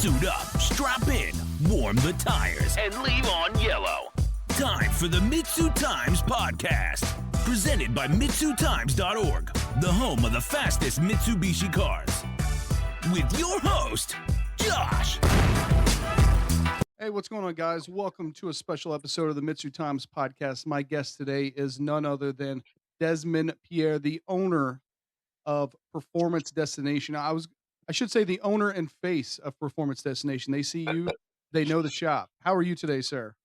Suit up, strap in, warm the tires, and leave on yellow. Time for the MitsuTimes podcast, presented by MitsuTimes.org, the home of the fastest Mitsubishi cars. With your host, Josh. Hey, what's going on, guys? Welcome to a special episode of the MitsuTimes podcast. My guest today is none other than Desmond Pierre, the owner of Performance Destination. I should say the owner and face of Performance Destination. They see you, they know the shop. How are you today, sir?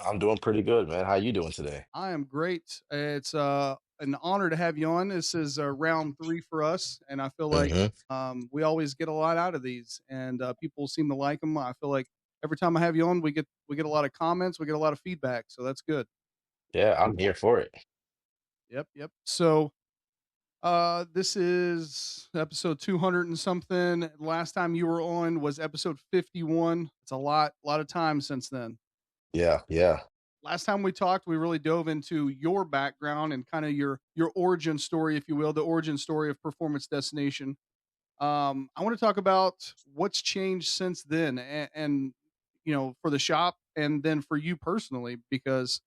I'm doing pretty good, man. How you doing today? I am great. It's an honor to have you on. This is round 3 for us, and I feel like hmm we always get a lot out of these, and people seem to like them. I feel like every time I have you on, we get a lot of comments, we get a lot of feedback, so that's good. Yeah, I'm here for it. Yep. So this is episode 200 and something. Last time you were on was episode 51. It's a lot of time since then. Yeah. Last time we talked, we really dove into your background and kind of your origin story, if you will, the origin story of Performance Destination. I want to talk about what's changed since then, and for the shop, and then for you personally, because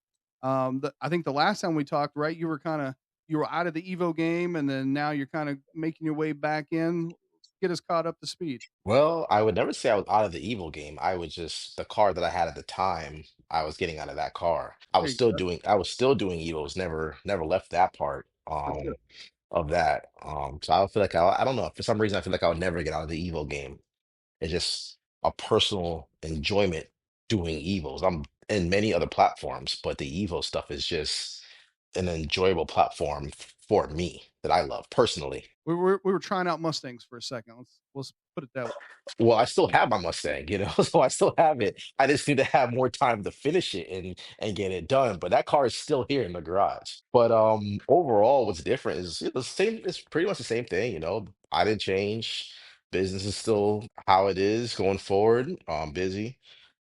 I think the last time we talked, right, you were out of the Evo game, and then now you're kind of making your way back in. Get us caught up to speed. Well, I would never say I was out of the evil game. I was just the car that I had at the time, I was getting out of that car. There you go. I was still doing evos, never left that part For sure. of that. So I feel like I don't know, for some reason I feel like I would never get out of the Evo game. It's just a personal enjoyment doing evos. I'm in many other platforms, but the Evo stuff is just an enjoyable platform for me that I love personally. We were trying out Mustangs for a second. Let's put it that way. Well, I still have my Mustang, so I still have it. I just need to have more time to finish it and get it done. But that car is still here in the garage. But overall, what's different is the same. It's pretty much the same thing. I didn't change. Business is still how it is going forward. Busy.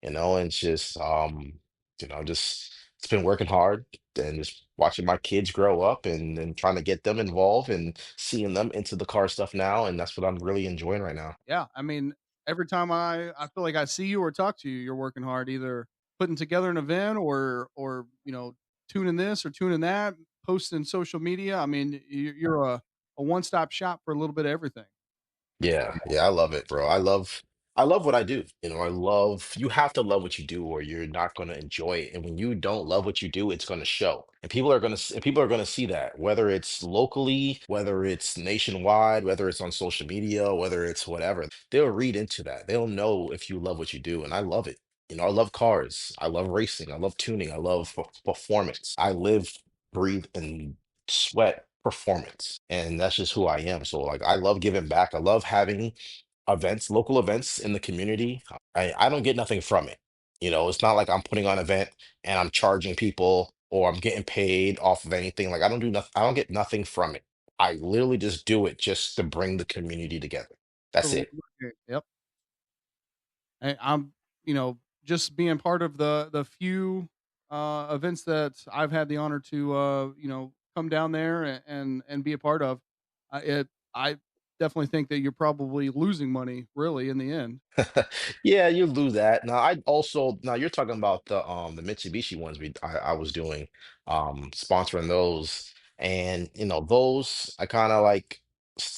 And it's just just it's been working hard and just watching my kids grow up and trying to get them involved and seeing them into the car stuff now, and that's what I'm really enjoying right now. Yeah, I mean, every time I feel like I see you or talk to you, you're working hard, either putting together an event or tuning this or tuning that, posting social media. I mean, you're a one stop shop for a little bit of everything. Yeah, I love it, bro. I love what I do. You have to love what you do or you're not going to enjoy it. And when you don't love what you do, it's going to show. And people are going to see that, whether it's locally, whether it's nationwide, whether it's on social media, whether it's whatever. They'll read into that. They'll know if you love what you do, and I love it. I love cars. I love racing. I love tuning. I love performance. I live, breathe, and sweat performance. And that's just who I am. So like I love giving back. I love having events, local events in the community. I don't get nothing from it. It's not like I'm putting on an event and I'm charging people or I'm getting paid off of anything. Like I don't do nothing, I don't get nothing from it. I literally just do it just to bring the community together. For That's the it. love of the game. Yep. And I'm, just being part of the few events that I've had the honor to come down there and be a part of. I definitely think that you're probably losing money, really, in the end. Yeah, you lose that. Now you're talking about the Mitsubishi ones I was doing, sponsoring those. And those I kind of like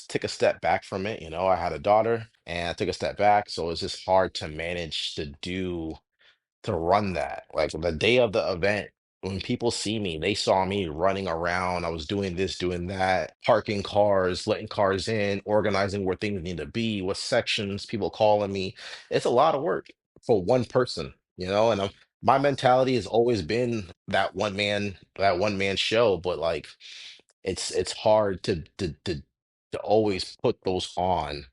took a step back from it. I had a daughter and I took a step back, so it's just hard to manage to run that. Like the day of the event, when people see me, they saw me running around. I was doing this, doing that, parking cars, letting cars in, organizing where things need to be, what sections, people calling me. It's a lot of work for one person, and my mentality has always been that one man show, but like it's hard to always put those on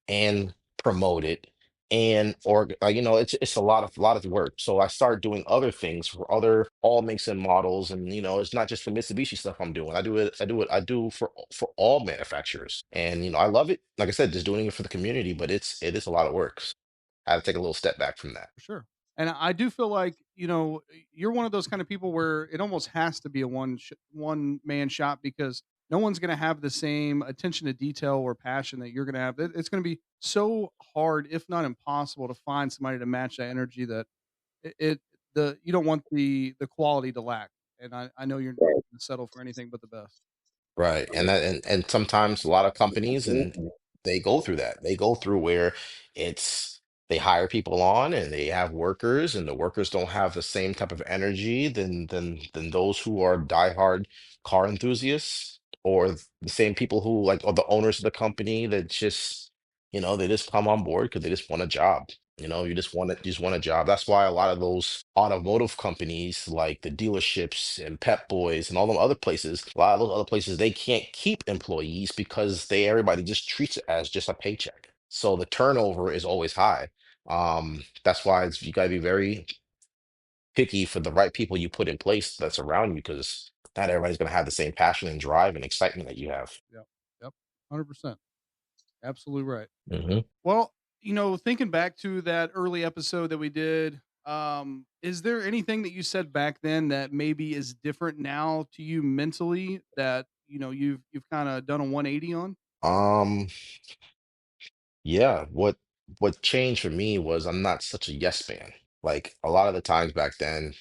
and promote it and or it's a lot of work. So I started doing other things for other all makes and models, and it's not just the Mitsubishi stuff I'm doing. I do for all manufacturers, and I love it. Like I said, just doing it for the community, but it is a lot of work. So I had to take a little step back from that. For sure. And I do feel like, you're one of those kind of people where it almost has to be a one man shop, because no one's going to have the same attention to detail or passion that you're going to have. It's going to be so hard, if not impossible, to find somebody to match that energy. That it the you don't want the quality to lack. And I know you're not Right. going to settle for anything but the best. Right. And sometimes a lot of companies and they go through that. They go through where it's they hire people on and they have workers and the workers don't have the same type of energy than those who are diehard car enthusiasts or the same people who like or the owners of the company that just they just come on board because they just want a job. You just want a job. That's why a lot of those automotive companies, like the dealerships and Pep Boys and all them other places, a lot of those other places, they can't keep employees because everybody just treats it as just a paycheck. So the turnover is always high. That's why you got to be very picky for the right people you put in place that's around you because not everybody's going to have the same passion and drive and excitement that you have. Yep. Yep. 100%. Absolutely right. Hmm. Well, thinking back to that early episode that we did, is there anything that you said back then that maybe is different now to you mentally that you've kind of done a 180 on? Um, Yeah, what changed for me was I'm not such a yes man. Like a lot of the times back then,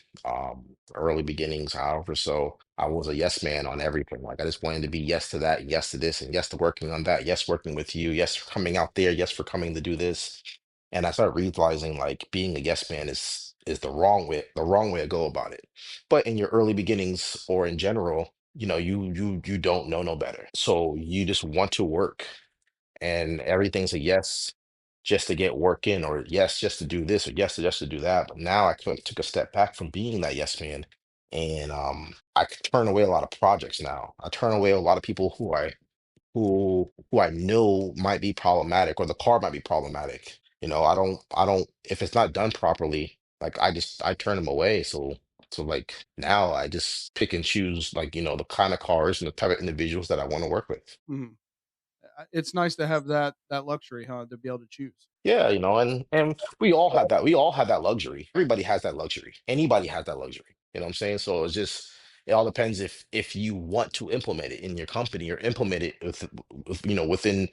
early beginnings, however, so I was a yes man on everything. Like I just wanted to be yes to that, yes to this, and yes to working on that, yes working with you, yes for coming out there, yes for coming to do this. And I started realizing like being a yes man is the wrong way to go about it. But in your early beginnings or in general, you don't know no better. So you just want to work and everything's a yes just to get work in or yes just to do this or yes just to do that. But now I took a step back from being that yes man, and I could turn away a lot of projects now. I turn away a lot of people who I know might be problematic or the car might be problematic. I don't if it's not done properly, like I turn them away. So like now I just pick and choose like the kind of cars and the type of individuals that I want to work with. Mhm. It's nice to have that luxury, huh, to be able to choose. Yeah, and we all have that. We all have that luxury. Everybody has that luxury. Anybody has that luxury. You know what I'm saying? So it all depends if you want to implement it in your company or implement it within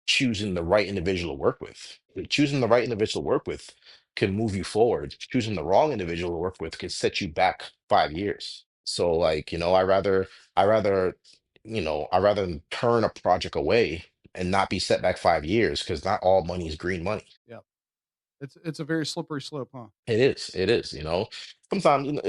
choosing the right individual to work with. Choosing the right individual to work with can move you forward. Choosing the wrong individual to work with can set you back 5 years. So like, I rather, I rather turn a project away and not be set back 5 years because not all money is green money. Yeah. It's a very slippery slope, huh? It is. It is. Sometimes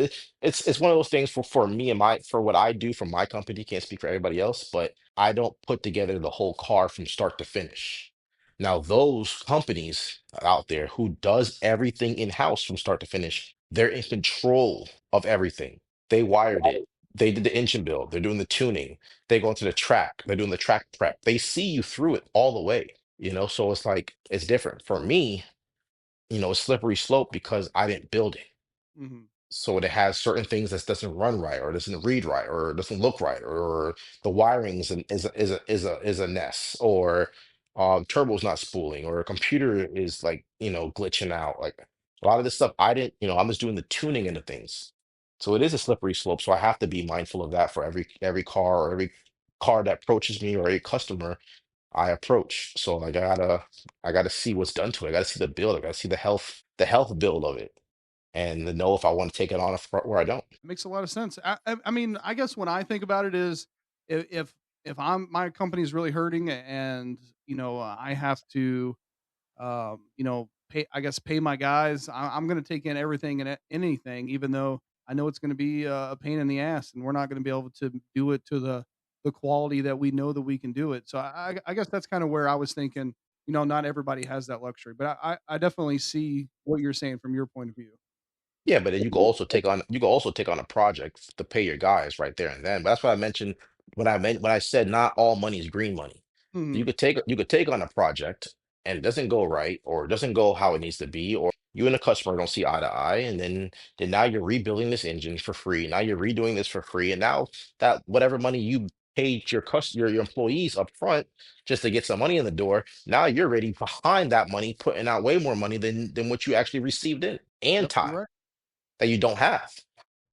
it's one of those things for me and my for what I do for my company, can't speak for everybody else, but I don't put together the whole car from start to finish. Now, those companies out there who does everything in-house from start to finish, they're in control of everything. They wired it. They did the engine build. They're doing the tuning. They go into the track. They're doing the track prep. They see you through it all the way. So it's like it's different. For me, a slippery slope because I didn't build it. Mhm. So it has certain things that doesn't run right, or doesn't read right, or doesn't look right, or the wiring is a mess, or turbo's not spooling, or a computer is like glitching out. Like a lot of this stuff, I didn't. I'm just doing the tuning into things. So it is a slippery slope. So I have to be mindful of that for every car or every car that approaches me or every customer I approach. So like I gotta see what's done to it. I gotta see the build. I gotta see the health build of it, and to know if I want to take it on or I don't. It makes a lot of sense. I mean, I guess when I think about it is if if my company's really hurting and I have to pay my guys. I'm going to take in everything and anything, even though I know it's going to be a pain in the ass, and we're not going to be able to do it to the quality that we know that we can do it. So I guess that's kind of where I was thinking. Not everybody has that luxury, but I definitely see what you're saying from your point of view. Yeah, but then you can also take on a project to pay your guys right there and then. But that's what I mentioned when I said not all money is green money. You Mhm. could take on a project and it doesn't go right or it doesn't go how it needs to be, or you and the customer don't see eye to eye, and then now you're rebuilding this engine for free. Now you're redoing this for free, and now that whatever money you paid your employees up front just to get some money in the door, now you're already behind that money, putting out way more money than what you actually received in and Yep, you're time right. that you don't have.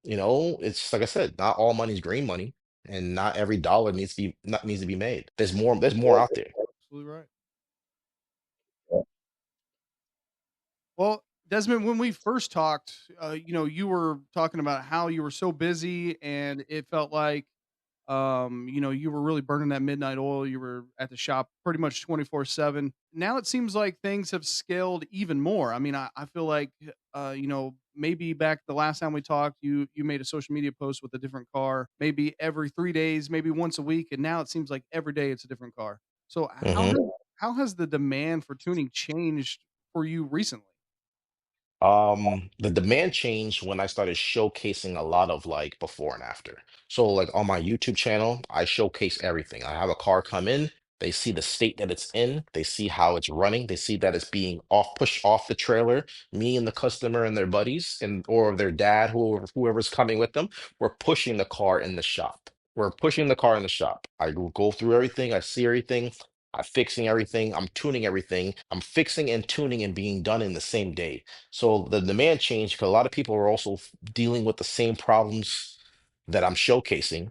It's like I said, not all money is green money. and not every dollar needs to be made. There's more out there. Absolutely right. Well, Desmond, when we first talked, you were talking about how you were so busy and it felt like, you were really burning that midnight oil. You were at the shop pretty much 24/7. Now it seems like things have scaled even more. I mean, I feel like, maybe back the last time we talked, you made a social media post with a different car, maybe every 3 days, maybe once a week, and now it seems like every day it's a different car. So Mm-hmm. how has the demand for tuning changed for you recently? The demand changed when I started showcasing a lot of like before and after. So like on my YouTube channel, I showcase everything. I have a car come in, they see the state that it's in, they see how it's running, they see that it's being pushed off the trailer, me and the customer and their buddies and or their dad, whoever's coming with them, we're pushing the car in the shop. We're pushing the car in the shop. I will go through everything, I see everything. I'm fixing everything. I'm tuning everything. I'm fixing and tuning and being done in the same day. So the demand changed because a lot of people are also dealing with the same problems that I'm showcasing,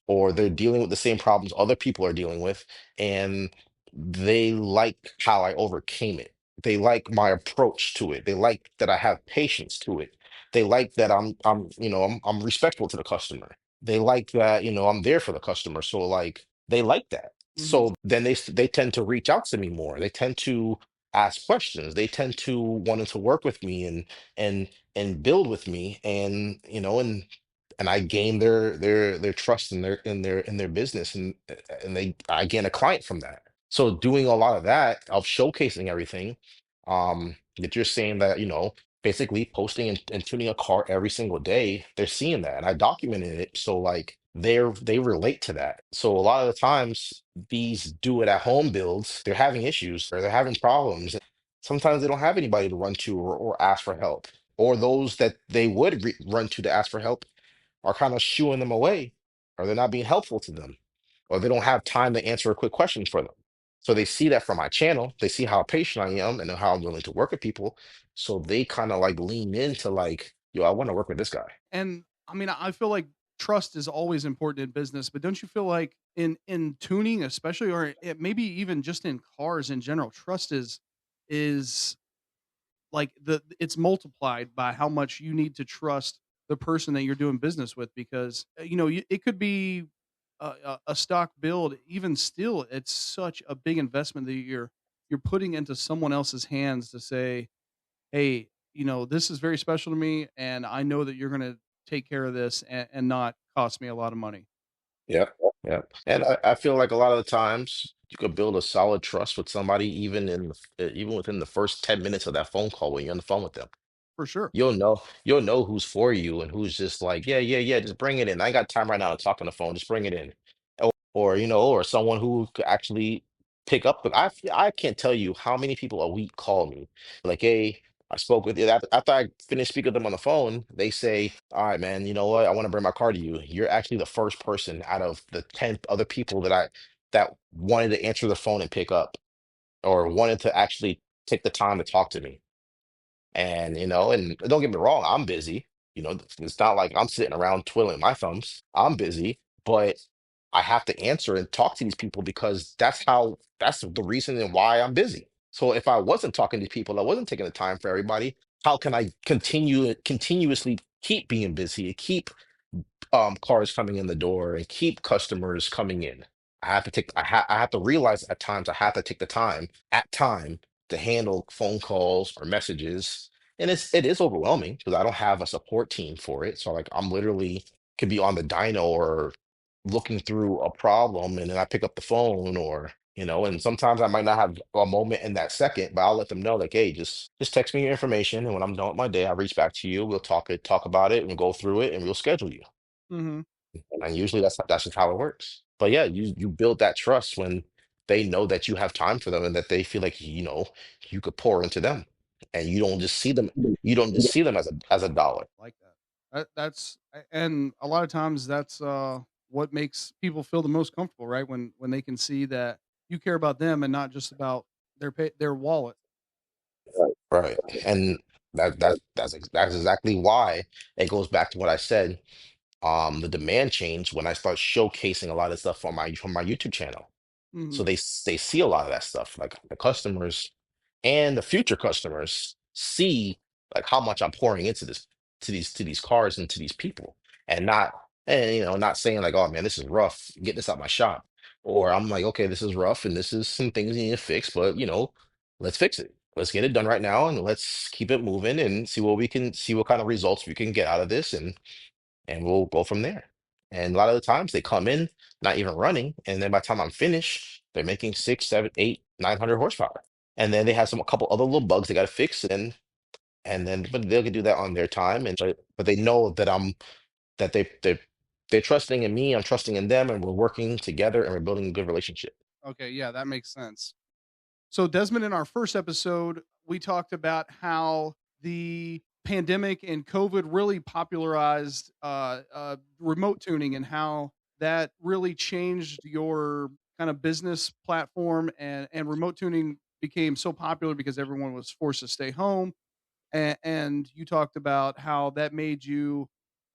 or they're dealing with the same problems other people are dealing with, and they like how I overcame it. They like my approach to it. They like that I have patience to it. They like that I'm respectful to the customer. They like that, I'm there for the customer. So like they like that. Mhm. So then they tend to reach out to me more. They tend to ask questions. They tend to wanting to work with me and and build with me and I gain their trust in their business and I gain a client from that. So doing a lot of that of showcasing everything, that you're saying that basically posting and tuning a car every single day, they're seeing that and I documented it so like they relate to that. So a lot of the times these do it at home builds, they're having issues or they're having problems. Sometimes they don't have anybody to run to or ask for help, or those that they would run to ask for help are kind of shooing them away, or they're not being helpful to them, or they don't have time to answer a quick question for them. So they see that from my channel, they see how patient I am and how I'm willing to work with people. So they kind of like lean into like, yo, I want to work with this guy. And I mean, I feel like trust is always important in business, but don't you feel like in tuning, especially, or maybe even just in cars in general, trust is like it's multiplied by how much you need to trust the person that you're doing business with because it could be a stock build. Even still, it's such a big investment that you're putting into someone else's hands to say, hey, this is very special to me, and I know that you're going to take care of this and not cost me a lot of money. Yeah. Yeah. And I feel like a lot of the times you could build a solid trust with somebody even within the first 10 minutes of that phone call when you're on the phone with them. For sure. You'll know who's for you and who's just like, yeah, yeah, yeah, just bring it in. I ain't got time right now to talk on the phone. Just bring it in. Or someone who could actually pick up. But I can't tell you how many people a week call me like, hey, I spoke with you. After I finish speaking with them on the phone, they say, all right, man, you know what? I want to bring my car to you. You're actually the first person out of the 10 other people that wanted to answer the phone and pick up or wanted to actually take the time to talk to me. And don't get me wrong, I'm busy. It's not like I'm sitting around twiddling my thumbs. I'm busy, but I have to answer and talk to these people because that's the reason and why I'm busy. So if I wasn't talking to people, I wasn't taking the time for everybody, how can I continuously keep being busy, keep cars coming in the door and keep customers coming in? I have to realize at times I have to take the time at time to handle phone calls or messages. And it is overwhelming because I don't have a support team for it. So like I'm literally could be on the dyno or looking through a problem and then I pick up the phone and sometimes I might not have a moment in that second, but I'll let them know like, hey, just text me your information and when I'm done with my day, I'll reach back to you. We'll talk about it and go through it and we'll schedule you. Hmm. And usually that's just how it works. But yeah, you build that trust when they know that you have time for them and that they feel like you could pour into them, and you don't just see them as a dollar. Like that. And a lot of times that's what makes people feel the most comfortable, right? When they can see that you care about them and not just about their wallet. Right. And that's exactly why it goes back to what I said. the demand changed when I start showcasing a lot of stuff on my YouTube channel. So Mhm. they see a lot of that stuff. Like the customers and the future customers see like how much I'm pouring into this to these cars and to these people, and not and not saying like, oh man, this is rough, get this out my shop. Or I'm like, okay, this is rough and this is some things you need to fix, but let's fix it. Let's get it done right now and let's keep it moving and see what kind of results we can get out of this, and we'll go from there. And a lot of the times they come in not even running, and then by the time I'm finished, they're making six, seven, eight, 900 horsepower. And then they have a couple other little bugs they got to fix, and then but they can do that on their time. And but they know that that they're trusting in me, I'm trusting in them, and we're working together and we're building a good relationship. Okay, yeah, that makes sense. So, Desmond, in our first episode, we talked about how the pandemic and COVID really popularized remote tuning and how that really changed your kind of business platform, and remote tuning became so popular because everyone was forced to stay home. And you talked about how that made you,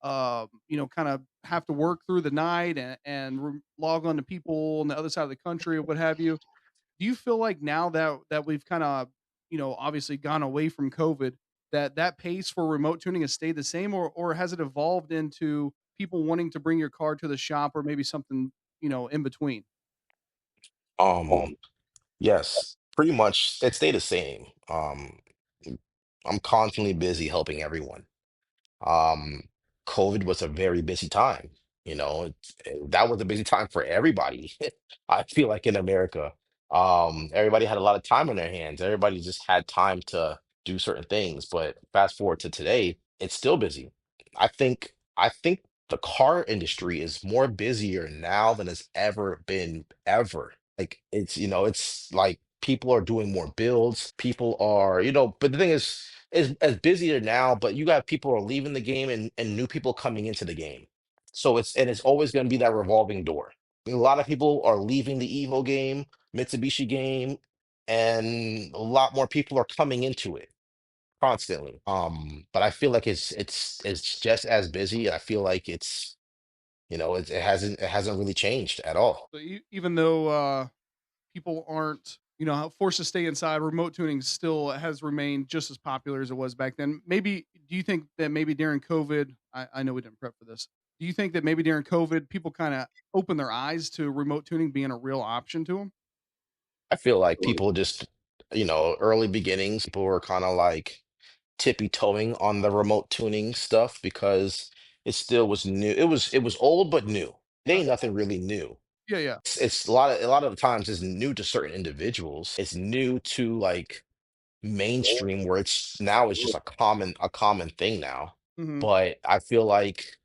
kind of have to work through the night and log on to people on the other side of the country or what have you. Do you feel like now that we've kinda, obviously gone away from COVID, that pace for remote tuning has stayed the same, or has it evolved into people wanting to bring your car to the shop or maybe something, in between? Um, yes, pretty much it stayed the same. I'm constantly busy helping everyone. Um, COVID was a very busy time. That was a busy time for everybody. I feel like in America, everybody had a lot of time on their hands. Everybody just had time to do certain things. But fast forward to today, it's still busy. I think the car industry is more busier now than it's ever been ever. Like it's like people are doing more builds. People are, but the thing is as busier now, but you got people are leaving the game and new people coming into the game. So it's always going to be that revolving door. A lot of people are leaving the Evo game, Mitsubishi game, and a lot more people are coming into it constantly. But I feel like it's just as busy, and I feel like it hasn't really changed at all. So even though people aren't, forced to stay inside, remote tuning still has remained just as popular as it was back then. Maybe do you think that maybe during COVID, I know we didn't prep for this. Do you think that maybe during COVID, people kind of opened their eyes to remote tuning being a real option to them? I feel like people just, early beginnings, people were kind of like tippy toeing on the remote tuning stuff because it still was new. It was old but new. It ain't nothing really new. Yeah, yeah. It's a lot of the times it's new to certain individuals. It's new to like mainstream where it's just a common thing now. Mhm. But I feel like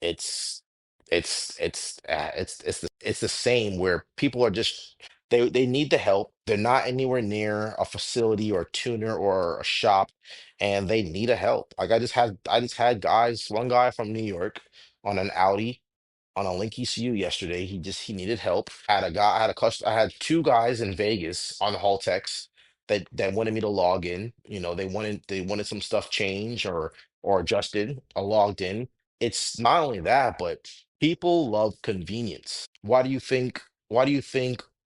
it's it's the same where people are just they need the help. They're not anywhere near a facility or a tuner or a shop, and they need a help. Like I just had guys, one guy from New York on an Audi on a Link ECU yesterday. He needed help. I had two guys in Vegas on the Haltex that wanted me to log in. They wanted some stuff changed or adjusted. I logged in. It's not only that, but people love convenience. Why do you think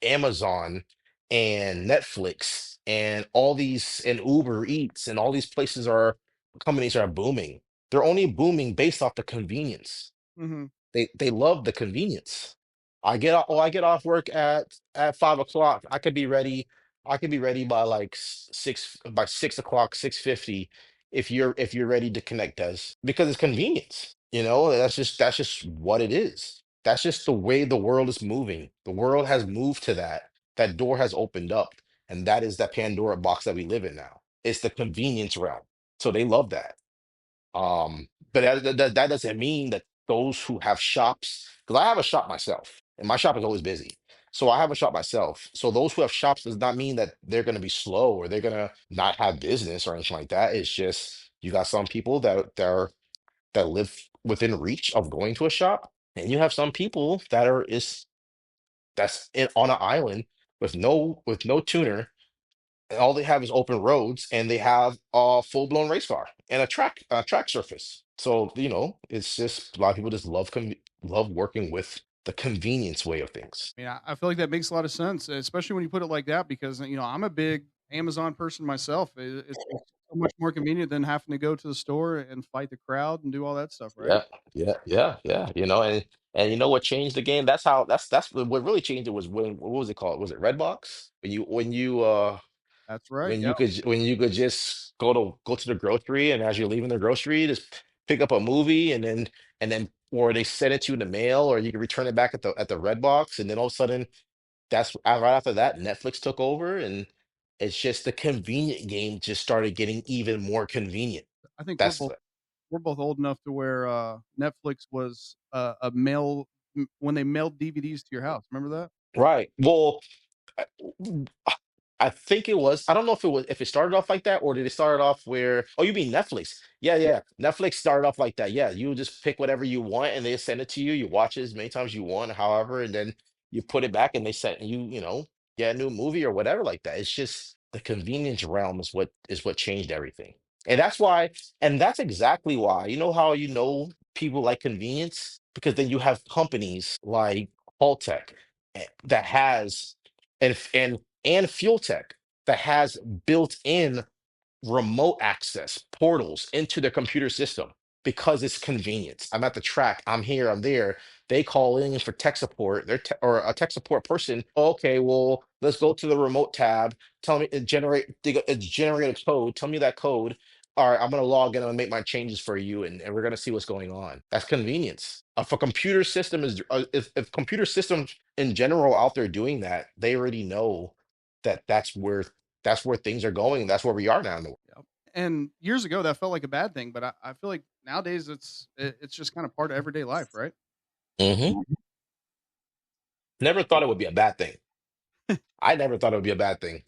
Amazon and Netflix and all these and Uber Eats and all these places are companies are booming? They're only booming based off the convenience. Mhm. They love the convenience. I get off work at 5 o'clock. I could be ready by like 6 o'clock, 6:50 if you're ready to connect, Des, because it's convenience. That's just what it is. That's just the way the world is moving. The world has moved to that. That door has opened up, and that is that Pandora box that we live in now. It's the convenience realm. So they love that. But that doesn't mean that those who have shops, because I have a shop myself, and my shop is always busy. So I have a shop myself. So those who have shops does not mean that they're going to be slow or they're going to not have business or anything like that. It's just you got some people that live within reach of going to a shop, and you have some people that are is that's on an island with no tuner, and all they have is open roads, and they have a full blown race car and a track surface. So, it's just a lot of people just love working with the convenience way of things. I mean, I feel like that makes a lot of sense, especially when you put it like that, because I'm a big Amazon person myself. It's so much more convenient than having to go to the store and fight the crowd and do all that stuff, right? Yeah, yeah, yeah, yeah. And you know what changed the game? What really changed it was what was it called? Was it Redbox? That's right. When Yeah, you could just go to the grocery, and as you're leaving the grocery, just pick up a movie, and then or they send it to you in the mail, or you can return it back at the Redbox, and then all of a sudden right after that Netflix took over, and it's just the convenient game just started getting even more convenient. I think That's we're both old enough to where Netflix was a mail when they mailed DVDs to your house. Remember that? right. Well, I I think it was. I don't know if it started off like that, or did it start off where? Oh, you mean Netflix? Yeah, yeah. Netflix started off like that. Yeah, you just pick whatever you want, and they send it to you. You watch it as many times you want, however, and then you put it back, and they send you, get a new movie or whatever like that. It's just the convenience realm is what changed everything, and that's exactly why. You know how people like convenience, because then you have companies like Haltech, that has and Fuel Tech, that has built-in remote access portals into their computer system because it's convenience. I'm at the track, I'm here, I'm there. They call in for tech support, or a tech support person. Okay, well, let's go to the remote tab. Tell me, generate a code. Tell me that code. All right, I'm gonna log in and make my changes for you, and we're gonna see what's going on. That's convenience. If a computer system is, if computer systems in general out there doing that, they already know that that's where things are going. And that's where we are now in the world. Yep. And years ago, that felt like a bad thing, but I feel like nowadays it's just kind of part of everyday life, right? Hmm. Never thought it would be a bad thing. I never thought it would be a bad thing.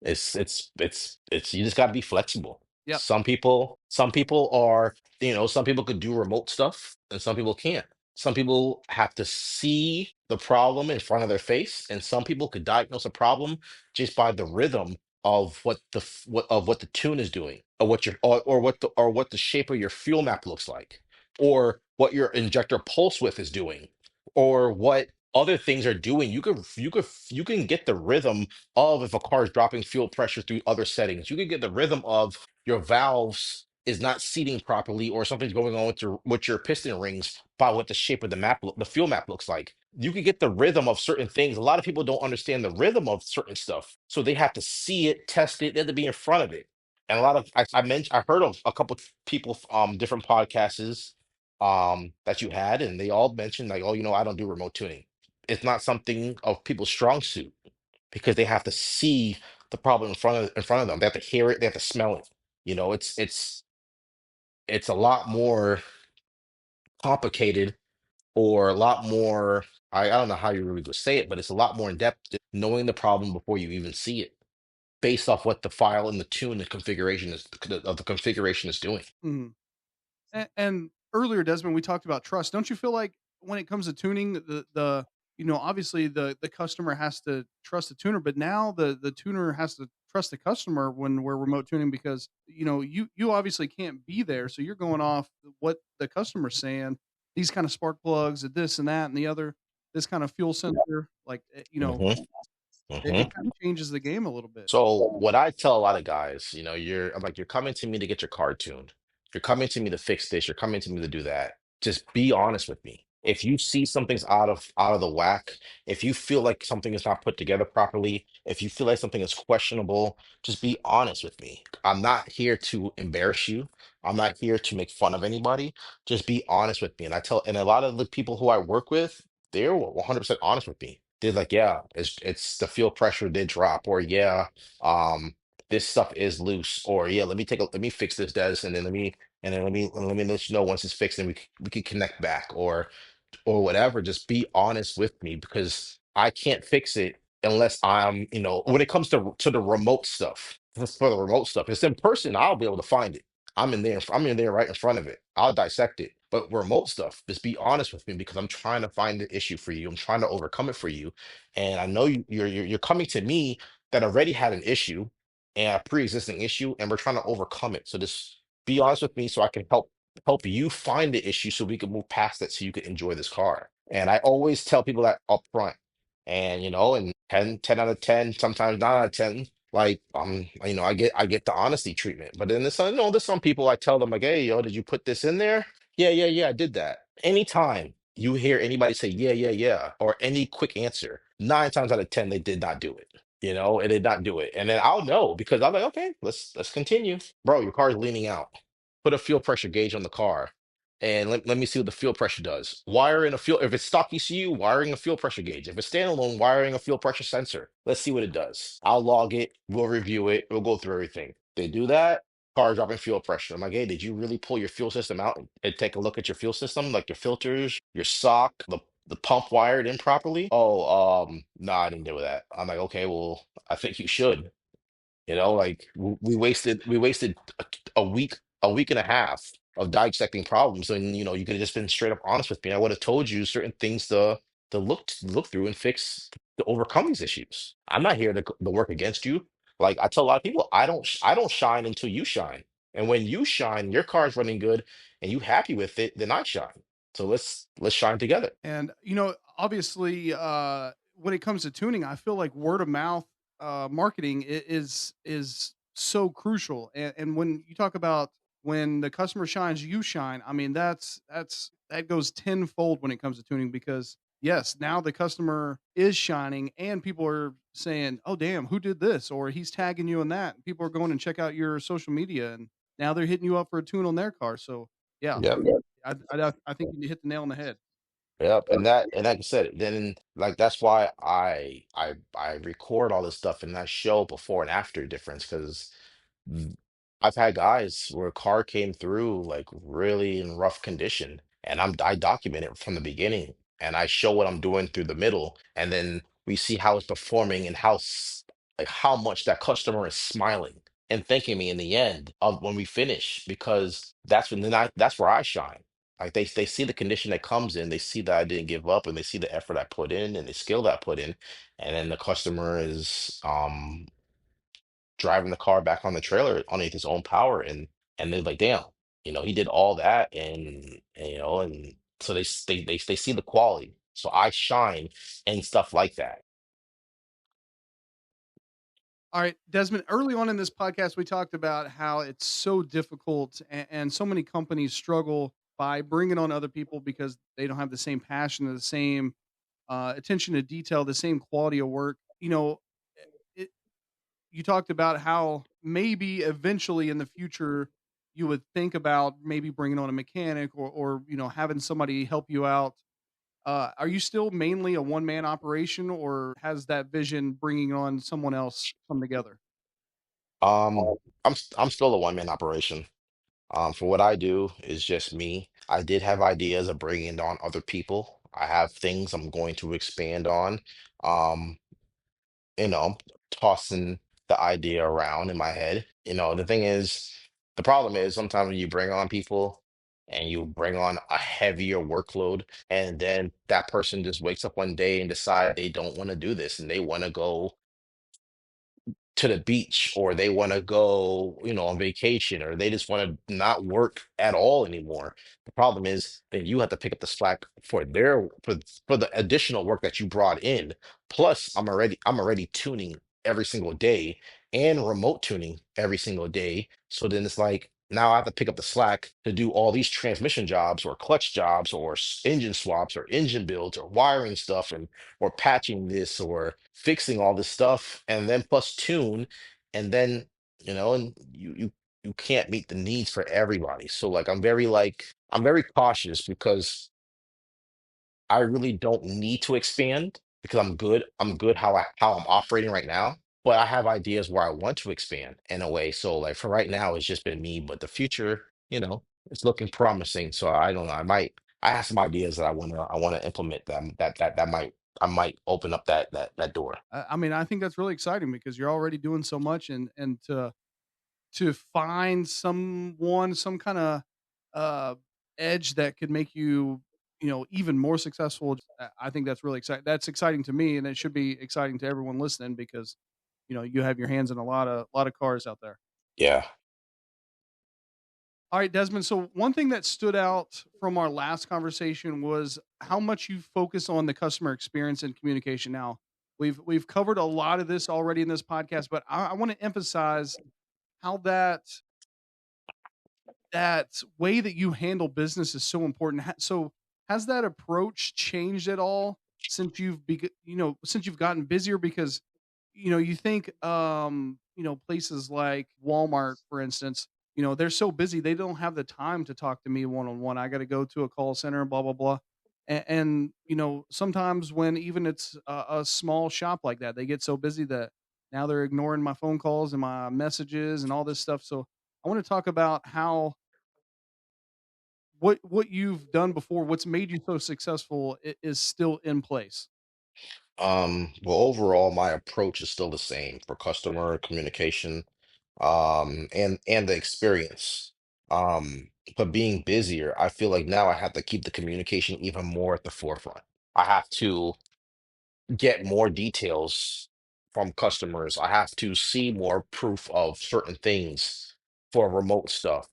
It's you just got to be flexible. Yep. Some people could do remote stuff, and some people can't. Some people have to see the problem in front of their face, and some people could diagnose a problem just by the rhythm of what the tune is doing, or what the shape of your fuel map looks like, or what your injector pulse width is doing, or what other things are doing. You can get the rhythm of if a car is dropping fuel pressure through other settings. You can get the rhythm of your valves is not seating properly, or something's going on with your piston rings by what the shape of the fuel map looks like. You can get the rhythm of certain things. A lot of people don't understand the rhythm of certain stuff, so they have to see it, test it, they have to be in front of it. And a lot of I heard of a couple of people, different podcasts, that you had, and they all mentioned like, oh, I don't do remote tuning. It's not something of people's strong suit, because they have to see the problem in front of them. They have to hear it, they have to smell it. It's a lot more complicated, or a lot more. I don't know how you really would say it, but it's a lot more in depth, knowing the problem before you even see it, based off what the file and the tune, the configuration of the configuration is doing. Mhm. And earlier, Desmond, we talked about trust. Don't you feel like when it comes to tuning, obviously the customer has to trust the tuner, but now the tuner has to trust the customer when we're remote tuning because you obviously can't be there, so you're going off what the customer's saying. These kind of spark plugs, and this and that and the other, this kind of fuel sensor, like Hmm. it Hmm. kind of changes the game a little bit. So what I tell a lot of guys, I'm like, you're coming to me to get your car tuned. You're coming to me to fix this. You're coming to me to do that. Just be honest with me. If you see something's out of the whack, if you feel like something is not put together properly, if you feel like something is questionable, just be honest with me. I'm not here to embarrass you. I'm not here to make fun of anybody. Just be honest with me. And a lot of the people who I work with, they're 100% honest with me. They're like, yeah, it's the fuel pressure did drop, or yeah, um, this stuff is loose, or yeah, let me fix this, Des, and then let me let you know once it's fixed, and we can connect back, or whatever. Just be honest with me, because I can't fix it unless when it comes to the remote stuff. For the remote stuff, it's in person. I'll be able to find it. I'm in there right in front of it. I'll dissect it. But remote stuff, just be honest with me, because I'm trying to find the issue for you. I'm trying to overcome it for you. And I know you're coming to me that already had an issue, and a pre-existing issue, and we're trying to overcome it. So be honest with me so I can help you find the issue so we can move past it so you can enjoy this car. And I always tell people that up front. And and 10 out of 10, sometimes 9 out of 10, like I get the honesty treatment. But then there's some people I tell them like, hey, yo, did you put this in there? Yeah, yeah, yeah, I did that. Anytime you hear anybody say yeah, yeah, yeah, or any quick answer, 9 times out of 10, they did not do it. And did not do it. And then I'll know because I'm like, okay, let's continue. Bro, your car is leaning out. Put a fuel pressure gauge on the car and let me see what the fuel pressure does. Wiring a fuel, if it's stock ECU, wiring a fuel pressure gauge. If it's standalone, wiring a fuel pressure sensor. Let's see what it does. I'll log it, we'll review it, we'll go through everything. They do that, car dropping fuel pressure. I'm like, hey, did you really pull your fuel system out and take a look at your fuel system, like your filters, your sock, the pump wired in properly? Oh, no, I didn't do that. I'm like, okay, well, I think you should. Like we wasted a week and a half of dissecting problems, and you could have just been straight up honest with me. I would have told you certain things to look through and fix to overcome these issues. I'm not here to work against you. Like I tell a lot of people, I don't shine until you shine. And when you shine, your car's running good, and you happy with it, then I shine. So let's shine together. And obviously, when it comes to tuning, I feel like word of mouth marketing is so crucial. And when you talk about when the customer shines, you shine. I mean, that goes tenfold when it comes to tuning because yes, now the customer is shining, and people are saying, "Oh, damn, who did this?" Or he's tagging you in that. And people are going and check out your social media, and now they're hitting you up for a tune on their car. So yeah, Yep. I think you hit the nail on the head. Yep, and like I said, then like that's why I record all this stuff and I show before and after difference because I've had guys where a car came through like really in rough condition, and I document it from the beginning, and I show what I'm doing through the middle, and then we see how it's performing and like how much that customer is smiling and thanking me in the end of when we finish because that's where I shine. Like they see the condition that comes in, they see that I didn't give up, and they see the effort I put in and the skill that I put in, and then the customer is driving the car back on the trailer underneath his own power, and they're like, damn, he did all that, and so they see the quality. So I shine and stuff like that. All right, Desmond, early on in this podcast, we talked about how it's so difficult and so many companies struggle by bringing on other people because they don't have the same passion or the same attention to detail, the same quality of work. It, you talked about how maybe eventually in the future you would think about maybe bringing on a mechanic or having somebody help you out. Are you still mainly a one man operation, or has that vision bringing on someone else come together? Um, I'm still a one-man operation. For what I do is just me. I did have ideas of bringing on other people. I have things I'm going to expand on. Um, I'm tossing the idea around in my head. The thing is, the problem is sometimes when you bring on people and you bring on a heavier workload, and then that person just wakes up one day and decide they don't want to do this and they want to go to the beach, or they want to go, on vacation, or they just want to not work at all anymore. The problem is then you have to pick up the slack for the additional work that you brought in. Plus, I'm already tuning every single day and remote tuning every single day. So then it's like now I have to pick up the slack to do all these transmission jobs or clutch jobs or engine swaps or engine builds or wiring stuff and or patching this or fixing all this stuff and then plus tune and then and you can't meet the needs for everybody. So I'm very cautious because I really don't need to expand because I'm good how I'm operating right now, but I have ideas where I want to expand in a way. So like for right now it's just been me, but the future, it's looking promising. So I don't know, I have some ideas that I want to implement that I might open up that door. I mean, I think that's really exciting because you're already doing so much, and to find someone, some kind of uh, edge that could make you, even more successful. I think that's really exciting. That's exciting to me, and it should be exciting to everyone listening because you have your hands in a lot of cars out there. Yeah. All right, Desmond. So one thing that stood out from our last conversation was how much you focus on the customer experience and communication. Now, we've covered a lot of this already in this podcast, but I want to emphasize how that way that you handle business is so important. So has that approach changed at all since since you've gotten busier? Because you think places like Walmart, for instance, they're so busy they don't have the time to talk to me one on one. I got to go to a call center and blah blah blah. And sometimes when even it's a small shop like that, they get so busy that now they're ignoring my phone calls and my messages and all this stuff. So I want to talk about how what you've done before, what's made you so successful is still in place. Well, overall, my approach is still the same for customer communication, and the experience. But being busier, I feel like now I have to keep the communication even more at the forefront. I have to get more details from customers. I have to see more proof of certain things for remote stuff.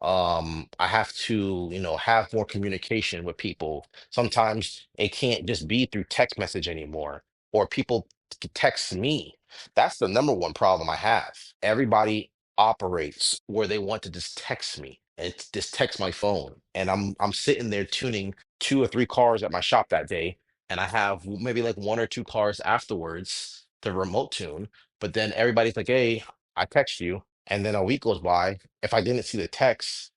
I have to, have more communication with people. Sometimes it can't just be through text message anymore, or people text me. That's the number one problem I have. Everybody operates where they want to just text me and just text my phone, and I'm sitting there tuning two or three cars at my shop that day, and I have maybe like one or two cars afterwards to remote tune. But then everybody's like, "Hey, I text you," and then a week goes by. If I didn't see the text,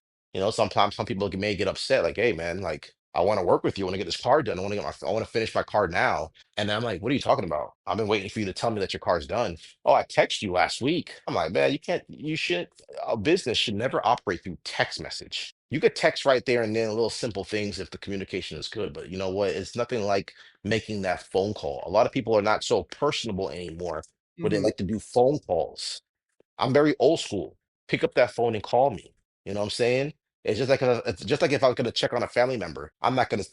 sometimes some people may get upset, like, "Hey, man, like I want to work with you. I want to get this car done. I want to finish my car now." And I'm like, "What are you talking about? I've been waiting for you to tell me that your car's done." "Oh, I texted you last week." I'm like, "Man, you can't. You shouldn't. A business should never operate through text message. You could text right there and then little simple things if the communication is good. But you know what? It's nothing like making that phone call. A lot of people are not so personable anymore, where they Hmm. like to do phone calls. I'm very old school. Pick up that phone and call me. You know what I'm saying? It's just like if I was gonna check on a family member, I'm not gonna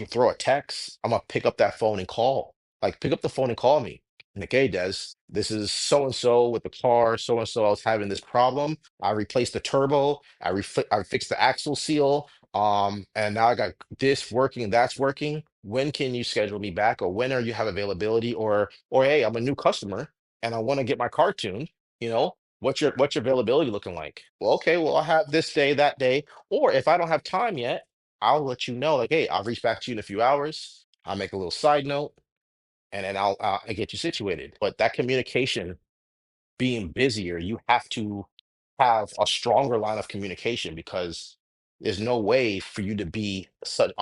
throw a text. I'm gonna pick up that phone and call. Like pick up the phone and call me. Like, hey, Des, this is so and so with the car. So and so, I was having this problem. I replaced the turbo. I fixed the axle seal. And now I got this working, that's working. When can you schedule me back, or when are you have availability? Or hey, I'm a new customer and I want to get my car tuned. You know, what's your availability looking like? Well, okay, well, I'll have this day, that day. Or if I don't have time yet, I'll let you know, like, hey, I'll reach back to you in a few hours. I'll make a little side note, and then I'll get you situated. But that communication, being busier, you have to have a stronger line of communication, because there's no way for you to be such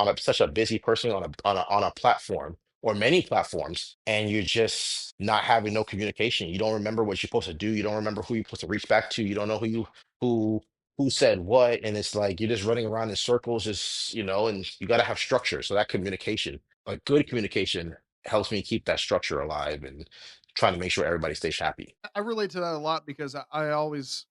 a busy person on a platform or many platforms, and you're just not having no communication. You don't remember what you're supposed to do. You don't remember who you're supposed to reach back to. You don't know who who said what, and it's like you're just running around in circles, and you got to have structure. So that communication, like good communication, helps me keep that structure alive and trying to make sure everybody stays happy. I relate to that a lot because I always,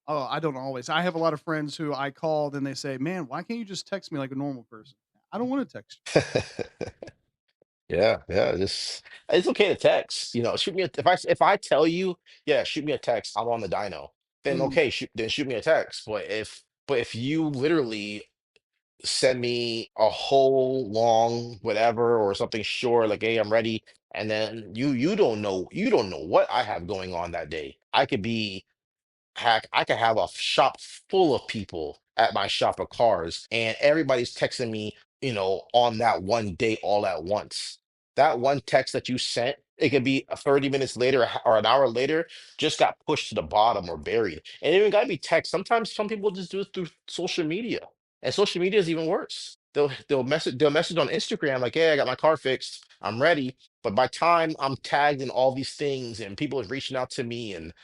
oh, I don't always. I have a lot of friends who I call, then they say, "Man, why can't you just text me like a normal person?" I don't want to text Yeah, yeah, just it's okay to text. Shoot me if I tell you, yeah, shoot me a text. I'm on the dyno. you. Then Mhm. okay, shoot me a text. But if you literally send me a whole long whatever or something short, like, hey, I'm ready, and then you don't know what I have going on that day. I could be Heck, I could have a shop full of people at my shop of cars, and everybody's texting me, on that one day all at once. That one text that you sent, it could be 30 minutes later or an hour later, just got pushed to the bottom or buried. And it even gotta be text. Sometimes some people just do it through social media. And social media is even worse. They'll message on Instagram like, hey, I got my car fixed. I'm ready. But by time I'm tagged in all these things and people is reaching out to me, and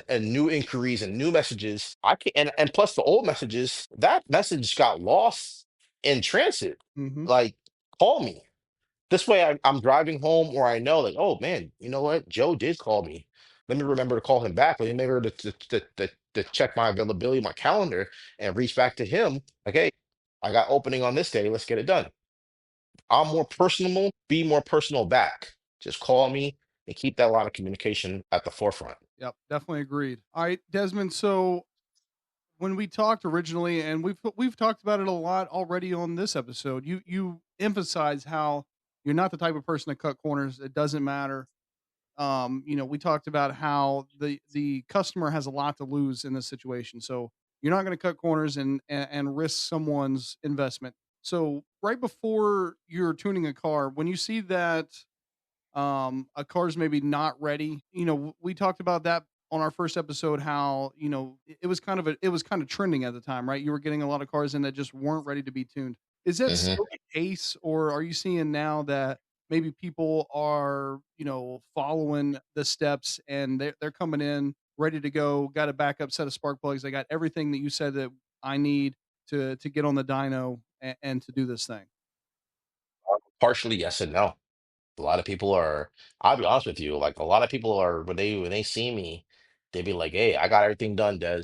new inquiries and new messages. I can and plus the old messages, that message got lost in transit. Mhm. Like, call me. This way I'm driving home, or I know, like, oh man, you know what? Joe did call me. Let me remember to call him back. Let me remember to check my availability, my calendar, and reach back to him. Like, hey, I got opening on this day. Let's get it done. I'm more personable. Be more personal back. Just call me and keep that line of communication at the forefront. Yep, definitely agreed. All right, Desmond. So when we talked originally, and we've talked about it a lot already on this episode, you emphasize how you're not the type of person to cut corners. It doesn't matter. We talked about how the customer has a lot to lose in this situation, so you're not going to cut corners and risk someone's investment. So right before you're tuning a car, when you see that a car's maybe not ready, we talked about that on our first episode, how it was it was kind of trending at the time, right? You were getting a lot of cars in that just weren't ready to be tuned. Is that Hmm. still the case, or are you seeing now that maybe people are following the steps and they're coming in ready to go, got a backup set of spark plugs, they got everything that you said that I need to get on the dyno and to do this thing? Partially yes and no. A lot of people are, I'll be honest with you, like a lot of people are when they see me, they be like, "Hey, I got everything done, Des.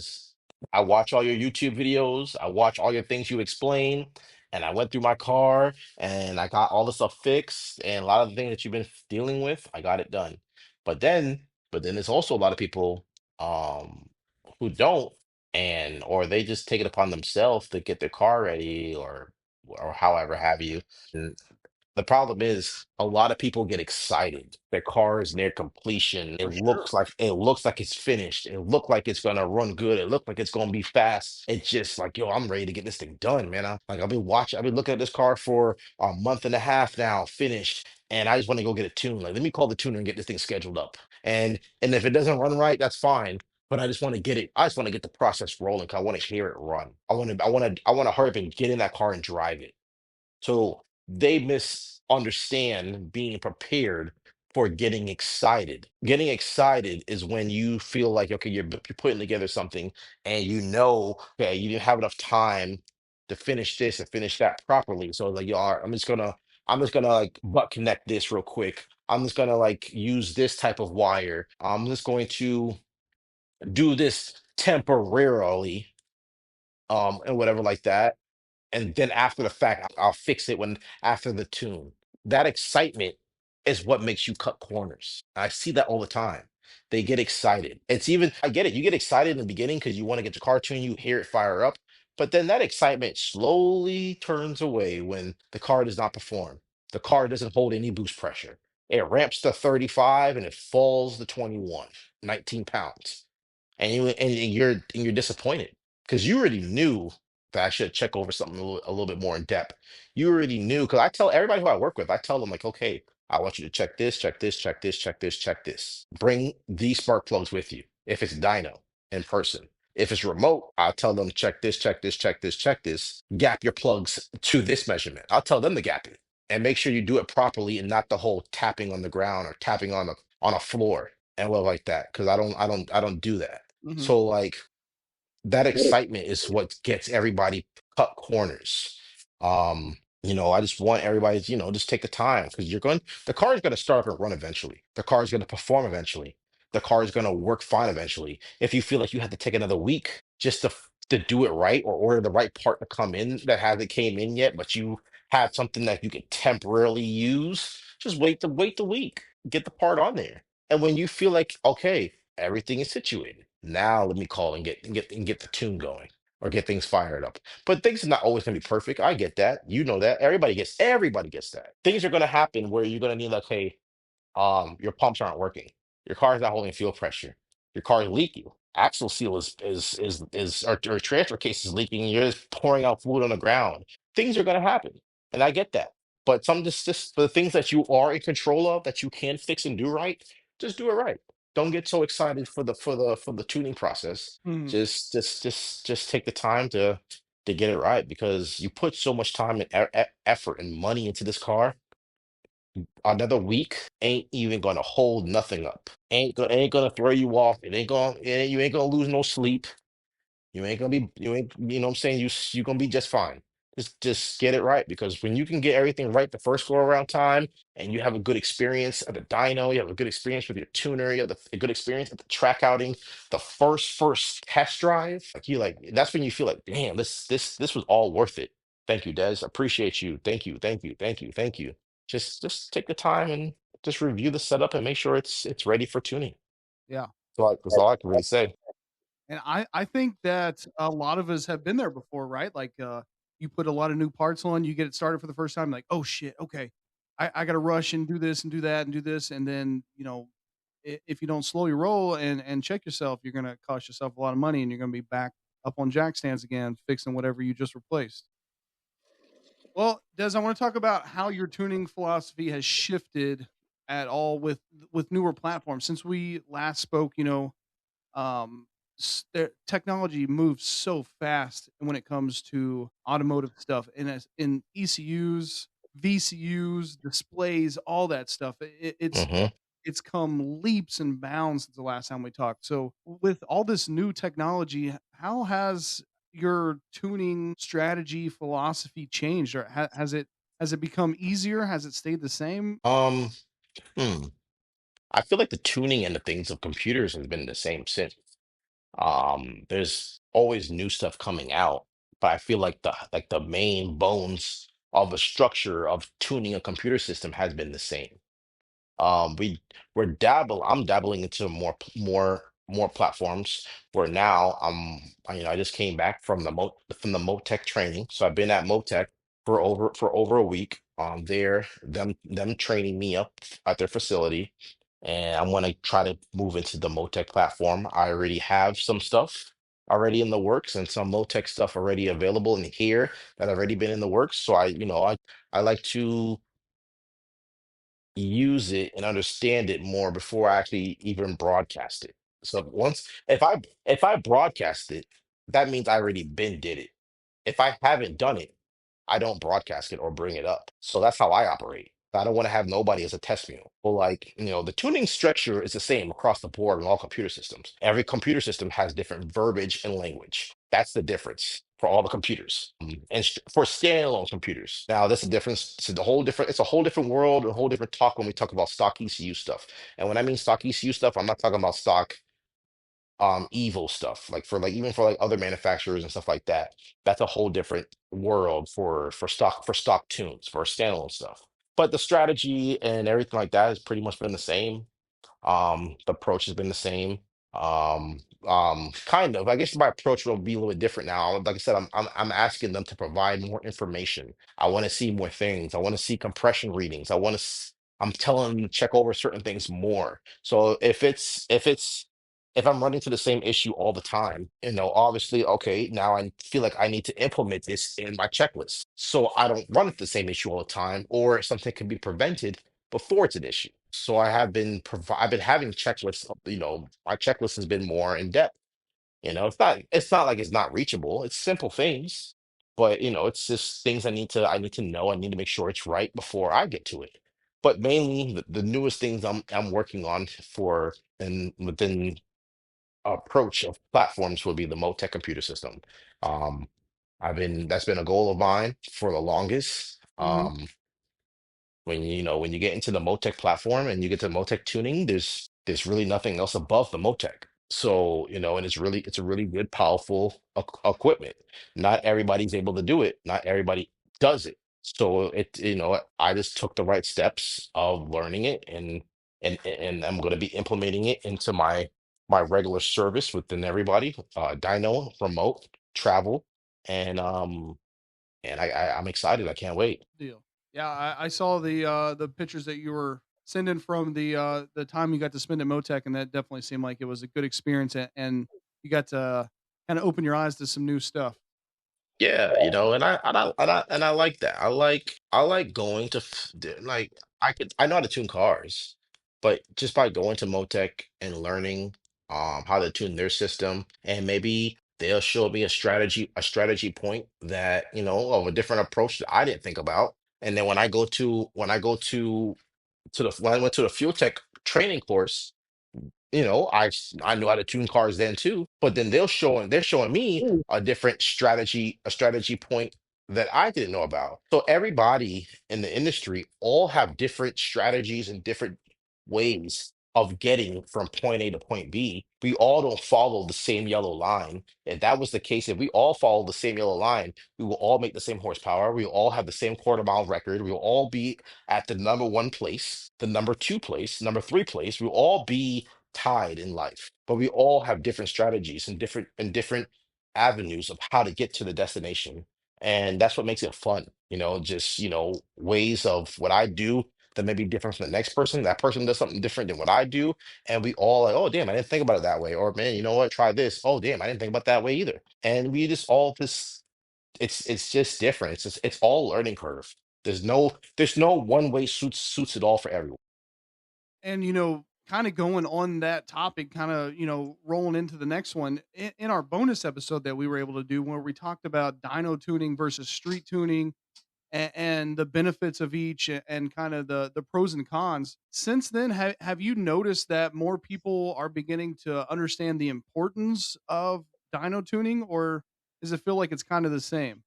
I watch all your YouTube videos, I watch all your things you explain, and I went through my car and I got all the stuff fixed, and a lot of the things that you've been dealing with, I got it done." But then there's also a lot of people um who don't, and or they just take it upon themselves to get their car ready or however have you. The problem is a lot of people get excited. Their car is near completion. For sure. It looks like it's finished. It look like it's gonna run good. It look like it's gonna be fast. It's just like, yo, I'm ready to get this thing done, man. I've been looking at this car for a month and a half now, finished. And I just want to go get it tuned. Like, let me call the tuner and get this thing scheduled up. And if it doesn't run right, that's fine. But I just want to get it. I just want to get the process rolling. 'Cause I want to hear it run. I want to hurry up and get in that car and drive it. So they misunderstand being prepared for getting excited. Getting excited is when you feel like, okay, you're putting together something and you know, okay, you didn't have enough time to finish this and finish that properly. So like, all right, I'm just gonna like butt connect this real quick. I'm just gonna like use this type of wire. I'm just going to do this temporarily, and whatever like that, and then after the fact, I'll fix it when after the tune. That excitement is what makes you cut corners. I see that all the time. They get excited. It's even, I get it. You get excited in the beginning because you want to get your car tuned, you hear it fire up, but then that excitement slowly turns away when the car does not perform. The car doesn't hold any boost pressure. It ramps to 35 and it falls to 21, 19 pounds, and you're disappointed because you already knew that I should check over something a little bit more in depth. You already knew because I tell everybody who I work with, I tell them like, okay, I want you to check this, check this, check this, check this, check this. Bring these spark plugs with you. If it's dyno in person. If it's remote, I'll tell them check this, check this, check this, check this. Gap your plugs to this measurement. I'll tell them to gap it and make sure you do it properly and not the whole tapping on the ground or tapping on a floor and stuff like that. Because I don't do that. Hmm. So like that excitement is what gets everybody cut corners. I just want everybody to, just take the time because the car is going to start up and run eventually. The car is going to perform eventually. The car is going to work fine eventually. If you feel like you have to take another week just to do it right or order the right part to come in that hasn't came in yet, but you have something that you can temporarily use, just wait the week, get the part on there. And when you feel like, okay, everything is situated. Now let me call and get the tune going or get things fired up. But things are not always gonna be perfect. I get that. You know that. Everybody gets that. Things are gonna happen where you're gonna need like, hey, your pumps aren't working. Your car is not holding fuel pressure. Your car is leaking. Axle seal or transfer case is leaking. And you're just pouring out fluid on the ground. Things are going to happen, and I get that. But just for the things that you are in control of that you can fix and do right, just do it right. Don't get so excited for the tuning process. Hmm. Just take the time to get it right because you put so much time and effort and money into this car. Another week ain't even gonna hold nothing up. Ain't gonna throw you off. You ain't gonna lose no sleep. You ain't, you know what I'm saying? You gonna be just fine. Just get it right because when you can get everything right the first go around time and you have a good experience at the dyno, you have a good experience with your tuner, you have a good experience at the track outing, the first test drive, like that's when you feel like, damn, this was all worth it. Thank you, Des. Appreciate you. Thank you, thank you, thank you, thank you. Just take the time and just review the setup and make sure it's ready for tuning. Yeah. That's all I can really say. And I think that a lot of us have been there before, right? Like, you put a lot of new parts on, you get it started for the first time, like, "Oh, shit, okay. I gotta rush and do this and do that and do this," and then, if you don't slow your roll and check yourself, you're gonna cost yourself a lot of money, and you're gonna be back up on jack stands again, fixing whatever you just replaced. Well, Des, I want to talk about how your tuning philosophy has shifted at all with newer platforms. Since we last spoke, um, technology moves so fast when it comes to automotive stuff, and as in ECUs, VCUs, displays, all that stuff. Hmm. It's come leaps and bounds since the last time we talked. So, with all this new technology, how has your tuning strategy philosophy changed, or has it become easier? Has it stayed the same? Um, hmm. I feel like the tuning and the things of computers has been the same since. There's always new stuff coming out, but I feel like the main bones of the structure of tuning a computer system has been the same. We I'm dabbling into more platforms where now I just came back from the Motec training. So I've been at Motec for over a week. There, them training me up at their facility, and I want to try to move into the Motec platform. I already have some stuff already in the works and some Motec stuff already available in here that already been in the works. So I like to use it and understand it more before I actually even broadcast it. So once if I broadcast it, that means I already been did it. If I haven't done it, I don't broadcast it or bring it up. So that's how I operate. I don't want to have nobody as a test mule. Well, like, the tuning structure is the same across the board in all computer systems. Every computer system has different verbiage and language. That's the difference for all the computers. And for standalone computers. Now, that's the difference. It's a whole different world, a whole different talk when we talk about stock ECU stuff. And when I mean stock ECU stuff, I'm not talking about stock evil stuff like even for like other manufacturers and stuff like that. That's a whole different world for stock tunes for standalone stuff, but the strategy and everything like that has pretty much been the same. The approach has been the same. Kind of. I guess my approach will be a little bit different now. Like I said, I'm asking them to provide more information. I want to see more things. I want to see compression readings. I'm telling them to check over certain things more. So if I'm running to the same issue all the time, obviously, okay, now I feel like I need to implement this in my checklist so I don't run into the same issue all the time, or something can be prevented before it's an issue. So I've been having checklists, my checklist has been more in depth. It's not like it's not reachable. It's simple things, but it's just things I need to know. I need to make sure it's right before I get to it. But mainly the newest things I'm working on for and within approach of platforms would be the Motec computer system. Um, that's been a goal of mine for the longest. Mhm. When you get into the Motec platform and you get to Motec tuning, there's really nothing else above the Motec. So, and it's a really good, powerful equipment. Not everybody's able to do it. Not everybody does it. So I just took the right steps of learning it, and I'm going to be implementing it into my regular service within everybody. Dyno, remote, travel, and I'm excited. I can't wait. Deal. Yeah, I saw the pictures that you were sending from the time you got to spend at Motec, and that definitely seemed like it was a good experience, and you got to kind of open your eyes to some new stuff. Yeah, and I like that. I like going to like I know how to tune cars, but just by going to Motec and learning how to tune their system, and maybe they'll show me a strategy point that of a different approach that I didn't think about. And then when I went to the Fuel Tech training course, I knew how to tune cars then too, but then they're showing me a different strategy point that I didn't know about. So everybody in the industry all have different strategies and different ways of getting from point A to point B. We all don't follow the same yellow line. If that was the case, if we all follow the same yellow line, we will all make the same horsepower. We will all have the same quarter mile record. We will all be at the number one place, the number two place, number three place. We will all be tied in life, but we all have different strategies and different avenues of how to get to the destination. And that's what makes it fun, just, ways of what I do that may be different from the next person. That person does something different than what I do. And we all like, oh, damn, I didn't think about it that way. Or, man, you know what? Try this. Oh, damn, I didn't think about that way either. And we just all this, it's just different. It's all learning curve. There's no one way suits it all for everyone. And, kind of going on that topic, kind of, rolling into the next one in our bonus episode that we were able to do where we talked about dyno tuning versus street tuning and the benefits of each and kind of the pros and cons. Since then, have you noticed that more people are beginning to understand the importance of dyno tuning, or does it feel like it's kind of the same?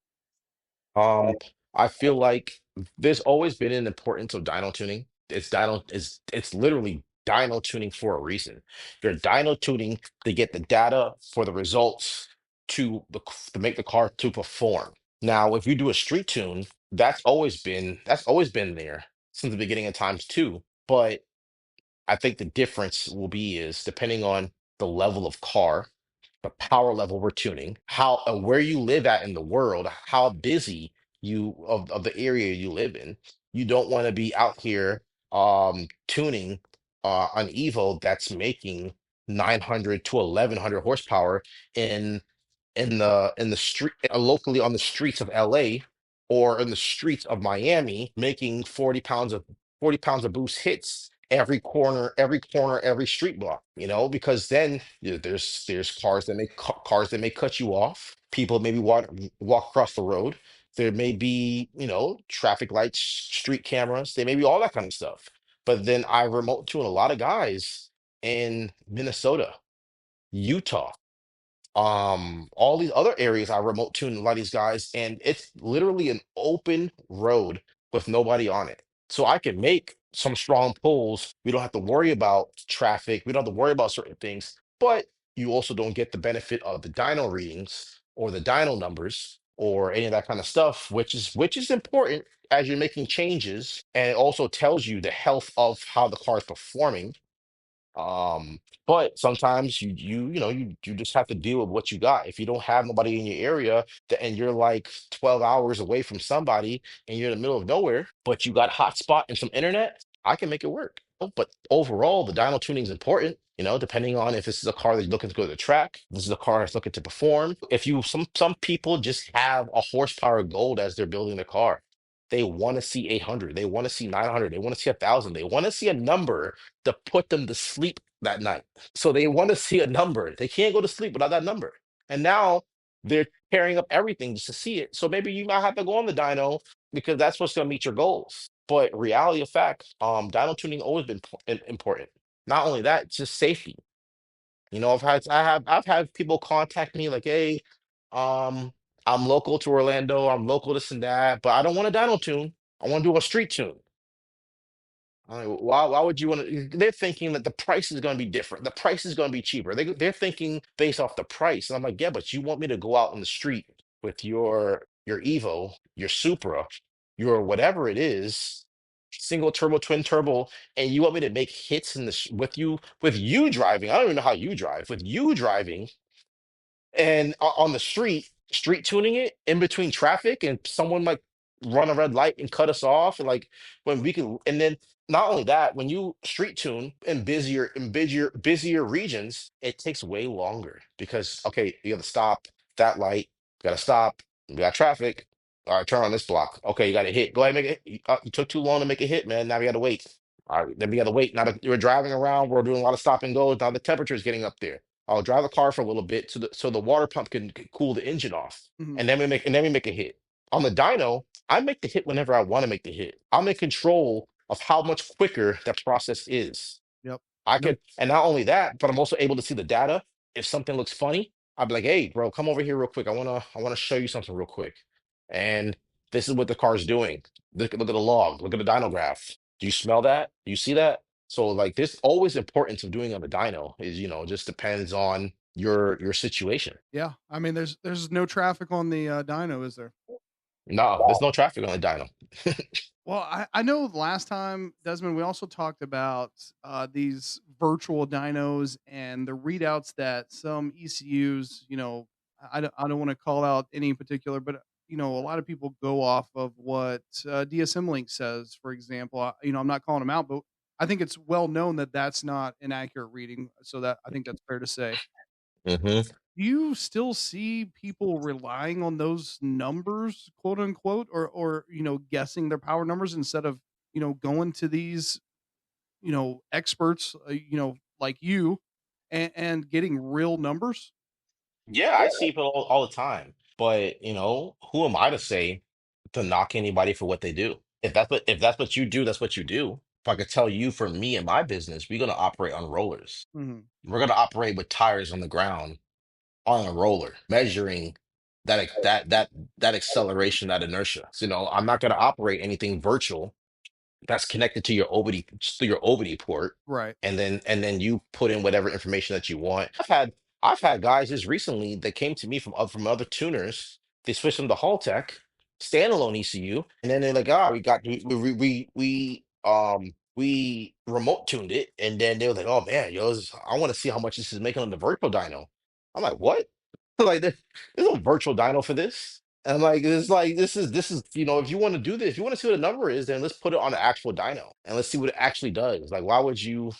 Um, I feel like there's always been an importance of dyno tuning. It's literally dyno tuning for a reason. You're dyno tuning to get the data for the results to make the car to perform. Now, if you do a street tune, that's always been there since the beginning of times too. But I think the difference will be is depending on the level of car, the power level we're tuning, how where you live at in the world, how busy of the area you live in. You don't want to be out here tuning an Evo that's making 900 to 1100 horsepower in in the street locally on the streets of LA or in the streets of Miami making 40 pounds of boost hits every corner, every street block, because then there's cars that may cut you off. People maybe walk across the road. There may be, traffic lights, street cameras, there may be all that kind of stuff. But then I remote to a lot of guys in Minnesota, Utah, all these other areas I remote tune a lot of these guys, and it's literally an open road with nobody on it. So I can make some strong pulls. We don't have to worry about traffic. We don't have to worry about certain things, but you also don't get the benefit of the dyno readings or the dyno numbers or any of that kind of stuff, which is important as you're making changes, and it also tells you the health of how the car is performing. But sometimes you just have to deal with what you got. If you don't have nobody in your area and you're like 12 hours away from somebody and you're in the middle of nowhere, but you got hotspot and some internet, I can make it work. But overall, the dyno tuning is important, depending on if this is a car that's looking to go to the track, this is a car that's looking to perform. If you some people just have a horsepower goal as they're building the car. They want to see 800, they want to see 900, they want to see 1,000, they want to see a number to put them to sleep that night. So they want to see a number. They can't go to sleep without that number. And now they're tearing up everything just to see it. So maybe you might have to go on the dyno because that's what's going to meet your goals. But reality of fact, dyno tuning always been important. Not only that, it's just safety. I've had people contact me like, hey, um, I'm local to Orlando, I'm local this and that, but I don't want a dyno tune. I want to do a street tune. Why would you want to? They're thinking that the price is going to be different. The price is going to be cheaper. They're thinking based off the price. And I'm like, yeah, but you want me to go out in the street with your Evo, your Supra, your whatever it is, single turbo, twin turbo, and you want me to make hits with you driving. I don't even know how you drive. With you driving and on the street tuning it in between traffic, and someone might run a red light and cut us off, and like when we can, and then not only that, when you street tune in busier regions, it takes way longer because okay, you got to stop that light, you got to stop, we got traffic. All right, turn on this block. Okay, you got to hit. Go ahead, and make it. You took too long to make a hit, man. Now we got to wait. All right, then we got to wait. Now that we're driving around, we're doing a lot of stop and goes. Now the temperature is getting up there. I'll drive the car for a little bit so the water pump can cool the engine off, Mhm. and then we make a hit. On the dyno, I make the hit whenever I want to make the hit. I'm in control of how much quicker that process is. Yep. I Nope. could, and not only that, but I'm also able to see the data. If something looks funny, I'd be like, "Hey, bro, come over here real quick. I wanna show you something real quick." And this is what the car's doing. Look at the log. Look at the dyno graph. Do you smell that? Do you see that? So like, this always importance of doing on the dyno is, just depends on your situation. Yeah. I mean, there's no traffic on the dyno, is there? No, there's no traffic on the dyno. Well, I know last time, Desmond, we also talked about these virtual dynos and the readouts that some ECUs, I don't want to call out any in particular, but a lot of people go off of what DSM Link says, for example. I'm not calling them out, but I think it's well known that that's not an accurate reading. So that I think that's fair to say. Hmm. Do you still see people relying on those numbers, quote unquote, or guessing their power numbers instead of going to these experts, like you, and getting real numbers? Yeah, I see people all the time. But who am I to say to knock anybody for what they do? If that's what you do, that's what you do. If I could tell you for me and my business, we're gonna operate on rollers. Mhm. We're gonna operate with tires on the ground on a roller, measuring that acceleration, that inertia. So, I'm not gonna operate anything virtual that's connected to your OBD port, Right. and then you put in whatever information that you want. I've had guys just recently that came to me from other tuners. They switched them to Haltech standalone ECU, and then they're like, "Ah, we remote tuned it," and then they were like, "Oh man, I want to see how much this is making on the virtual dyno." I'm like, "What?" Like, there's no virtual dyno for this. And I'm like this is if you want to do this, if you want to see what the number is, then let's put it on the actual dyno and let's see what it actually does. Like, why would you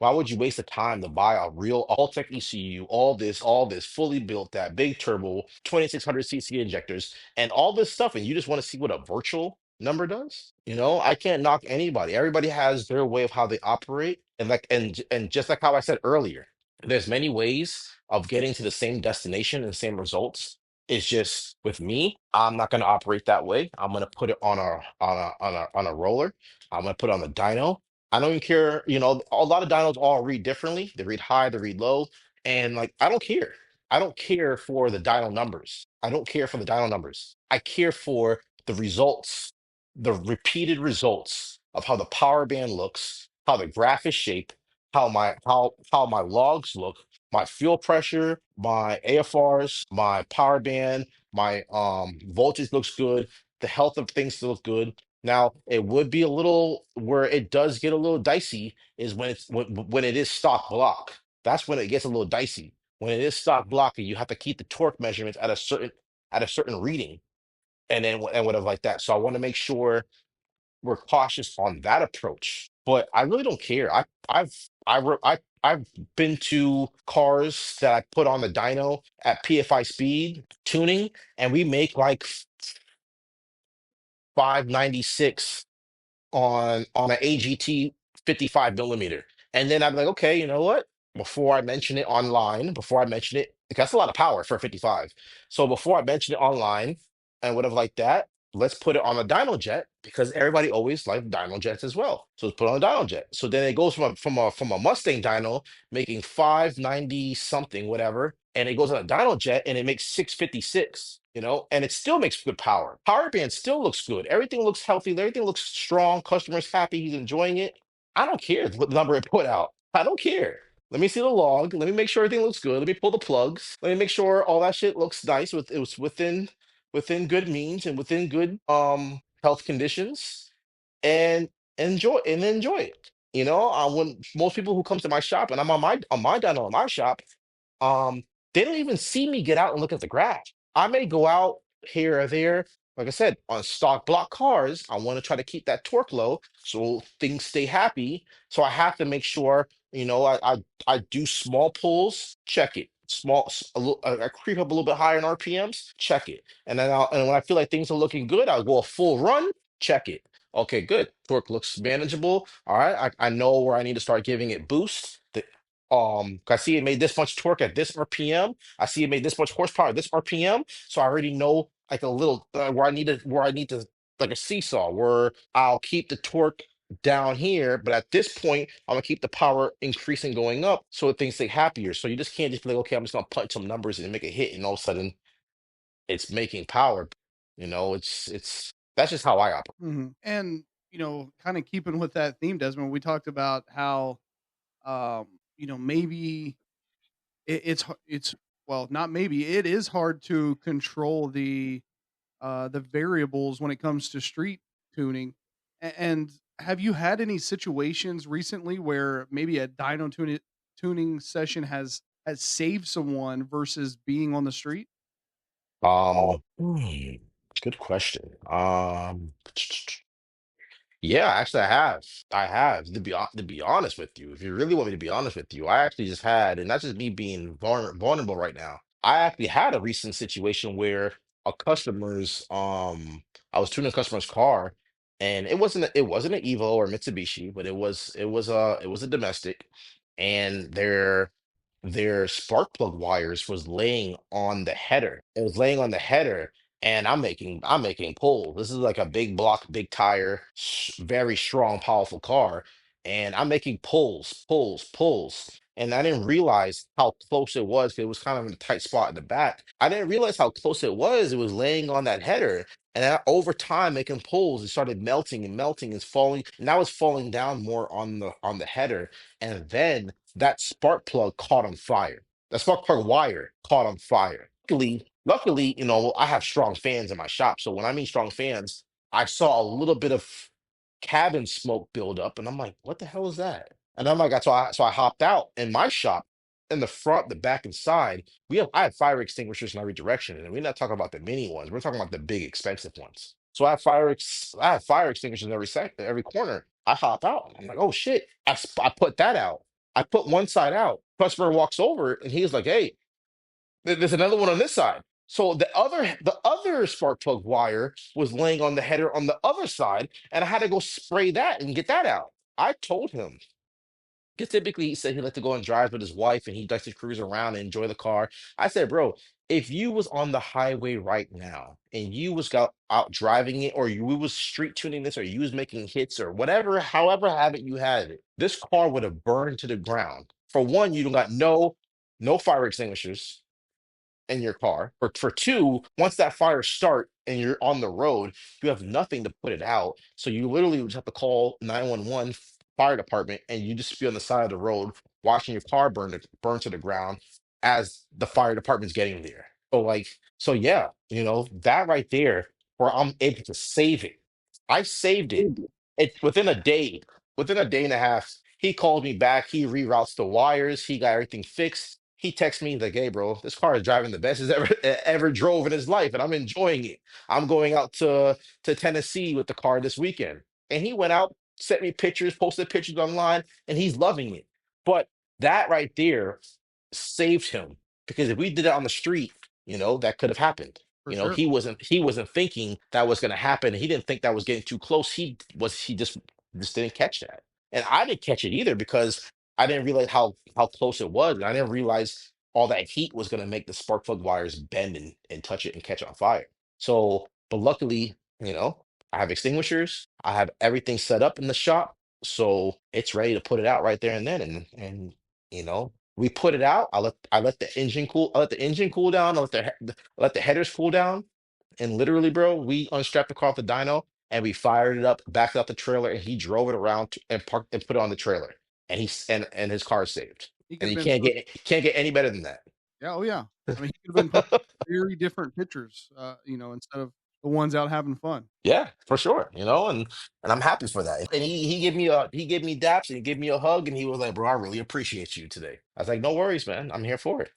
waste the time to buy a real all-tech ECU, all this fully built, that big turbo, 2600 cc injectors, and all this stuff, and you just want to see what a virtual number does? I can't knock anybody. Everybody has their way of how they operate, and just like how I said earlier, there's many ways of getting to the same destination and same results. It's just with me, I'm not going to operate that way. I'm going to put it on a roller. I'm going to put it on the dyno. I don't even care. A lot of dynos all read differently. They read high, they read low, and like I don't care. I don't care for the dyno numbers. I don't care for the dyno numbers. I care for the results, the repeated results of how the power band looks, how the graph is shaped, how my logs look, my fuel pressure, my AFRs, my power band, my voltage looks good, the health of things look good. Now, it would be a little where it does get a little dicey is when it is stock block. That's when it gets a little dicey. When it is stock block, and you have to keep the torque measurements at a certain reading, and whatever like that. So I want to make sure we're cautious on that approach. But I really don't care. I've been to cars that I put on the dyno at PFI speed tuning, and we make like 596 on an AGT 55 millimeter. And then I'm like, okay, you know what? Before I mention it online, before I mention it, because that's a lot of power for a 55. So before I mention it online and whatever like that, let's put it on a dyno jet because everybody always liked dyno jets as well. So let's put it on a dyno jet. So then it goes from a Mustang dyno making 590 something, whatever, and it goes on a dyno jet and it makes 656. And it still makes good power. Power band still looks good. Everything looks healthy. Everything looks strong. Customer's happy. He's enjoying it. I don't care what number it put out. I don't care. Let me see the log. Let me make sure everything looks good. Let me pull the plugs. Let me make sure all that shit looks nice. It was within good means and within good health conditions, and enjoy it. When most people who come to my shop and I'm on my dyno in my shop, um, they don't even see me get out and look at the graph. I may go out here or there. Like I said, on stock block cars, I want to try to keep that torque low so things stay happy. So I have to make sure, I do small pulls, check it. I creep up a little bit higher in RPMs, check it. And when I feel like things are looking good, I'll go a full run, check it. Okay, good. Torque looks manageable. All right, I know where I need to start giving it boost. I see it made this much torque at this RPM. I see it made this much horsepower at this RPM. So I already know like a little where I need to like a seesaw where I'll keep the torque down here, but at this point I'm gonna keep the power increasing going up so that things stay happier. So you just can't just be like, okay, I'm just gonna punch some numbers and make a hit, and all of a sudden it's making power. It's that's just how I operate. And kind of keeping with that theme, Desmond, we talked about how maybe it's well, not maybe, it is hard to control the variables when it comes to street tuning. And have you had any situations recently where maybe a tuning session has saved someone versus being on the street? Good question. Yeah, actually, I have. I have. To be honest with you, if you really want me to be honest with you, I actually just had, and that's just me being vulnerable right now. I actually had a recent situation where a customer's, I was tuning a customer's car, and it wasn't an Evo or Mitsubishi, but it was a domestic, and their spark plug wires was laying on the header. It was laying on the header, and I'm making pulls. This is like a big block, big tire, very strong, powerful car, and I'm making pulls. And I didn't realize how close it was 'cause it was kind of in a tight spot in the back. I didn't realize how close it was. It was laying on that header. And over time, making pulls, it started melting and melting. It's falling. Now it's falling down more on the header. And then that spark plug caught on fire. The spark plug wire caught on fire. Luckily, you know, I have strong fans in my shop. So when I mean strong fans, I saw a little bit of cabin smoke build up, and I'm like, what the hell is that? And I'm like, so I hopped out in my shop in the front, the back, and side. I have fire extinguishers in every direction, and we're not talking about the mini ones. We're talking about the big, expensive ones. So I have fire extinguishers in every corner. I hop out. I'm like, oh shit! I put that out. I put one side out. Customer walks over, and he's like, hey, there's another one on this side. So the other spark plug wire was laying on the header on the other side, and I had to go spray that and get that out. I told him, because typically he said he liked to go and drive with his wife and he likes to cruise around and enjoy the car. I said, bro, if you was on the highway right now and you was out driving it, or we was street tuning this, or you was making hits or whatever, however habit you had it, this car would have burned to the ground. For one, you don't got no fire extinguishers in your car. For two, once that fire start and you're on the road, you have nothing to put it out. So you literally would have to call 911 fire department, and you just be on the side of the road watching your car burn to the ground as the fire department's getting there. So yeah, you know, that right there where I'm able to save it. I saved it. It within a day and a half, he called me back. He reroutes the wires. He got everything fixed. He texts me like, "Hey, bro, this car is driving the best he's ever drove in his life, and I'm enjoying it. I'm going out to Tennessee with the car this weekend." And he went out, sent me pictures, posted pictures online, and he's loving it. But that right there saved him, because if we did it on the street, you know, that could have happened. For You know, sure. he wasn't thinking that was going to happen. He didn't think that was getting too close. He just didn't catch that, and I didn't catch it either because I didn't realize how close it was. And I didn't realize all that heat was going to make the spark plug wires bend and touch it and catch on fire. So, but luckily, you know, I have extinguishers. I have everything set up in the shop, so it's ready to put it out right there and then. And you know, we put it out. I let the engine cool. I let the engine cool down. I let the headers cool down. And literally, bro, we unstrapped the car off the dyno and we fired it up, backed out the trailer, and he drove it around and parked and put it on the trailer. And his car is saved. He could And have been can't get any better than that. Yeah, oh yeah. I mean, he could have been posting very different pictures, instead of the ones out having fun. Yeah, for sure. You know, and I'm happy for that. And he gave me daps and he gave me a hug and he was like, bro, I really appreciate you today. I was like, no worries, man. I'm here for it.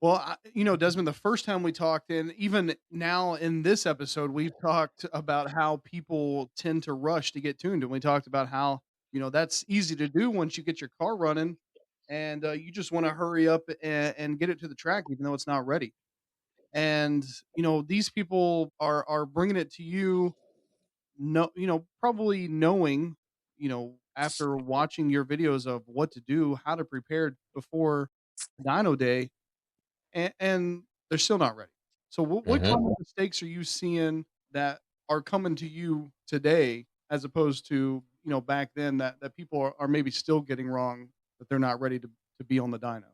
Well, Desmond, the first time we talked, and even now in this episode, we've talked about how people tend to rush to get tuned, and we talked about how that's easy to do once you get your car running, and you just want to hurry up and get it to the track, even though it's not ready. And these people are bringing it to you, no, probably knowing, after watching your videos of what to do, how to prepare before Dyno Day, and they're still not ready. So what Hmm. common mistakes are you seeing that are coming to you today, as opposed to back then, that people are maybe still getting wrong, that they're not ready to be on the dyno?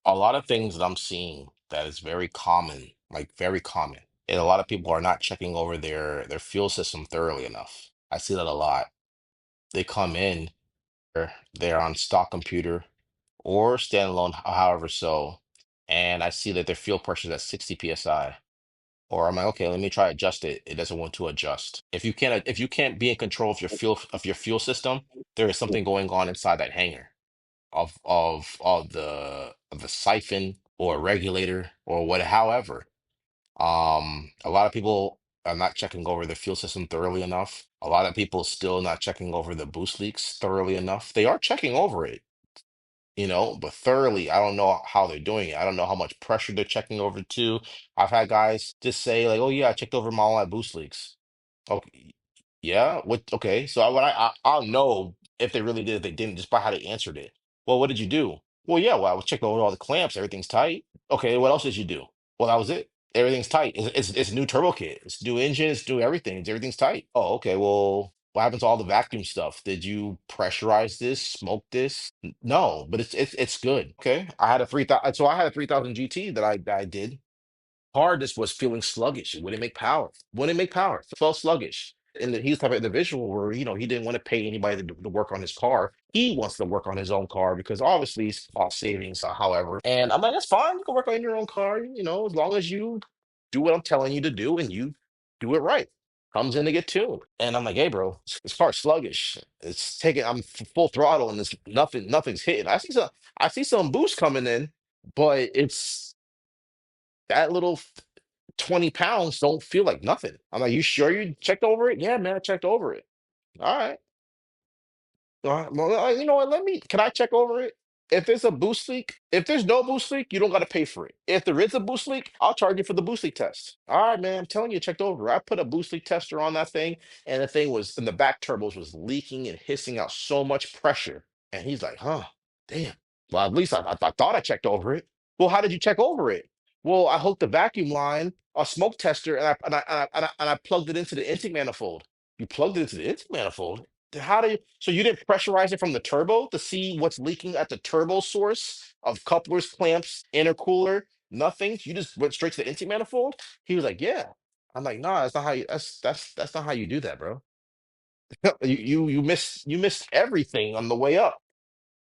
A lot of things that I'm seeing that is very common, like very common. And a lot of people are not checking over their fuel system thoroughly enough. I see that a lot. They come in, they're on stock computer or standalone, however so, and I see that their fuel pressure is at 60 psi. Or I'm like, okay, let me try adjust it. It doesn't want to adjust. If you can't be in control of your fuel system, there is something going on inside that hanger of the siphon or regulator or what, however. A lot of people are not checking over their fuel system thoroughly enough. A lot of people still not checking over the boost leaks thoroughly enough. They are checking over it, but thoroughly, I don't know how they're doing it. I don't know how much pressure they're checking over to. I've had guys just say like, "Oh yeah, I checked over my all my boost leaks." Okay, yeah. What? Okay. So I'll know if they really did, if they didn't, just by how they answered it. Well, what did you do? Well, yeah. Well, I was checking over all the clamps. Everything's tight. Okay. What else did you do? Well, that was it. Everything's tight. It's new turbo kit. It's new engine. It's new everything. Everything's tight. Oh, okay. Well, what happens to all the vacuum stuff? Did you pressurize this? Smoke this? No, but it's good. Okay. I had a 3000 GT that I did. Hardest was feeling sluggish. It wouldn't make power. Wouldn't make power. Felt sluggish. And he's the type of individual where, he didn't want to pay anybody to work on his car. He wants to work on his own car because obviously it's cost savings, however. And I'm like, that's fine. You can work on your own car, as long as you do what I'm telling you to do and you do it right. Comes in to get tuned. And I'm like, hey, bro, this car's sluggish. I'm full throttle and it's nothing's hitting. I see some boost coming in, but it's that little 20 pounds don't feel like nothing. I'm like, you sure you checked over it? Yeah, man, I checked over it. All right. Well, you know what? Can I check over it? If there's a boost leak, if there's no boost leak, you don't got to pay for it. If there is a boost leak, I'll charge you for the boost leak test. All right, man, I'm telling you, checked over. I put a boost leak tester on that thing, and the thing was, and the back turbos was leaking and hissing out so much pressure. And he's like, huh, damn. Well, at least I thought I checked over it. Well, how did you check over it? Well, I hooked the vacuum line, a smoke tester, and I plugged it into the intake manifold. You plugged it into the intake manifold? So you didn't pressurize it from the turbo to see what's leaking at the turbo source of couplers, clamps, intercooler, nothing? You just went straight to the intake manifold? He was like, yeah. I'm like, nah, that's not how you that's not how you do that, bro. You missed everything on the way up.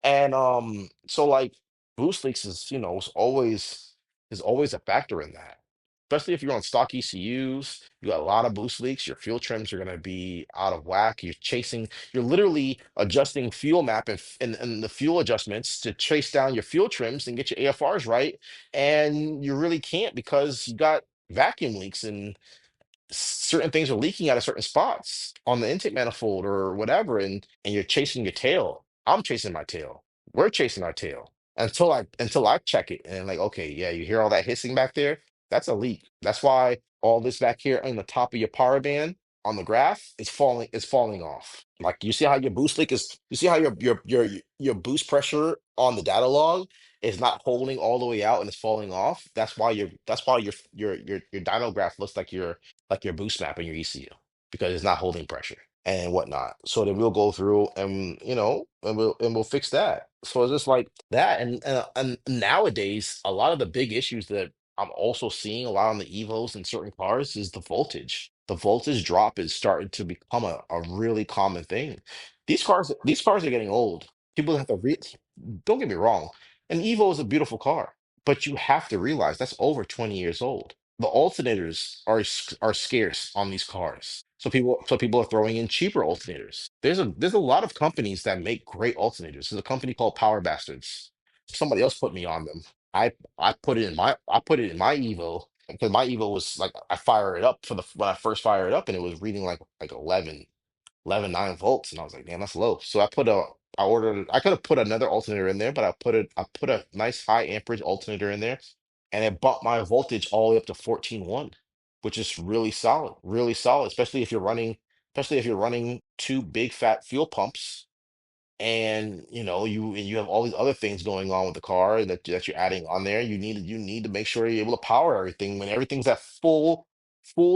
And so like boost leaks is always a factor in that. Especially if you're on stock ECUs, you got a lot of boost leaks, your fuel trims are gonna be out of whack. You're literally adjusting fuel map and the fuel adjustments to chase down your fuel trims and get your AFRs right. And you really can't because you got vacuum leaks and certain things are leaking out of certain spots on the intake manifold or whatever, and you're chasing your tail. I'm chasing my tail. We're chasing our tail until I check it and like, okay, yeah, you hear all that hissing back there? That's a leak. That's why all this back here on the top of your power band on the graph is falling off. Like you see how your boost pressure on the data log is not holding all the way out and it's falling off. That's why your dyno graph looks like your boost map in your ECU because it's not holding pressure and whatnot. So then we'll go through and we'll fix that. So it's just like that. And nowadays, a lot of the big issues that I'm also seeing a lot on the Evos in certain cars is the voltage. The voltage drop is starting to become a really common thing. These cars are getting old. People have to don't get me wrong, an Evo is a beautiful car, but you have to realize that's over 20 years old. The alternators are scarce on these cars. So people are throwing in cheaper alternators. There's a lot of companies that make great alternators. There's a company called Power Bastards. Somebody else put me on them. I put it in my Evo because my Evo was like I fire it up when I first fired it up and it was reading like 11.9 volts, and I was like, damn, that's low. So I could have put another alternator in there, but I put a nice high amperage alternator in there, and it bumped my voltage all the way up to 14.1, which is really solid, especially if you're running two big fat fuel pumps and you have all these other things going on with the car that you're adding on there. You need to make sure you're able to power everything when everything's at full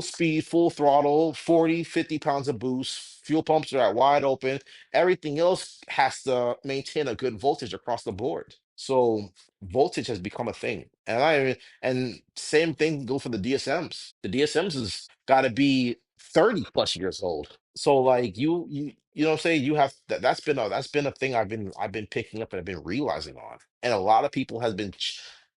speed, full throttle, 40 50 pounds of boost, fuel pumps are at wide open. Everything else has to maintain a good voltage across the board. So voltage has become a thing. And same thing go for the DSMs. The DSMs has got to be 30 plus years old. So like you know what I'm saying? That's been a thing I've been picking up and I've been realizing on. And a lot of people have been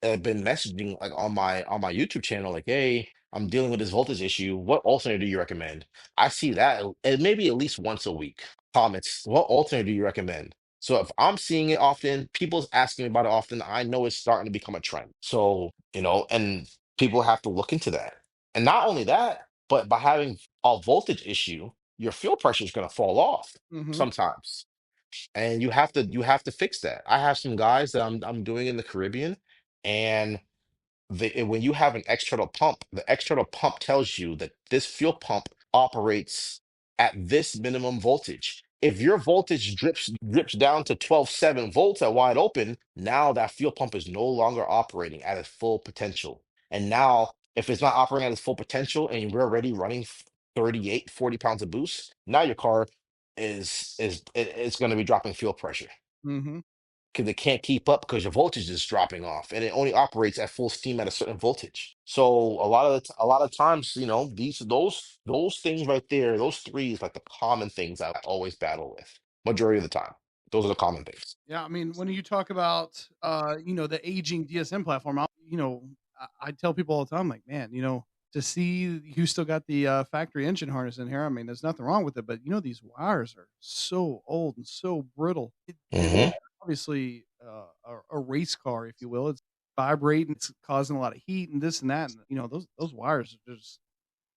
messaging like on my YouTube channel like, hey, I'm dealing with this voltage issue. What alternator do you recommend? I see that maybe at least once a week. Comments, what alternator do you recommend? So if I'm seeing it often, people's asking me about it often, I know it's starting to become a trend. So, and people have to look into that. And not only that, but by having a voltage issue, your fuel pressure is going to fall off Hmm. sometimes. And you have to fix that. I have some guys that I'm doing in the Caribbean, and when you have an external pump, the external pump tells you that this fuel pump operates at this minimum voltage. If your voltage drips down to 12.7 volts at wide open, now that fuel pump is no longer operating at its full potential. And now, if it's not operating at its full potential and we're already running 38, 40 pounds of boost, now your car it's going to be dropping fuel pressure Hmm. because it can't keep up because your voltage is dropping off and it only operates at full steam at a certain voltage. So a lot of times, those things right there, those three is like the common things I always battle with. Majority of the time. Those are the common things. Yeah, I mean, when you talk about, the aging DSM platform, I tell people all the time, like, man, to see you still got the factory engine harness in here. I mean, there's nothing wrong with it, but these wires are so old and so brittle. It's Hmm. obviously a race car, if you will. It's vibrating, it's causing a lot of heat and this and that. And those wires are just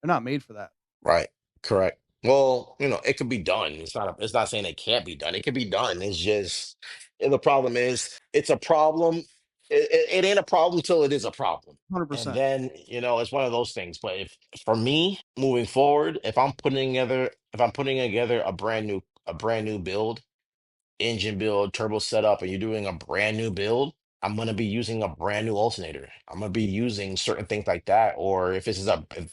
they're not made for that. Right. Correct. Well, it could be done. It's not saying it can't be done. It could be done. It's just the problem is it's a problem. It ain't a problem till it is a problem. And 100%. then, it's one of those things. But if for me moving forward, if I'm putting together a brand new build, engine build, turbo setup, and you're doing a brand new build, I'm gonna be using a brand new alternator. I'm gonna be using certain things like that. Or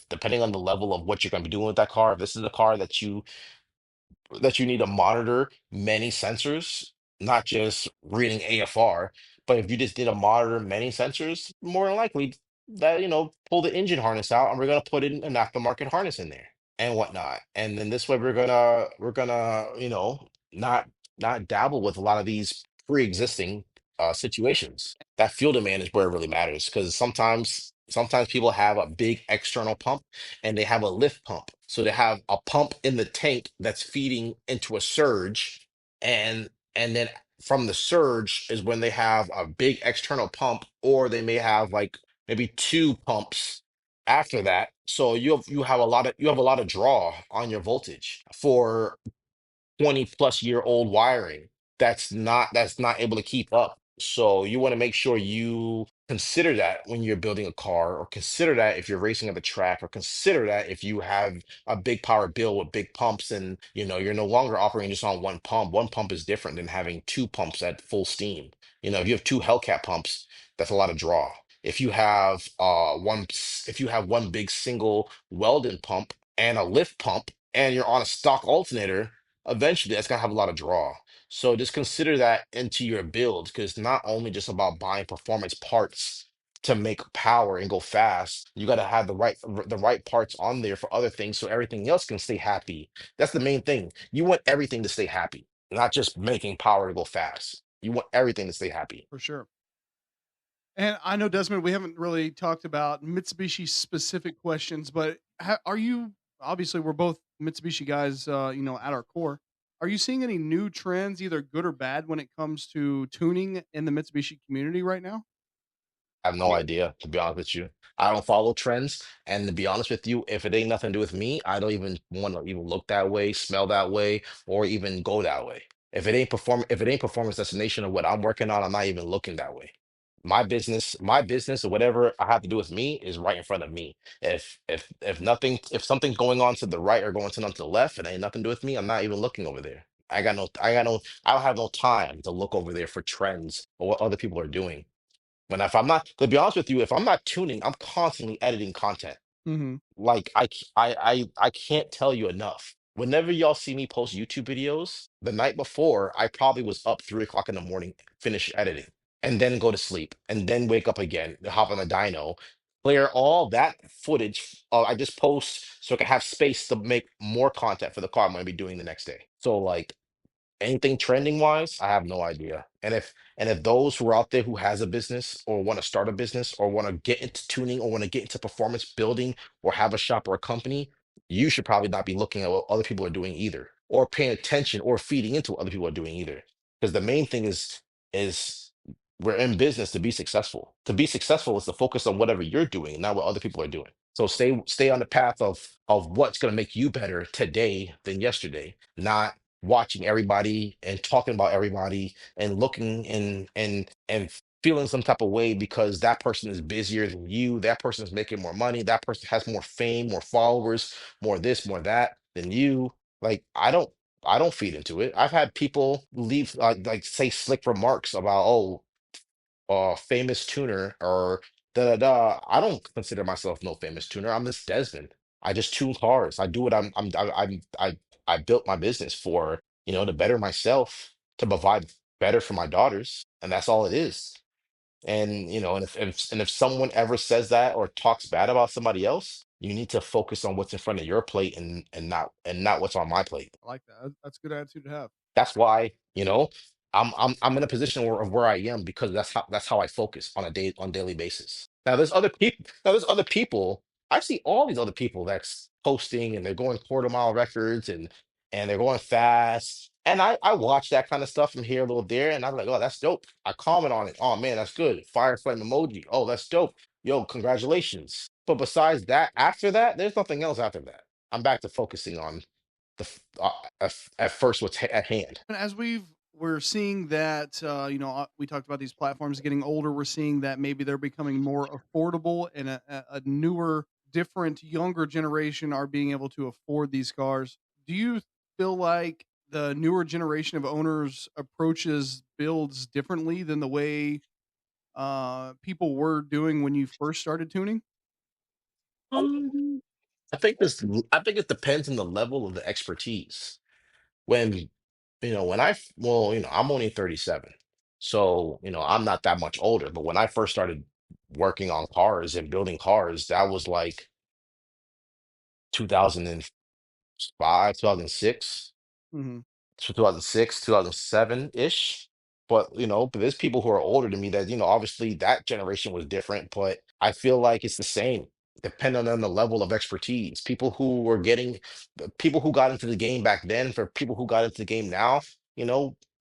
depending on the level of what you're gonna be doing with that car, if this is a car that you need to monitor many sensors, not just reading AFR. But if you just need to monitor many sensors, more than likely that, pull the engine harness out and we're gonna put in an aftermarket harness in there and whatnot. And then this way we're gonna, not dabble with a lot of these pre-existing situations. That fuel demand is where it really matters because sometimes people have a big external pump and they have a lift pump. So they have a pump in the tank that's feeding into a surge, and then from the surge is when they have a big external pump, or they may have like maybe two pumps after that. So you have a lot of draw on your voltage for 20+ year old wiring that's not able to keep up. So you want to make sure you consider that when you're building a car, or consider that if you're racing at the track, or consider that if you have a big power bill with big pumps, and you're no longer operating just on one pump. One pump is different than having two pumps at full steam. If you have two Hellcat pumps, that's a lot of draw. If you have one big single Weldon pump and a lift pump and you're on a stock alternator, eventually that's gonna have a lot of draw. So just consider that into your build, because it's not only just about buying performance parts to make power and go fast. You got to have the right parts on there for other things so everything else can stay happy. That's the main thing. You want everything to stay happy, not just making power to go fast. You want everything to stay happy. For sure. And I know, Desmond, we haven't really talked about Mitsubishi specific questions, but are you obviously we're both Mitsubishi guys, at our core. Are you seeing any new trends, either good or bad, when it comes to tuning in the Mitsubishi community right now? I have no idea, to be honest with you. I don't follow trends. And to be honest with you, if it ain't nothing to do with me, I don't even want to even look that way, smell that way, or even go that way. If it ain't performance destination of what I'm working on, I'm not even looking that way. My business, or whatever I have to do with me is right in front of me. If something's going on to the right or going on to the left, and ain't nothing to do with me, I'm not even looking over there. I don't have no time to look over there for trends or what other people are doing. If I'm not, to be honest with you, if I'm not tuning, I'm constantly editing content. Hmm. Like I can't tell you enough. Whenever y'all see me post YouTube videos, the night before, I probably was up 3 o'clock in the morning, finish editing, and then go to sleep, and then wake up again, hop on the dyno, clear all that footage. I just post so I can have space to make more content for the car I'm going to be doing the next day. So like anything trending wise, I have no idea. And if those who are out there who has a business or want to start a business or want to get into tuning or want to get into performance building or have a shop or a company, you should probably not be looking at what other people are doing either, or paying attention or feeding into what other people are doing either. Because the main thing is we're in business to be successful. To be successful is to focus on whatever you're doing, not what other people are doing. So stay on the path of what's going to make you better today than yesterday, not watching everybody and talking about everybody and looking and feeling some type of way because that person is busier than you, that person is making more money, that person has more fame, more followers, more this, more that than you. Like I don't feed into it. I've had people leave like say slick remarks about, oh, famous tuner or da da da. I don't consider myself no famous tuner. I'm this Desmond. I just tune cars. I do what I built my business for, to better myself, to provide better for my daughters, and that's all it is. And and if someone ever says that or talks bad about somebody else, you need to focus on what's in front of your plate and not what's on my plate. I like that. That's a good attitude to have. That's why, I'm in a position where I am because that's how I focus on daily basis. Now there's other people. I see all these other people that's posting and they're going quarter mile records and they're going fast. And I watch that kind of stuff from here a little there, and I'm like, oh, that's dope. I comment on it. Oh man, that's good. Fire flame emoji. Oh, that's dope. Yo, congratulations. But besides that, after that, there's nothing else after that. I'm back to focusing on the at first what's at hand. And as we're seeing that, we talked about these platforms getting older. We're seeing that maybe they're becoming more affordable, and a newer, different, younger generation are being able to afford these cars. Do you feel like the newer generation of owners approaches builds differently than the way people were doing when you first started tuning? Um, I think it depends on the level of the expertise. When I'm only 37. So, I'm not that much older, but when I first started working on cars and building cars, that was like 2005, 2006. Hmm. 2006, 2007-ish. But there's people who are older than me that, obviously that generation was different, but I feel like it's the same, depending on the level of expertise. People who got into the game back then, for people who got into the game now,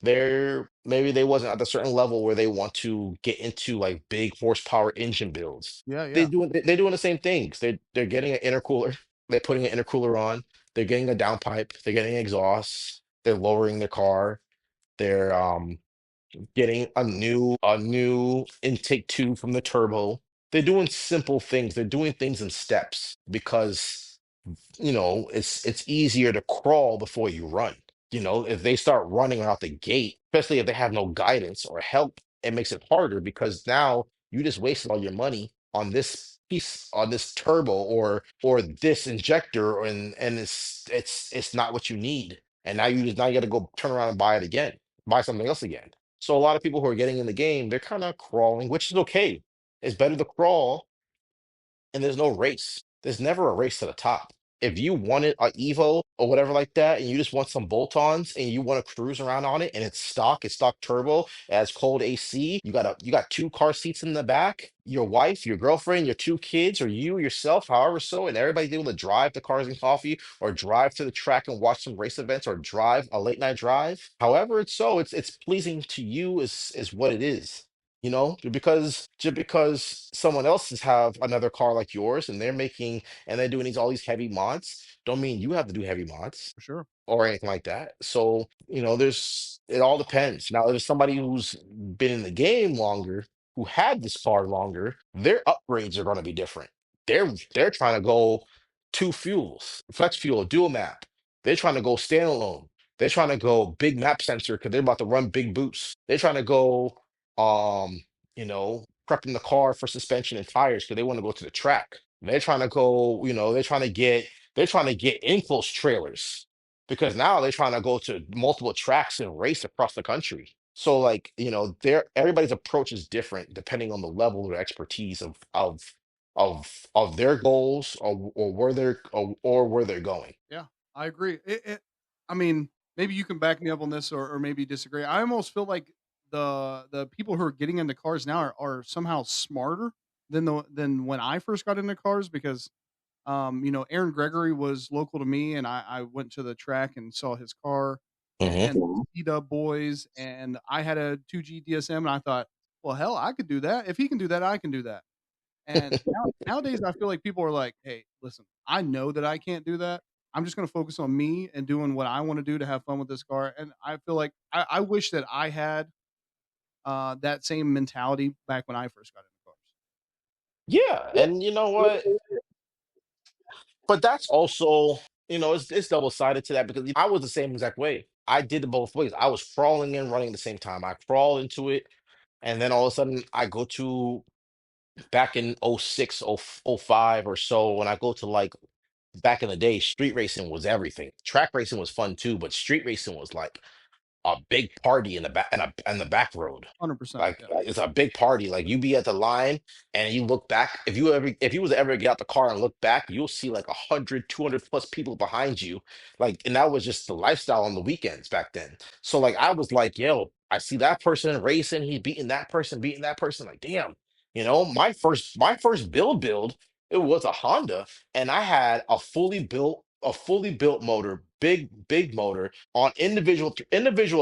they're maybe they wasn't at a certain level where they want to get into like big horsepower engine builds. Yeah, They yeah, doing they're doing the same things. They're getting an intercooler, they're putting an intercooler on, they're getting a downpipe, they're getting exhaust, they're lowering their car. They're getting a new intake tube from the turbo. They're doing simple things. They're doing things in steps because it's easier to crawl before you run. If they start running out the gate, especially if they have no guidance or help, it makes it harder because now you just wasted all your money on this piece, on this turbo or this injector, and it's not what you need. And now you got to go turn around and buy it again, buy something else again. So a lot of people who are getting in the game, they're kind of crawling, which is okay. It's better to crawl, and there's no race. There's never a race to the top. If you wanted a Evo or whatever like that, and you just want some bolt-ons and you want to cruise around on it, and it's stock turbo, it has cold AC, you got two car seats in the back, your wife, your girlfriend, your two kids, or you yourself, however so, and everybody's able to drive the Cars and Coffee or drive to the track and watch some race events or drive a late night drive. However, it's pleasing to you is what it is. Just because someone else have another car like yours and they're doing all these heavy mods, don't mean you have to do heavy mods for sure. or anything like that. So, it all depends. Now, if it's somebody who's been in the game longer, who had this car longer, their upgrades are going to be different. They're trying to go two fuels, flex fuel, dual map. They're trying to go standalone. They're trying to go big map sensor because they're about to run big boosts. They're trying to go prepping the car for suspension and tires because they want to go to the track. They're trying to go, they're trying to get in close trailers because now they're trying to go to multiple tracks and race across the country. So like, everybody's approach is different depending on the level of expertise of their goals or where they're going. Yeah, I agree. I mean, maybe you can back me up on this or maybe disagree. I almost feel like the people who are getting into cars now are somehow smarter than when I first got into cars because Aaron Gregory was local to me, and I went to the track and saw his car and Hmm. the boys, and I had a 2G DSM, and I thought, well, hell, I could do that. If he can do that, I can do that. And nowadays, I feel like people are like, hey, listen, I know that I can't do that. I'm just going to focus on me and doing what I want to do to have fun with this car. And I feel like I wish that I had that same mentality back when I first got into cars. Yeah, and you know what? But that's also, it's double sided to that because I was the same exact way. I did it both ways. I was crawling and running at the same time. I crawl into it, and then all of a sudden I go to back in '06, '05 or so when I go to like back in the day, street racing was everything. Track racing was fun too, but street racing was like a big party in the back in the back road. 100%. Like Yeah. it's a big party. Like you be at the line and you look back. If you was to ever get out the car and look back, you'll see like 100, 200 plus people behind you. Like, and that was just the lifestyle on the weekends back then. So like I was like, yo, I see that person racing, he's beating that person. Like, damn, my first build, it was a Honda, and I had a fully built motor, big motor on individual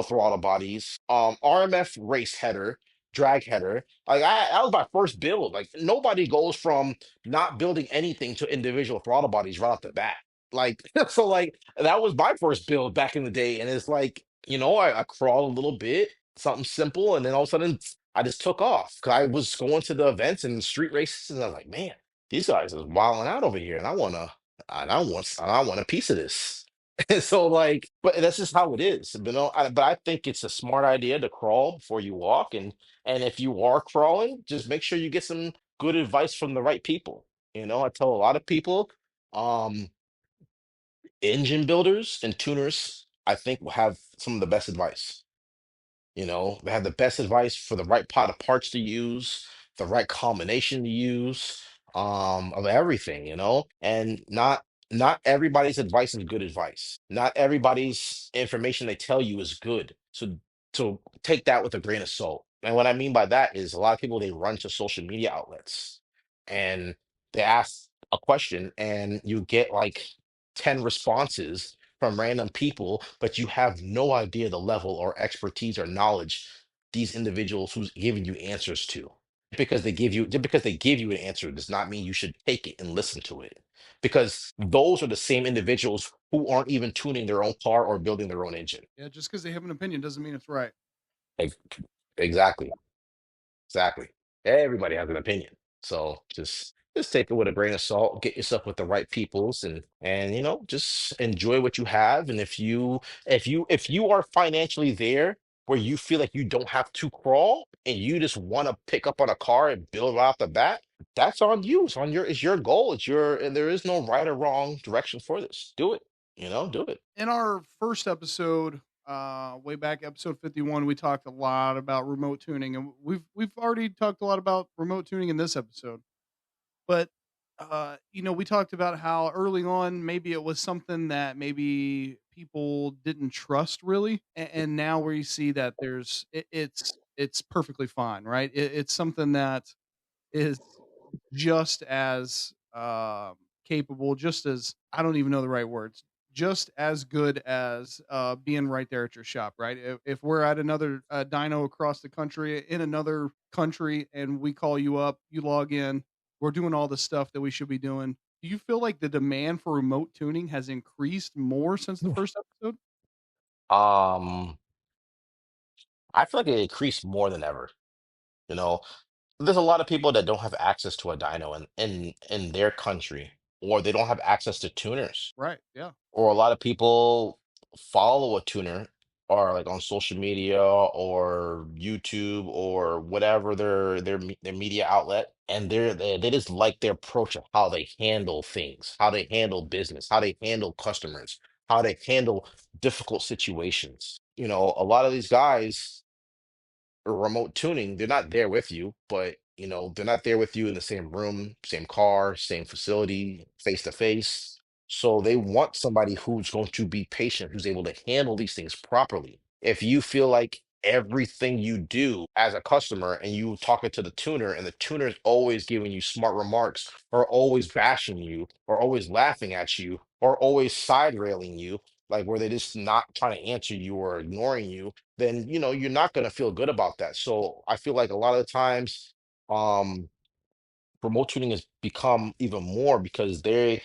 throttle bodies, RMF race header, drag header. Like that was my first build. Like nobody goes from not building anything to individual throttle bodies right off the bat. Like so, like that was my first build back in the day, and it's like I crawled a little bit, something simple, and then all of a sudden I just took off because I was going to the events and street races, and I was like, man, these guys is wilding out over here, and I want a piece of this. And so like, but that's just how it is. But I think it's a smart idea to crawl before you walk, and if you are crawling, just make sure you get some good advice from the right people. I tell a lot of people, um, engine builders and tuners, I think will have some of the best advice. They have the best advice for the right pot of parts to use, the right combination to use, of everything, and not everybody's advice is good advice. Not everybody's information they tell you is good. So take that with a grain of salt. And what I mean by that is a lot of people, they run to social media outlets and they ask a question and you get like 10 responses from random people, but you have no idea the level or expertise or knowledge these individuals who's giving you answers to. Just because they give you an answer does not mean you should take it and listen to it. Because those are the same individuals who aren't even tuning their own car or building their own engine. Yeah. Just because they have an opinion doesn't mean it's right. Like, exactly. Exactly. Everybody has an opinion. So just take it with a grain of salt, get yourself with the right peoples and just enjoy what you have. And if you are financially there where you feel like you don't have to crawl and you just want to pick up on a car and build right off the bat, that's on you. It's your goal. And there is no right or wrong direction for this. Do it. Do it. In our first episode, way back episode 51, we talked a lot about remote tuning, and we've already talked a lot about remote tuning in this episode. But we talked about how early on maybe it was something that maybe people didn't trust really, and now we see that it's perfectly fine, right? It's something that is just as capable, just as I don't even know the right words, just as good as being right there at your shop, right? If we're at another dyno across the country in another country and we call you up, you log in, we're doing all the stuff that we should be doing. Do you feel like the demand for remote tuning has increased more since the first episode? Um, I feel like it increased more than ever. You know, there's a lot of people that don't have access to a dyno in their country, or they don't have access to tuners, Right. Yeah. or a lot of people follow a tuner or like on social media or YouTube or whatever their media outlet, and they just like their approach of how they handle things, how they handle business, how they handle customers, how they handle difficult situations. A lot of these guys remote tuning, they're not there with you, but they're not there with you in the same room, same car, same facility, face to face. So they want somebody who's going to be patient, who's able to handle these things properly. If you feel like everything you do as a customer and you talking to the tuner and the tuner is always giving you smart remarks or always bashing you or always laughing at you or always side railing you, like where they're just not trying to answer you or ignoring you, then you're not going to feel good about that. So I feel like a lot of the times, um remote tuning has become even more because they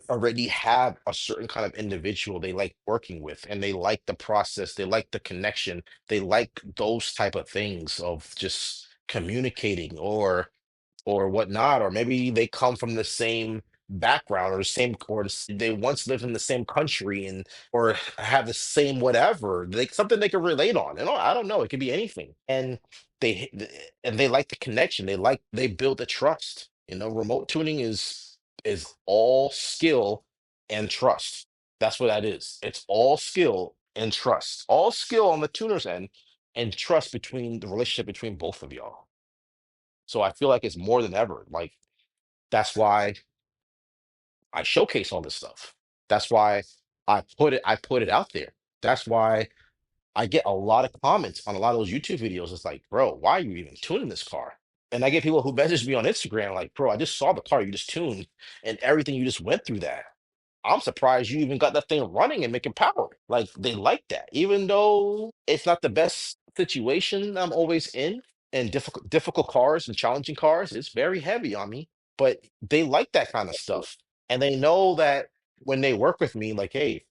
already have a certain kind of individual they like working with, and they like the process, they like the connection, they like those type of things of just communicating or whatnot, or maybe they come from the same background or the same they once lived in the same country and or have the same whatever, like something they can relate on. And I don't know, it could be anything. And they like the connection. They build the trust. Remote tuning is all skill and trust. That's what that is. It's all skill and trust. All skill on the tuner's end and trust between the relationship between both of y'all. So I feel like it's more than ever. Like that's why I showcase all this stuff. That's why I put it out there. That's why I get a lot of comments on a lot of those YouTube videos. It's like, bro, why are you even tuning this car? And I get people who message me on Instagram like, bro, I just saw the car you just tuned and everything you just went through that. I'm surprised you even got that thing running and making power. Like they like that, even though it's not the best situation I'm always in, and difficult cars and challenging cars, it's very heavy on me. But they like that kind of stuff, and they know that when they work with me, like, hey,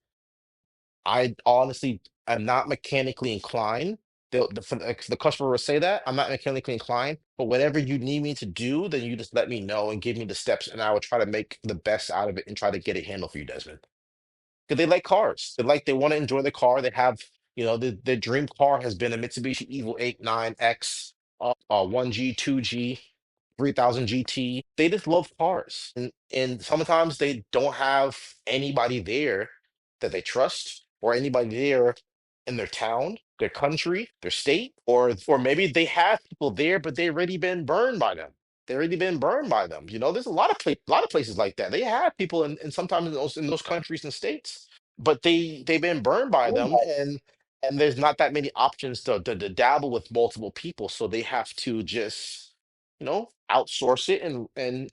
I honestly am not mechanically inclined. The customer will say that I'm not mechanically inclined, but whatever you need me to do, then you just let me know and give me the steps, and I will try to make the best out of it and try to get it handled for you, Desmond. Because they like cars. They want to enjoy the car. They have, their dream car has been a Mitsubishi Evo 8 9X, 1G, 2G, 3000 GT. They just love cars. And sometimes they don't have anybody there that they trust or anybody there in their town, their country, their state, or maybe they have people there, but they've already been burned by them. They've already been burned by them. There's a lot of places like that. They have people and sometimes in those countries and states, but they've been burned by them, and there's not that many options to dabble with multiple people, so they have to just outsource it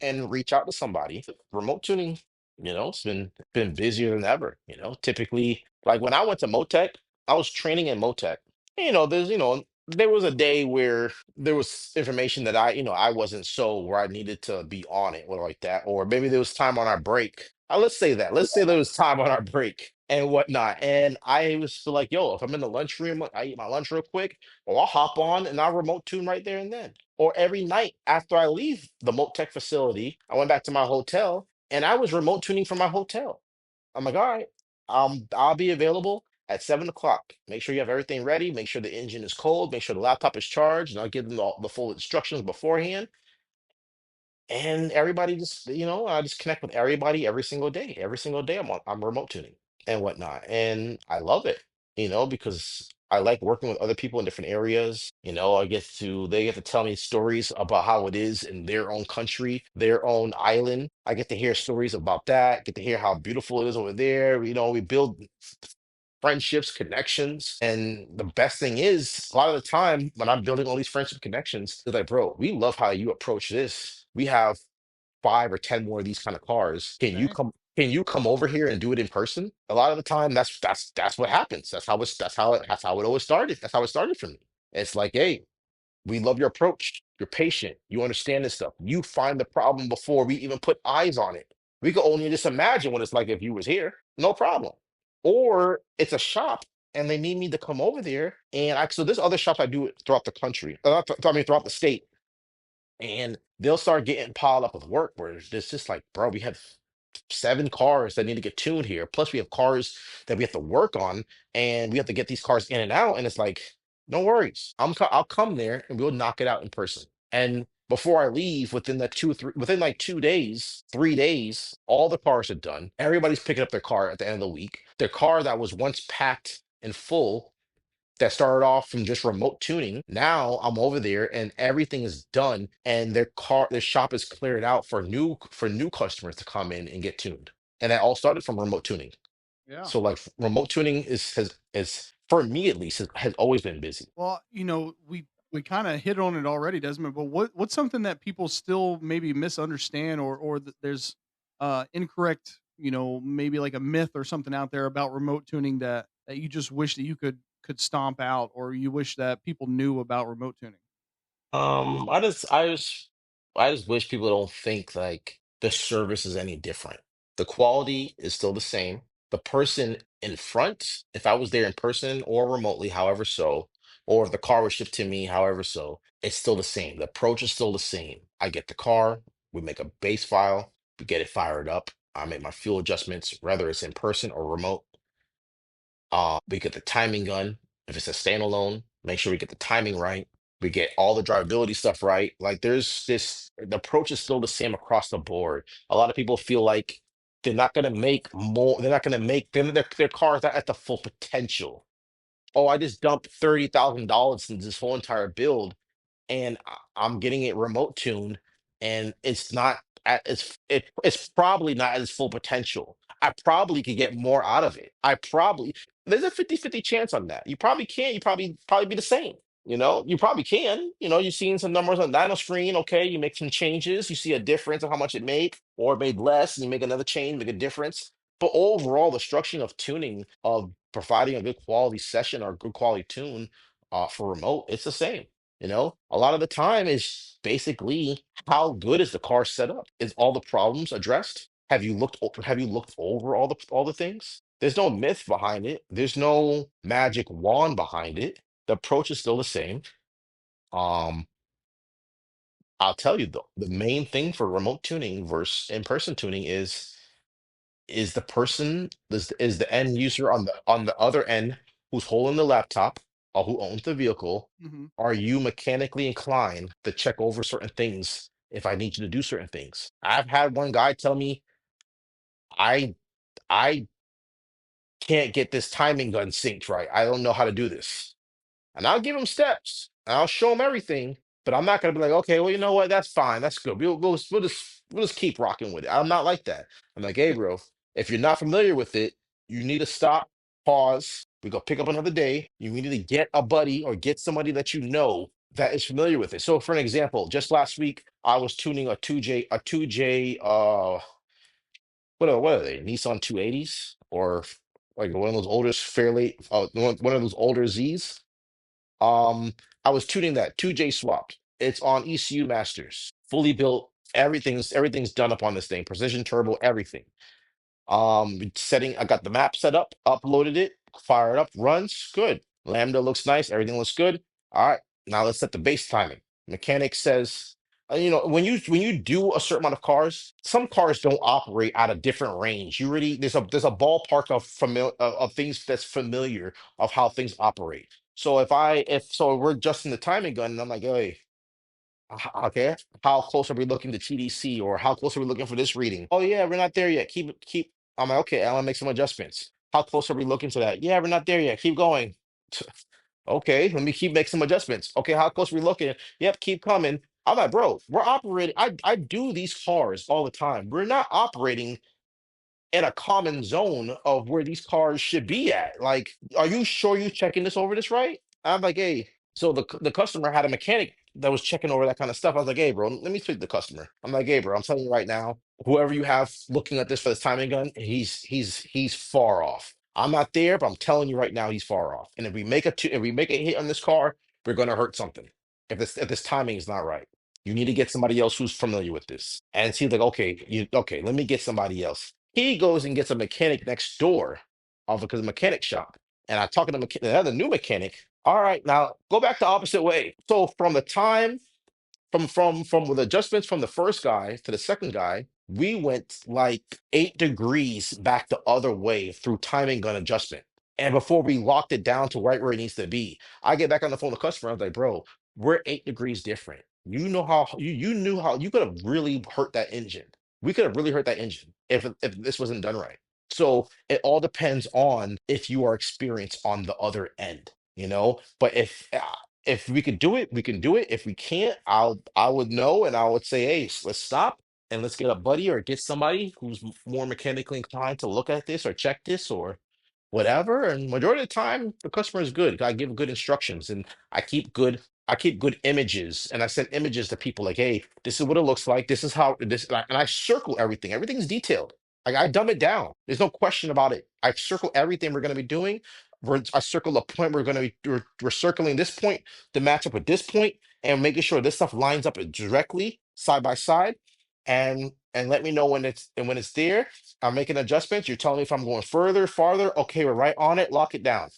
and reach out to somebody. Remote tuning, it's been busier than ever. Typically, like when I went to Motec, I was training in Motec. There was a day where there was information that I wasn't so where I needed to be on it or like that, or maybe there was time on our break. Let's say that. Let's say there was time on our break and whatnot. And I was still like, yo, if I'm in the lunchroom, I eat my lunch real quick, or I'll hop on and I'll remote tune right there and then. Or every night after I leave the Motec facility, I went back to my hotel and I was remote tuning from my hotel. I'm like, all right, I'll be available at 7 o'clock. Make sure you have everything ready. Make sure the engine is cold. Make sure the laptop is charged, and I'll give them all the full instructions beforehand. And everybody just, I just connect with everybody every single day. Every single day, I'm remote tuning and whatnot, and I love it. Because I like working with other people in different areas. They get to tell me stories about how it is in their own country, their own island. I get to hear stories about that. Get to hear how beautiful it is over there. We build friendships, connections. And the best thing is, a lot of the time when I'm building all these friendship connections, they're like, bro, we love how you approach this. We have 5 or 10 more of these kind of cars. Okay. Can you come over here and do it in person? A lot of the time, that's what happens. That's how it always started. That's how it started for me. It's like, hey, we love your approach. You're patient. You understand this stuff. You find the problem before we even put eyes on it. We could only just imagine what it's like if you was here. No problem. Or it's a shop and they need me to come over there. So there's other shops I do it throughout the country. I mean throughout the state. And they'll start getting piled up with work where it's just like, bro, we have 7 cars that need to get tuned here. Plus, we have cars that we have to work on, and we have to get these cars in and out. And it's like, no worries, I'll come there and we'll knock it out in person. And before I leave, within like 2 days, 3 days, all the cars are done. Everybody's picking up their car at the end of the week. Their car that was once packed and full that started off from just remote tuning. Now I'm over there and everything is done and their shop is cleared out for new customers to come in and get tuned. And that all started from remote tuning. Yeah. So like remote tuning is for me at least has always been busy. Well, we kind of hit on it already, Desmond. But what's something that people still maybe misunderstand, or there's incorrect, maybe like a myth or something out there about remote tuning that you just wish that you could stomp out, or you wish that people knew about remote tuning. I just wish people don't think like the service is any different. The quality is still the same. The person in front, if I was there in person or remotely, however so, or if the car was shipped to me, however so, it's still the same. The approach is still the same. I get the car, we make a base file, we get it fired up. I make my fuel adjustments, whether it's in person or remote. We get the timing gun. If it's a standalone, make sure we get the timing right. We get all the drivability stuff right. Like the approach is still the same across the board. A lot of people feel like they're not going to make more, they're not going to make their car is not at the full potential. Oh, I just dumped $30,000 into this whole entire build and I'm getting it remote tuned, and it's not at it's probably not at its full potential. I probably could get more out of it. There's a 50-50 chance on that. You probably can, you probably be the same. You probably can. You've seen some numbers on Dyno screen. Okay, you make some changes, you see a difference of how much it made, or it made less, and you make another change, make a difference. But overall, the structuring of tuning, of providing a good quality session or good quality tune for remote, it's the same. A lot of the time is basically how good is the car set up? Is all the problems addressed? Have you looked over all the things? There's no myth behind it. There's no magic wand behind it. The approach is still the same. Um, I'll tell you though, the main thing for remote tuning versus in-person tuning is the person is the end user on the other end who's holding the laptop or who owns the vehicle. Hmm. Are you mechanically inclined to check over certain things if I need you to do certain things? I've had one guy tell me I I can't get this timing gun synced right. I don't know how to do this. And I'll give him steps and I'll show him everything, but I'm not gonna be like, okay, well, you know what? That's fine. That's good. We'll just keep rocking with it. I'm not like that. I'm like, hey, bro, if you're not familiar with it, you need to stop, pause. We go pick up another day. You need to get a buddy or get somebody that you know that is familiar with it. So, for an example, just last week I was tuning a 2J, what are they? Nissan 280s or like one of those older fairly, one of those older Zs. um, I was tuning that 2J swapped. It's on ECU Masters, fully built. Everything's done up on this thing. Precision turbo, everything. I got the map set up, uploaded it, fired up, runs, good. Lambda looks nice, everything looks good. All right, now let's set the base timing. Mechanic says, when you do a certain amount of cars, some cars don't operate at a different range. You really there's a ballpark of things that's familiar of how things operate. So if we're adjusting the timing gun, and I'm like, hey, okay, how close are we looking to TDC, or how close are we looking for this reading? Oh yeah, we're not there yet. Keep. I'm like, okay, I want to make some adjustments. How close are we looking to that? Yeah, we're not there yet. Keep going. Okay, let me keep making some adjustments. Okay, how close are we looking? Yep, keep coming. I'm like, bro, we're operating. I do these cars all the time. We're not operating in a common zone of where these cars should be at. Like, are you sure you checking this right? I'm like, hey, so the customer had a mechanic that was checking over that kind of stuff. I was like, hey, bro, let me speak to the customer. I'm like, hey, bro, I'm telling you right now, whoever you have looking at this for this timing gun, he's far off. I'm not there, but I'm telling you right now, he's far off. And if we make a hit on this car, we're gonna hurt something. If this timing is not right. You need to get somebody else who's familiar with this. And he's like, okay, let me get somebody else. He goes and gets a mechanic next door of a mechanic shop. And I talk to the new mechanic. All right, now go back the opposite way. So from the time from with adjustments from the first guy to the second guy, we went like 8 degrees back the other way through timing gun adjustment. And before we locked it down to right where it needs to be, I get back on the phone to the customer. I was like, bro, we're 8 degrees different. You knew how you could have really hurt that engine. We could have really hurt that engine if this wasn't done right. So it all depends on if you are experienced on the other end, But if we could do it, we can do it. If we can't, I would know and I would say, hey, let's stop. and let's get a buddy or get somebody who's more mechanically inclined to look at this or check this or whatever. And majority of the time, the customer is good. I give good instructions and I keep good images and I send images to people like, hey, this is what it looks like. This is how this, and I circle everything. Everything's detailed. Like I dumb it down. There's no question about it. I circle everything we're going to be doing. I circle the point we're going to be, we're circling this point to match up with this point and making sure this stuff lines up directly side by side and let me know when it's there. I'm making adjustments. You're telling me if I'm going further, farther. Okay, we're right on it. Lock it down.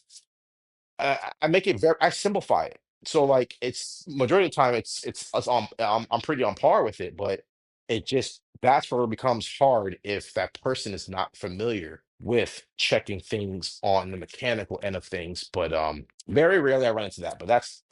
I make it very, I simplify it. So like it's majority of the time it's on I'm pretty on par with it, but it just that's where it becomes hard if that person is not familiar with checking things on the mechanical end of things. But very rarely I run into that. But that's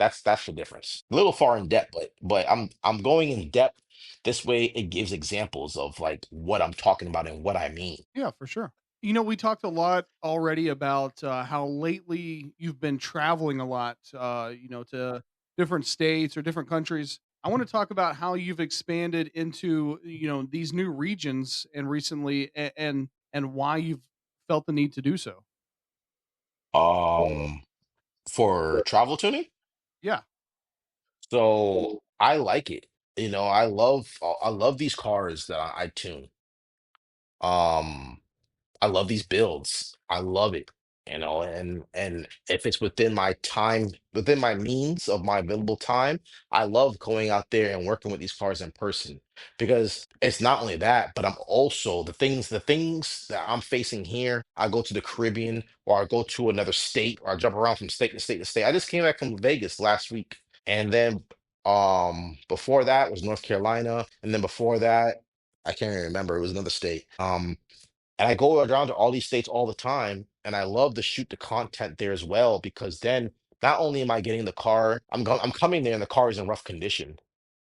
the difference. A little far in depth, but I'm going in depth. This way it gives examples of like what I'm talking about and what I mean. Yeah, for sure. We talked a lot already about how lately you've been traveling a lot, to different states or different countries. I want to talk about how you've expanded into, these new regions and recently, and why you've felt the need to do so. Um for travel tuning. Yeah. So I like it. I love these cars that I tune. Um, I love these builds. I love it. And if it's within my time, within my means of my available time, I love going out there and working with these cars in person because it's not only that, but I'm also the things that I'm facing here. I go to the Caribbean or I go to another state or I jump around from state to state to state. I just came back from Vegas last week. And then before that was North Carolina. And then before that, I can't even remember. It was another state. And I go around to all these states all the time, and I love to shoot the content there as well because then not only am I getting the car, I'm coming there and the car is in rough condition,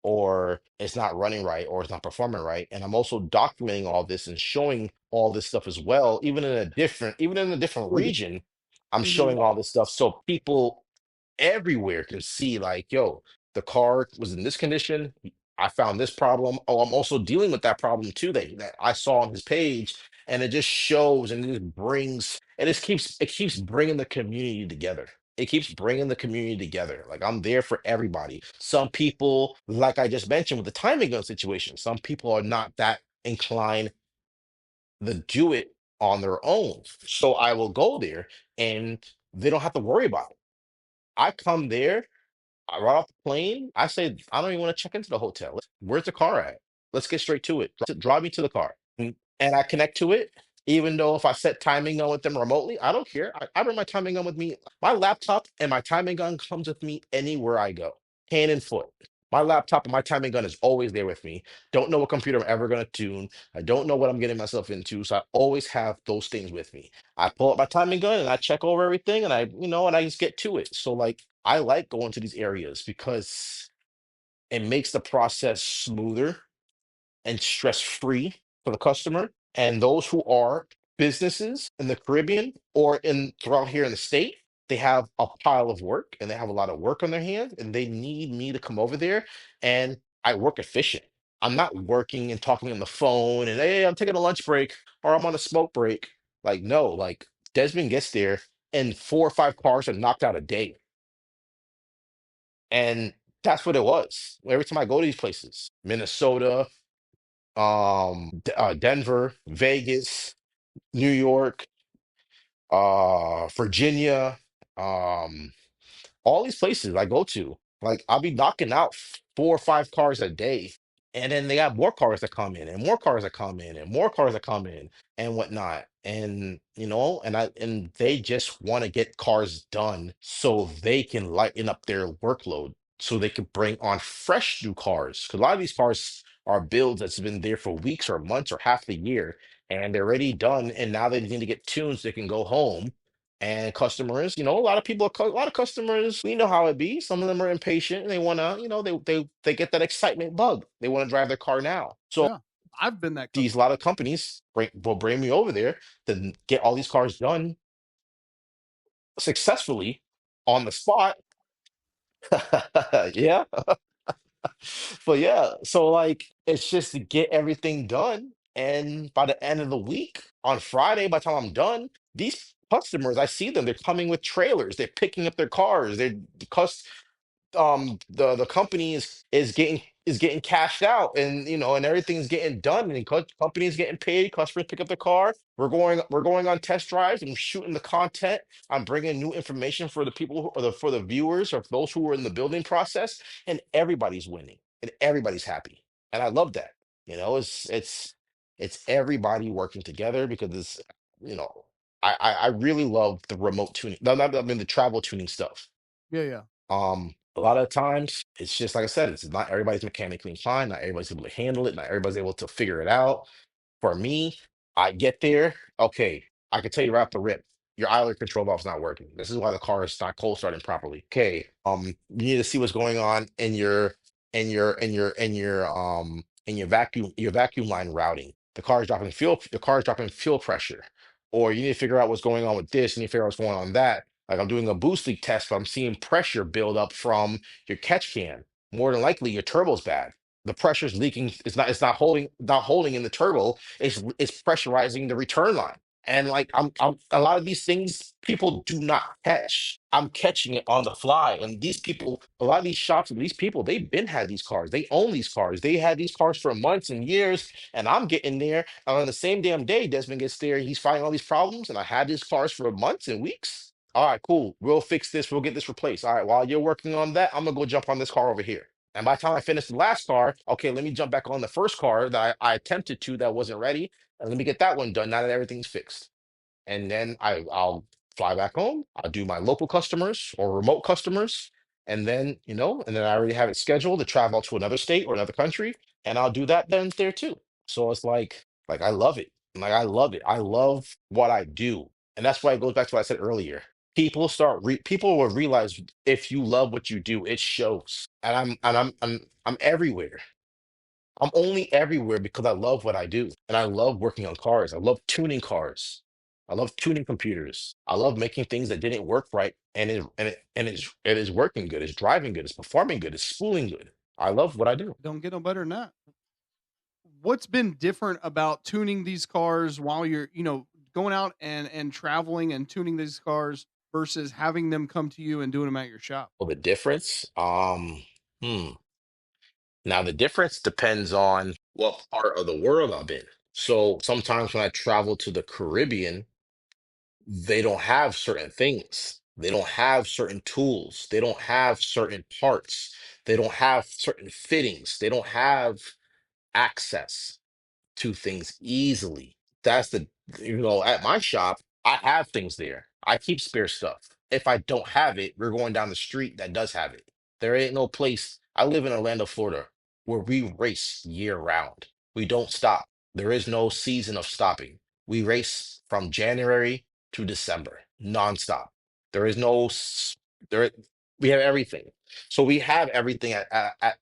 or it's not running right, or it's not performing right, and I'm also documenting all this and showing all this stuff as well, even in a different region, I'm Hmm. showing all this stuff so people everywhere can see like, yo, the car was in this condition. I found this problem. Oh, I'm also dealing with that problem too that I saw on his page. And it just shows and it keeps bringing the community together. It keeps bringing the community together. Like I'm there for everybody. Some people, like I just mentioned with the timing gun situation, some people are not that inclined to do it on their own. So I will go there and they don't have to worry about it. I come there, I right off the plane. I say, I don't even want to check into the hotel. Where's the car at? Let's get straight to it. Drive me to the car. And I connect to it. Even though if I set timing gun with them remotely, I don't care. I bring my timing gun with me. My laptop and my timing gun comes with me anywhere I go, hand and foot. My laptop and my timing gun is always there with me. Don't know what computer I'm ever going to tune. I don't know what I'm getting myself into. So I always have those things with me. I pull up my timing gun and I check over everything and and I just get to it. So like I like going to these areas because it makes the process smoother and stress free for the customer. And those who are businesses in the Caribbean or in throughout here in the state, they have a pile of work and they have a lot of work on their hands and they need me to come over there and I work efficient. I'm not working and talking on the phone and hey, I'm taking a lunch break or I'm on a smoke break. Like, no, like Desmond gets there and 4 or 5 cars are knocked out a day. And that's what it was. Every time I go to these places, Minnesota, Denver, Vegas, New York, Virginia, um, all these places I go to, like I'll be knocking out 4 or 5 cars a day. And then they got more cars that come in, and more cars that come in, and more cars that come in, and whatnot. And and they just want to get cars done so they can lighten up their workload, so they can bring on fresh new cars. Because a lot of these cars are builds that's been there for weeks or months or half the year, and they're already done, and now they need to get tuned so they can go home and customers, a lot of people, a lot of customers, we know how it be. Some of them are impatient and they want to, they get that excitement bug. They want to drive their car now. So Yeah. I've been that these a customer. lot of companies will bring me over there to get all these cars done successfully on the spot. Yeah. But yeah, so like it's just to get everything done. And by the end of the week, on Friday, by the time I'm done, these customers, I see them, they're coming with trailers, they're picking up their cars, they're the company is getting cashed out, and and everything's getting done, and companies getting paid, customers pick up the car, we're going on test drives and shooting the content. I'm bringing new information for the people or for the viewers or for those who are in the building process, and everybody's winning and everybody's happy, and I love that. It's everybody working together because it's you know I really love the remote tuning, I mean the travel tuning stuff. Yeah, yeah. A lot of times it's just like I said, it's not everybody's mechanically inclined, not everybody's able to handle it, not everybody's able to figure it out. For me, I get there. Okay, I can tell you right off the rip, your idler control valve's not working. This is why the car is not cold starting properly. Okay, you need to see what's going on in your vacuum line routing. The car is dropping fuel pressure. Or you need to figure out what's going on with this, you need to figure out what's going on with that. Like I'm doing a boost leak test, but I'm seeing pressure build up from your catch can. More than likely, your turbo's bad. The pressure's leaking. It's not holding in the turbo. It's pressurizing the return line. And like I'm a lot of these things people do not catch. I'm catching it on the fly. And these people, a lot of these shops and these people, they've been had these cars. They own these cars. They had these cars for months and years. And I'm getting there. And on the same damn day, Desmond gets there. He's finding all these problems. And I had these cars for months and weeks. All right, cool. We'll fix this. We'll get this replaced. All right, while you're working on that, I'm gonna go jump on this car over here. And by the time I finish the last car, okay, let me jump back on the first car that I attempted to that wasn't ready, and let me get that one done now that everything's fixed. And then I'll fly back home. I'll do my local customers or remote customers, and then I already have it scheduled to travel to another state or another country, and I'll do that then there too. So it's like I love it. Like I love it. I love what I do, and that's why it goes back to what I said earlier. People will realize if you love what you do, it shows. And I'm everywhere. I'm only everywhere because I love what I do. And I love working on cars. I love tuning cars. I love tuning computers. I love making things that didn't work right and it is working good. It's driving good. It's performing good. It's spooling good. I love what I do. Don't get no better than that. What's been different about tuning these cars while you're, going out and traveling and tuning these cars versus having them come to you and doing them at your shop? Well, the difference, hmm. Now the difference depends on what part of the world I'm in. So sometimes when I travel to the Caribbean, they don't have certain things. They don't have certain tools. They don't have certain parts. They don't have certain fittings. They don't have access to things easily. That's at my shop, I have things there. I keep spare stuff. If I don't have it, we're going down the street that does have it. There ain't no place. I live in Orlando, Florida, where we race year round. We don't stop. There is no season of stopping. We race from January to December, nonstop. There is no there. We have everything. So we have everything at, at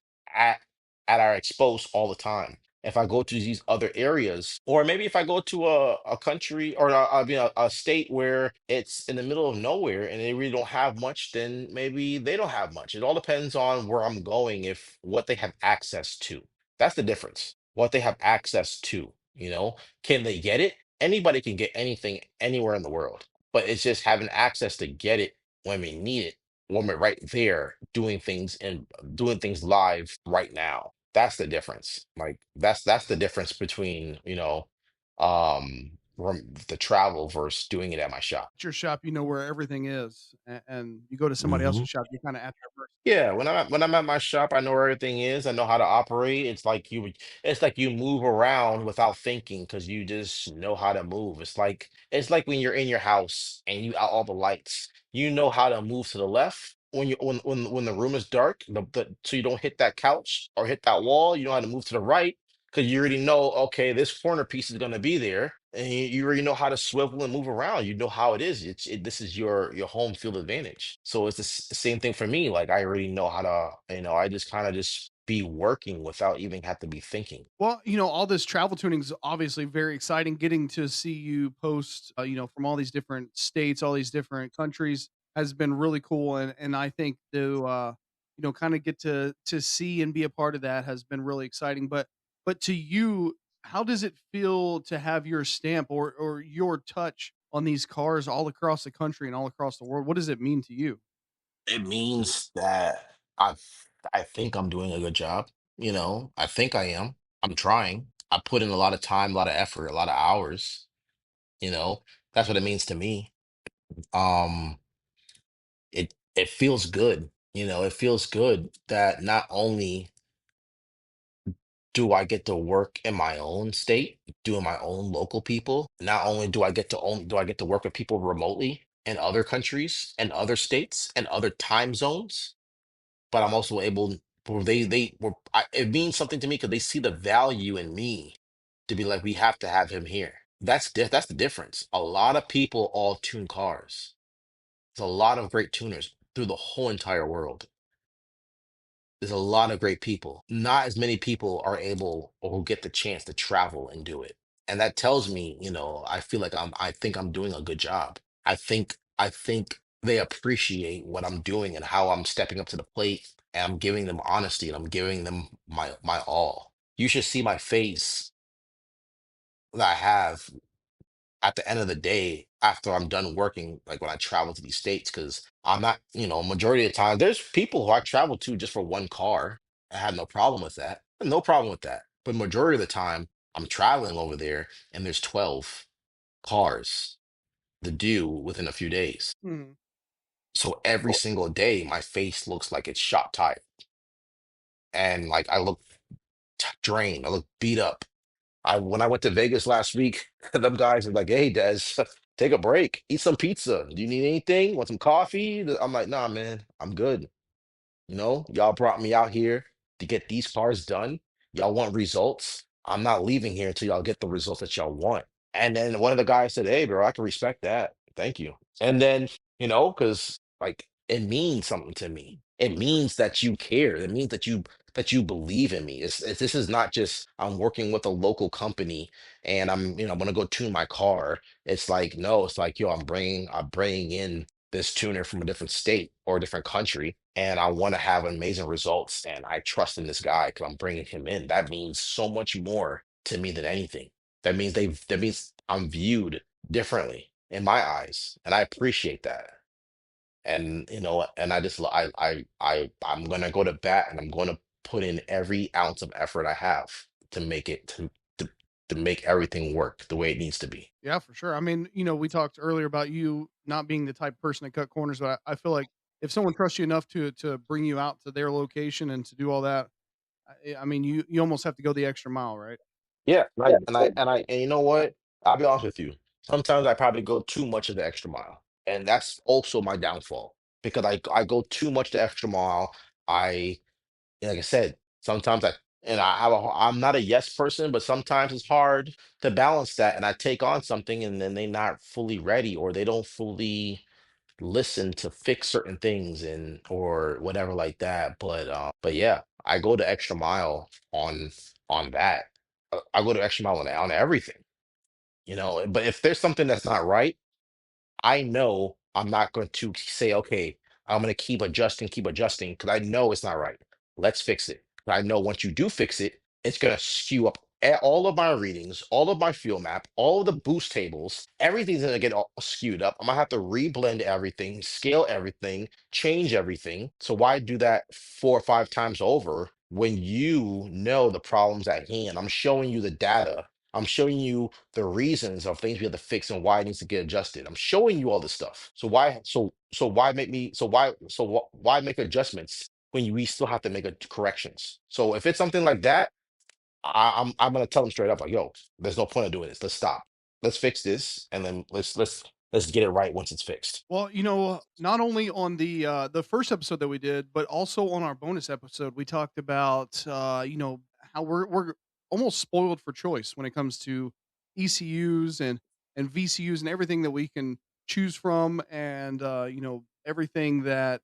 our expose all the time. If I go to these other areas, or maybe if I go to a country or I mean a state where it's in the middle of nowhere and they really don't have much, then maybe they don't have much. It all depends on where I'm going, if what they have access to. That's the difference. What they have access to, can they get it? Anybody can get anything anywhere in the world, but it's just having access to get it when we need it, when we're right there doing things live right now. That's the difference. Like that's the difference between, the travel versus doing it at my shop. At your shop, you know where everything is, and you go to somebody else's shop, you're kind of at their mercy. Yeah, when I'm at my shop, I know where everything is. I know how to operate. It's like you move around without thinking because you just know how to move. It's like when you're in your house and you out all the lights. You know how to move to the left when the room is dark, so you don't hit that couch or hit that wall. You know how to move to the right because you already know, okay, this corner piece is going to be there, and you already know how to swivel and move around. You know how it is. This is your home field advantage. So it's the same thing for me. Like I already know how to, I just kind of just be working without even have to be thinking. Well, all this travel tuning is obviously very exciting. Getting to see you post, from all these different states, all these different countries has been really cool. And I think kind of get to see and be a part of that has been really exciting. But to you, how does it feel to have your stamp or your touch on these cars all across the country and all across the world? What does it mean to you? It means that I think I'm doing a good job. I think I am. I'm trying. I put in a lot of time, a lot of effort, a lot of hours. You know, that's what it means to me. Um, it feels good. It feels good that not only do I get to work in my own state, doing my own local people, not only do I get to work with people remotely in other countries and other states and other time zones, but I'm also able, or it means something to me because they see the value in me to be like, we have to have him here. That's the difference. A lot of people all tune cars. There's a lot of great tuners through the whole entire world. There's a lot of great people. Not as many people are able or who get the chance to travel and do it. And that tells me, I feel like I think I'm doing a good job. I think they appreciate what I'm doing and how I'm stepping up to the plate and I'm giving them honesty and I'm giving them my all. You should see my face that I have at the end of the day after I'm done working, like when I travel to these states, because I'm not, majority of the time, there's people who I travel to just for one car. I had no problem with that. No problem with that. But majority of the time, I'm traveling over there and there's 12 cars to do within a few days. Mhm. So every single day, my face looks like it's shot tired. And like I look drained, I look beat up. I When I went to Vegas last week, them guys are like, "Hey, Des, take a break, eat some pizza. Do you need anything? Want some coffee?" I'm like, "Nah, man, I'm good. Y'all brought me out here to get these cars done. Y'all want results. I'm not leaving here until y'all get the results that y'all want." And then one of the guys said, "Hey, bro, I can respect that. Thank you." And then, because like it means something to me. It means that you care. It means that you believe in me. This is not just I'm working with a local company and I'm gonna go tune my car. It's like no, it's like yo, I'm bringing in this tuner from a different state or a different country, and I want to have amazing results. And I trust in this guy because I'm bringing him in. That means so much more to me than anything. That means I'm viewed differently in my eyes, and I appreciate that. And and I just I'm gonna go to bat and I'm gonna put in every ounce of effort I have to make it to make everything work the way it needs to be. Yeah, for sure. I mean, we talked earlier about you not being the type of person to cut corners, but I feel like if someone trusts you enough to bring you out to their location and to do all that, I mean, you almost have to go the extra mile, right? Yeah, and you know what? I'll be honest with you. Sometimes I probably go too much of the extra mile, and that's also my downfall because I go too much the extra mile. I Like I said, sometimes I'm not a yes person, but sometimes it's hard to balance that, and I take on something, and then they're not fully ready, or they don't fully listen to fix certain things and or whatever like that. But yeah, I go the extra mile on that. I go the extra mile on everything, But if there's something that's not right, I know I'm not going to say, okay, I'm going to keep adjusting because I know it's not right. Let's fix it. But I know once you do fix it, it's going to skew up all of my readings, all of my fuel map, all of the boost tables. Everything's going to get all skewed up. I'm going to have to reblend everything, scale everything, change everything. So why do that 4 or 5 times over when you know the problems at hand? I'm showing you the data. I'm showing you the reasons of things we have to fix and why it needs to get adjusted. I'm showing you all this stuff. So why make adjustments when we still have to make corrections? So if it's something like that, I'm gonna tell them straight up like, yo, there's no point of doing this. Let's stop. Let's fix this, and then let's get it right once it's fixed. Well, not only on the first episode that we did, but also on our bonus episode, we talked about how we're almost spoiled for choice when it comes to ECUs and VCUs and everything that we can choose from, and everything that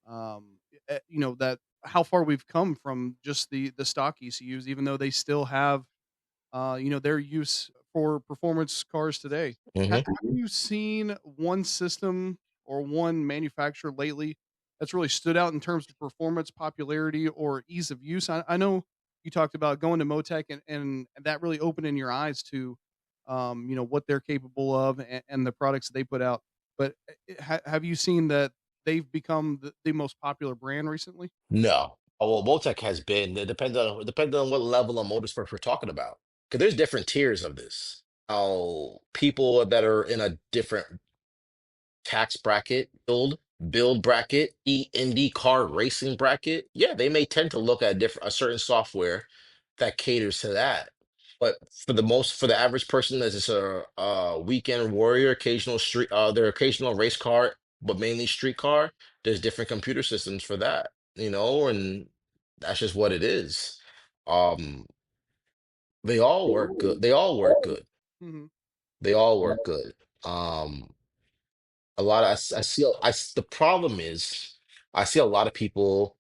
that how far we've come from just the stock ECUs, even though they still have their use for performance cars today. Hmm. Have you seen one system or one manufacturer lately that's really stood out in terms of performance, popularity, or ease of use? I know you talked about going to Motec and that really opening your eyes to, what they're capable of and the products that they put out. But have you seen that they've become the most popular brand recently? No. Oh, well, Motec has been. It depends on what level of motorsport we're talking about. Because there's different tiers of this. Oh, people that are in a different tax bracket, build bracket, Indy car racing bracket, yeah, they may tend to look at a certain software that caters to that. But for the average person that's just a weekend warrior, occasional their occasional race car, but mainly street car, there's different computer systems for that, and that's just what it is. Um, they all work good. They all work good. Hmm. They all work good. Um, a lot of I see the problem is I see a lot of people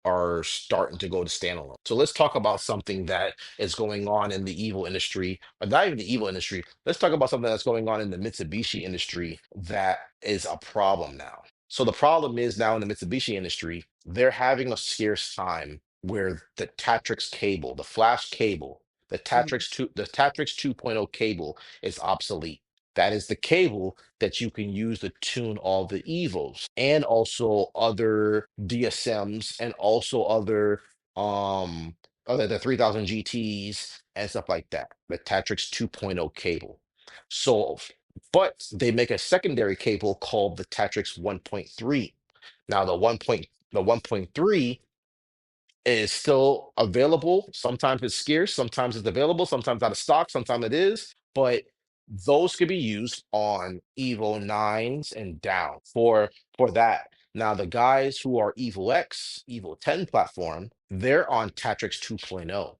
are starting to go to standalone. So let's talk about something that is going on in the evil industry, or not even the evil industry. Let's talk about something that's going on in the Mitsubishi industry that is a problem now. So the problem is now in the Mitsubishi industry, they're having a scarce time where the Tatrix cable, the flash cable, Hmm. The Tatrix 2.0 cable is obsolete. That is the cable that you can use to tune all the Evos and also other DSMs and also other the 3000 GTs and stuff like that. The Tatrix 2.0 cable. So, but they make a secondary cable called the Tatrix 1.3. Now the 1.3 is still available. Sometimes it's scarce, sometimes it's available, sometimes out of stock, sometimes it is. But those could be used on Evo 9s and down for that. Now the guys who are Evo X, Evo 10 platform, they're on Tatrix 2.0.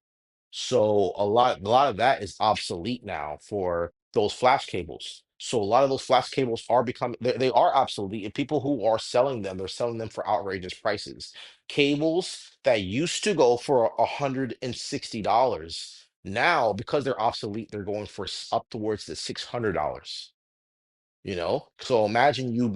So a lot of that is obsolete now for those flash cables. So a lot of those flash cables are becoming they are obsolete, and people who are selling them, they're selling them for outrageous prices. Cables that used to go for $160, now because they're obsolete, they're going for up towards the $600. So imagine you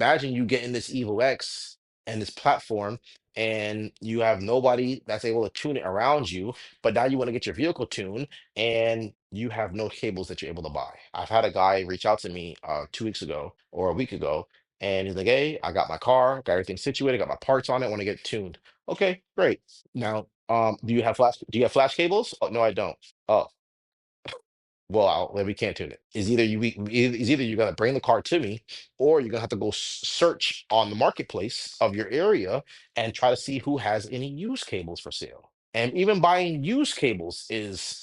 getting this Evo X and this platform, and you have nobody that's able to tune it around you, but now you want to get your vehicle tuned and you have no cables that you're able to buy. I've had a guy reach out to me 2 weeks ago or a week ago, and he's like, hey, I got my car, got everything situated, got my parts on it, want to get tuned. Okay, great. Now do you have flash cables? Oh, no, I don't. Oh, well, then we can't tune it. Is either you're gonna bring the car to me, or you're gonna have to go search on the marketplace of your area and try to see who has any used cables for sale. And even buying used cables is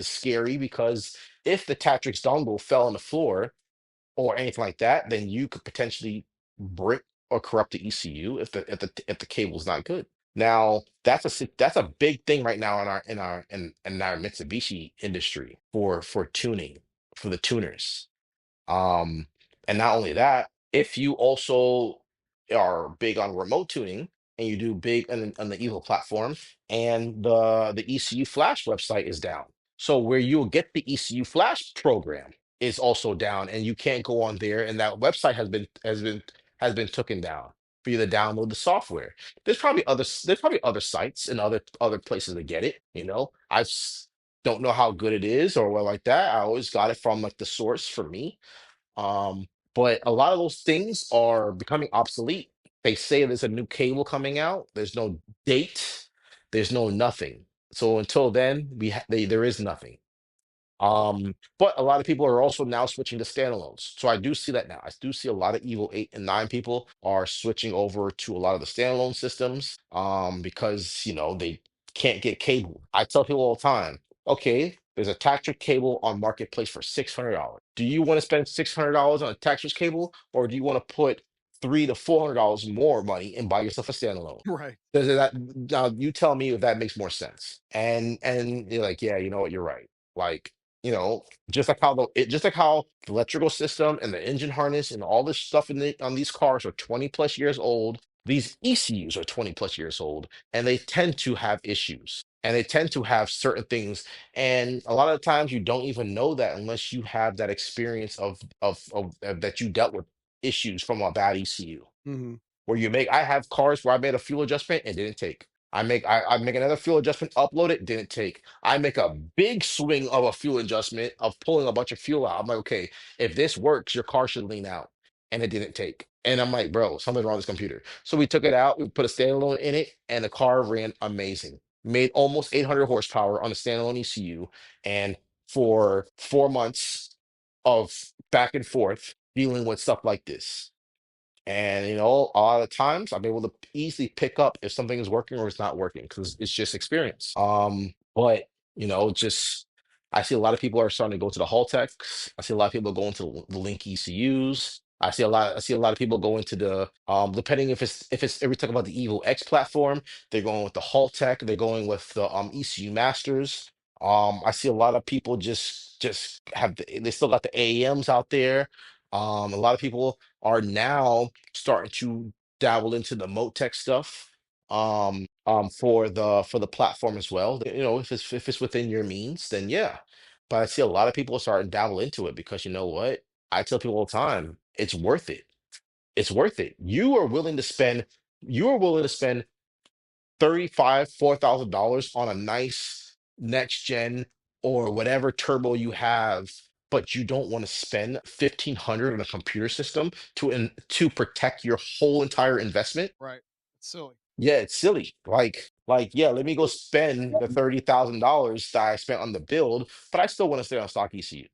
scary because if the Tatrix dongle fell on the floor or anything like that, then you could potentially brick or corrupt the ECU if the cable's not good. Now, that's a big thing right now in our Mitsubishi industry for tuning, for the tuners. Um, and not only that, if you also are big on remote tuning and you do big on the Evo platform, and the ECU Flash website is down. So where you'll get the ECU Flash program is also down, and you can't go on there, and that website has been taken down for you to download the software. There's probably other sites and other places to get it. Don't know how good it is or what like that. I always got it from like the source for me. um, but a lot of those things are becoming obsolete. They say there's a new cable coming out. There's no date. There's no nothing. So until then, there is nothing. But a lot of people are also now switching to standalones. So I do see that now. I do see a lot of Evo 8 and 9 people are switching over to a lot of the standalone systems because they can't get cable. I tell people all the time, okay, there's a Tactric cable on Marketplace for $600. Do you want to spend $600 on a Tactric cable, or do you want to put $300 to $400 more money and buy yourself a standalone? Right. Does that Now you tell me if that makes more sense. And you're like, yeah, you know what, you're right. Like, just like how the electrical system and the engine harness and all this stuff on these cars are 20 plus years old, these ECUs are 20 plus years old, and they tend to have issues. And they tend to have certain things. And a lot of times you don't even know that unless you have that experience of that you dealt with issues from a bad ECU. where you make. I have cars where I made a fuel adjustment and didn't take. I make another fuel adjustment, upload it, didn't take. I make a big swing of a fuel adjustment of pulling a bunch of fuel out. I'm like, okay, if this works, your car should lean out. And it didn't take. And I'm like, bro, something's wrong with this computer. So we took it out, we put a standalone in it, and the car ran amazing. Made almost 800 horsepower on a standalone ECU. And for 4 months of back and forth dealing with stuff like this. And a lot of times I'm able to easily pick up if something is working or it's not working because it's just experience. But just I see a lot of people are starting to go to the Haltecs. I see a lot of people going to the Link ECUs. I see a lot of people go into the depending if we talk about the Evo X platform, they're going with the Haltech, they're going with the ECU Masters. I see a lot of people just they still got the AEMs out there. A lot of people are now starting to dabble into the Motec stuff for the platform as well. If it's within your means, then yeah. But I see a lot of people starting to dabble into it because you know what? I tell people all the time, it's worth it. It's worth it. You are willing to spend 4,000 dollars on a nice next gen or whatever turbo you have, but you don't want to spend 1,500 on a computer system to protect your whole entire investment. Right. It's silly. Yeah, it's silly. Yeah, let me go spend the $30,000 that I spent on the build, but I still want to stay on stock ECU.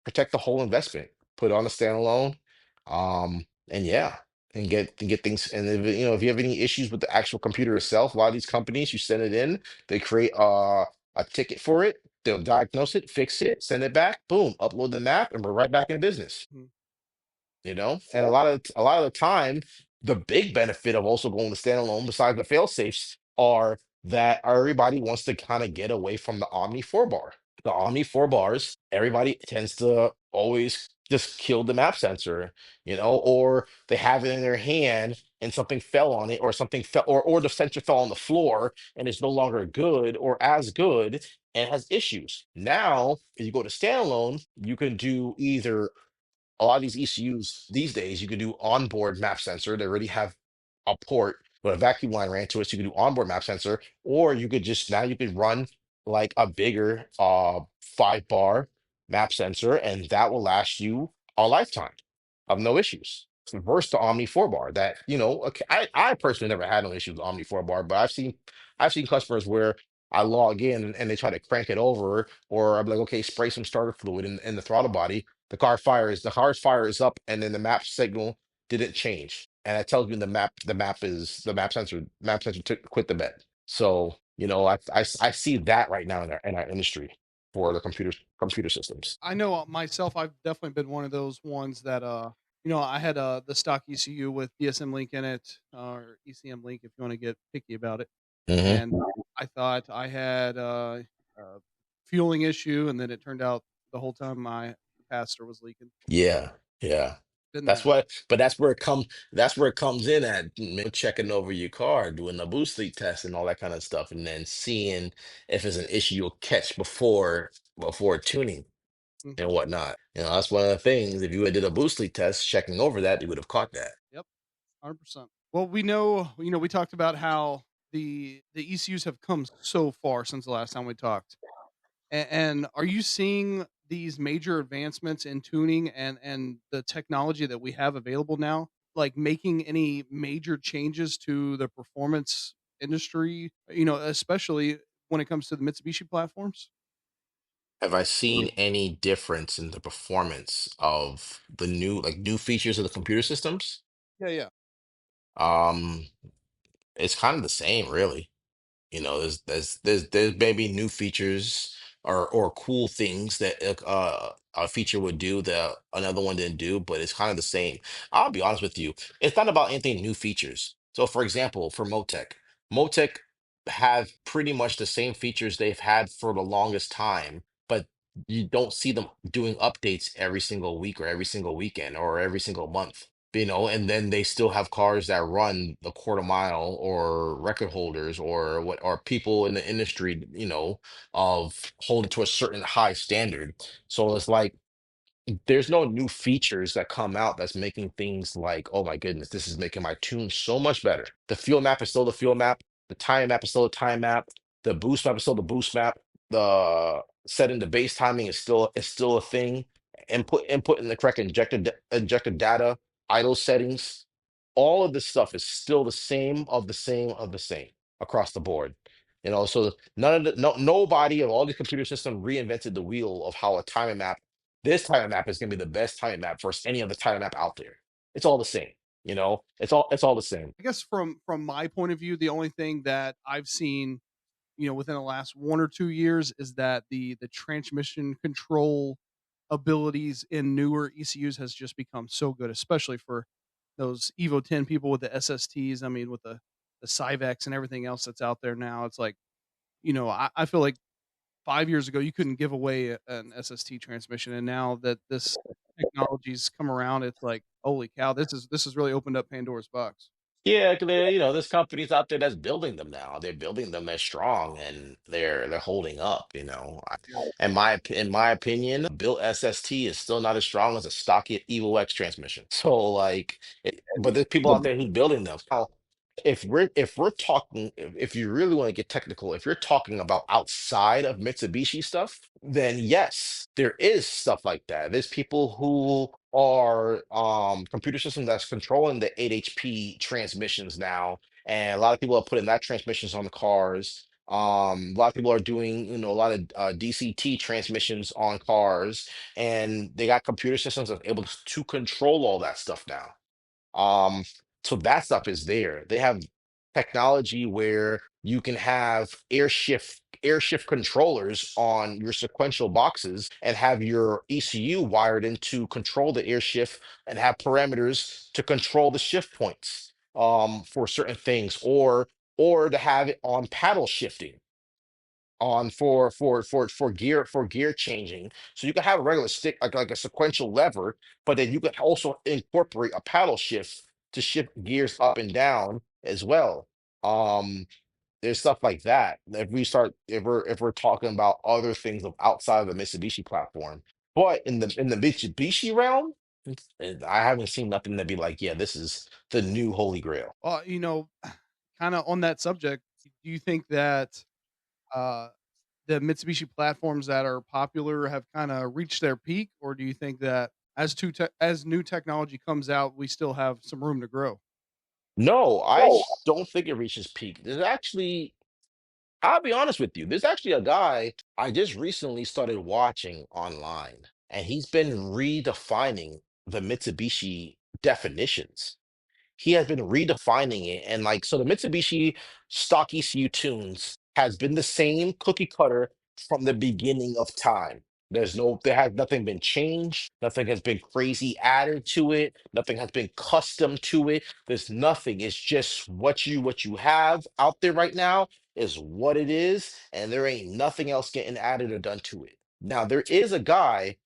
Protect the whole investment, put it on a standalone, and yeah, and get things. And if you have any issues with the actual computer itself, a lot of these companies, you send it in, they create a ticket for it, they'll diagnose it, fix it, send it back, boom, upload the map, and we're right back in business. Mhm. And a lot of the time, the big benefit of also going to standalone, besides the fail safes, are that everybody wants to kind of get away from the Omni 4 bar. The Omni 4 bars, everybody tends to always just kill the map sensor, or they have it in their hand and something fell on it, or something fell, or the sensor fell on the floor and it's no longer good or as good and has issues. Now, if you go to standalone, you can do either a lot of these ECUs these days, you can do onboard map sensor. They already have a port with a vacuum line ran to it, so you can do onboard map sensor, or you could run like a bigger 5 bar map sensor, and that will last you a lifetime of no issues. Versus the Omni 4 bar that, okay, I personally never had no issues with Omni 4 bar, but I've seen customers where I log in and they try to crank it over, or I'm like, okay, spray some starter fluid in the throttle body. The car's fire is up, and then the map signal didn't change, and it tells me the map sensor took quit the bed. So I see that right now in our industry for the computer systems. I know myself. I've definitely been one of those ones that I had the stock ECU with DSM link in it, or ECM link if you want to get picky about it. Hmm. And I thought I had a fueling issue, and then it turned out the whole time my capacitor was leaking. Yeah, yeah. Been That's there. what, but that's where it comes in at checking over your car, doing the boost leak test and all that kind of stuff, and then seeing if it's an issue you'll catch before tuning Hmm. and whatnot. That's one of the things. If you had did a boost leak test, checking over that, you would have caught that. Yep, 100%. Well, we know, we talked about how the ECUs have come so far since the last time we talked. And are you seeing these major advancements in tuning and the technology that we have available now, like making any major changes to the performance industry? Especially when it comes to the Mitsubishi platforms. Have I seen any difference in the performance of the new features of the computer systems? Yeah, yeah. Um, it's kind of the same, really. There's maybe new features or cool things that a feature would do that another one didn't do, but it's kind of the same. I'll be honest with you, it's not about anything new features. So, for example, for Motec have pretty much the same features they've had for the longest time, but you don't see them doing updates every single week or every single weekend or every single month. And then they still have cars that run the quarter mile or record holders or what or people in the industry, of holding to a certain high standard. So it's like there's no new features that come out that's making things like, oh my goodness, this is making my tune so much better. The fuel map is still the fuel map. The time map is still the time map. The boost map is still the boost map. The setting the base timing is still a thing. Input in the correct injector data, idle settings. All of this stuff is still the same of the same of the same across the board. So nobody of all these computer systems reinvented the wheel of how a timing map this time map is going to be the best time map versus any other time map out there. It's all the same. It's all the same. I guess from my point of view, the only thing that I've seen, within the last 1 or 2 years is that the transmission control abilities in newer ECUs has just become so good, especially for those Evo 10 people with the SSTs. I mean, with the Cyvex and everything else that's out there now, it's like, I feel like 5 years ago you couldn't give away an SST transmission, and now that this technology's come around, it's like, holy cow, this has really opened up Pandora's box. Yeah, 'cause there's companies out there that's building them now. They're building them. They're strong and they're holding up. Yeah. In my opinion, built SST is still not as strong as a stock Evo X transmission. So like, but there's people out there who's building them. Now, if we're talking, if you really want to get technical, if you're talking about outside of Mitsubishi stuff, then yes, there is stuff like that. There's people who are computer systems that's controlling the 8 HP transmissions now, and a lot of people are putting that transmissions on the cars. A lot of people are doing, a lot of DCT transmissions on cars, and they got computer systems that are able to control all that stuff now. Um, so that stuff is there. They have technology where you can have air shift controllers on your sequential boxes and have your ECU wired in to control the air shift and have parameters to control the shift points for certain things, or to have it on paddle shifting on for gear changing. So you can have a regular stick like a sequential lever, but then you can also incorporate a paddle shift to shift gears up and down as well. Um, there's stuff like that. If we're talking about other things of outside of the Mitsubishi platform, but in the Mitsubishi realm, I haven't seen nothing to be like, yeah, this is the new holy grail. Well, kind of on that subject, do you think that uh, the Mitsubishi platforms that are popular have kind of reached their peak, or do you think that as new technology comes out, we still have some room to grow? No, don't think it reaches peak. I'll be honest with you. There's actually a guy I just recently started watching online, and he's been redefining the Mitsubishi definitions. He has been redefining it. And like, so the Mitsubishi stock ECU tunes has been the same cookie cutter from the beginning of time. There has nothing been changed. Nothing has been crazy added to it. Nothing has been custom to it. There's nothing. It's just what you have out there right now is what it is. And there ain't nothing else getting added or done to it. Now, there is a guy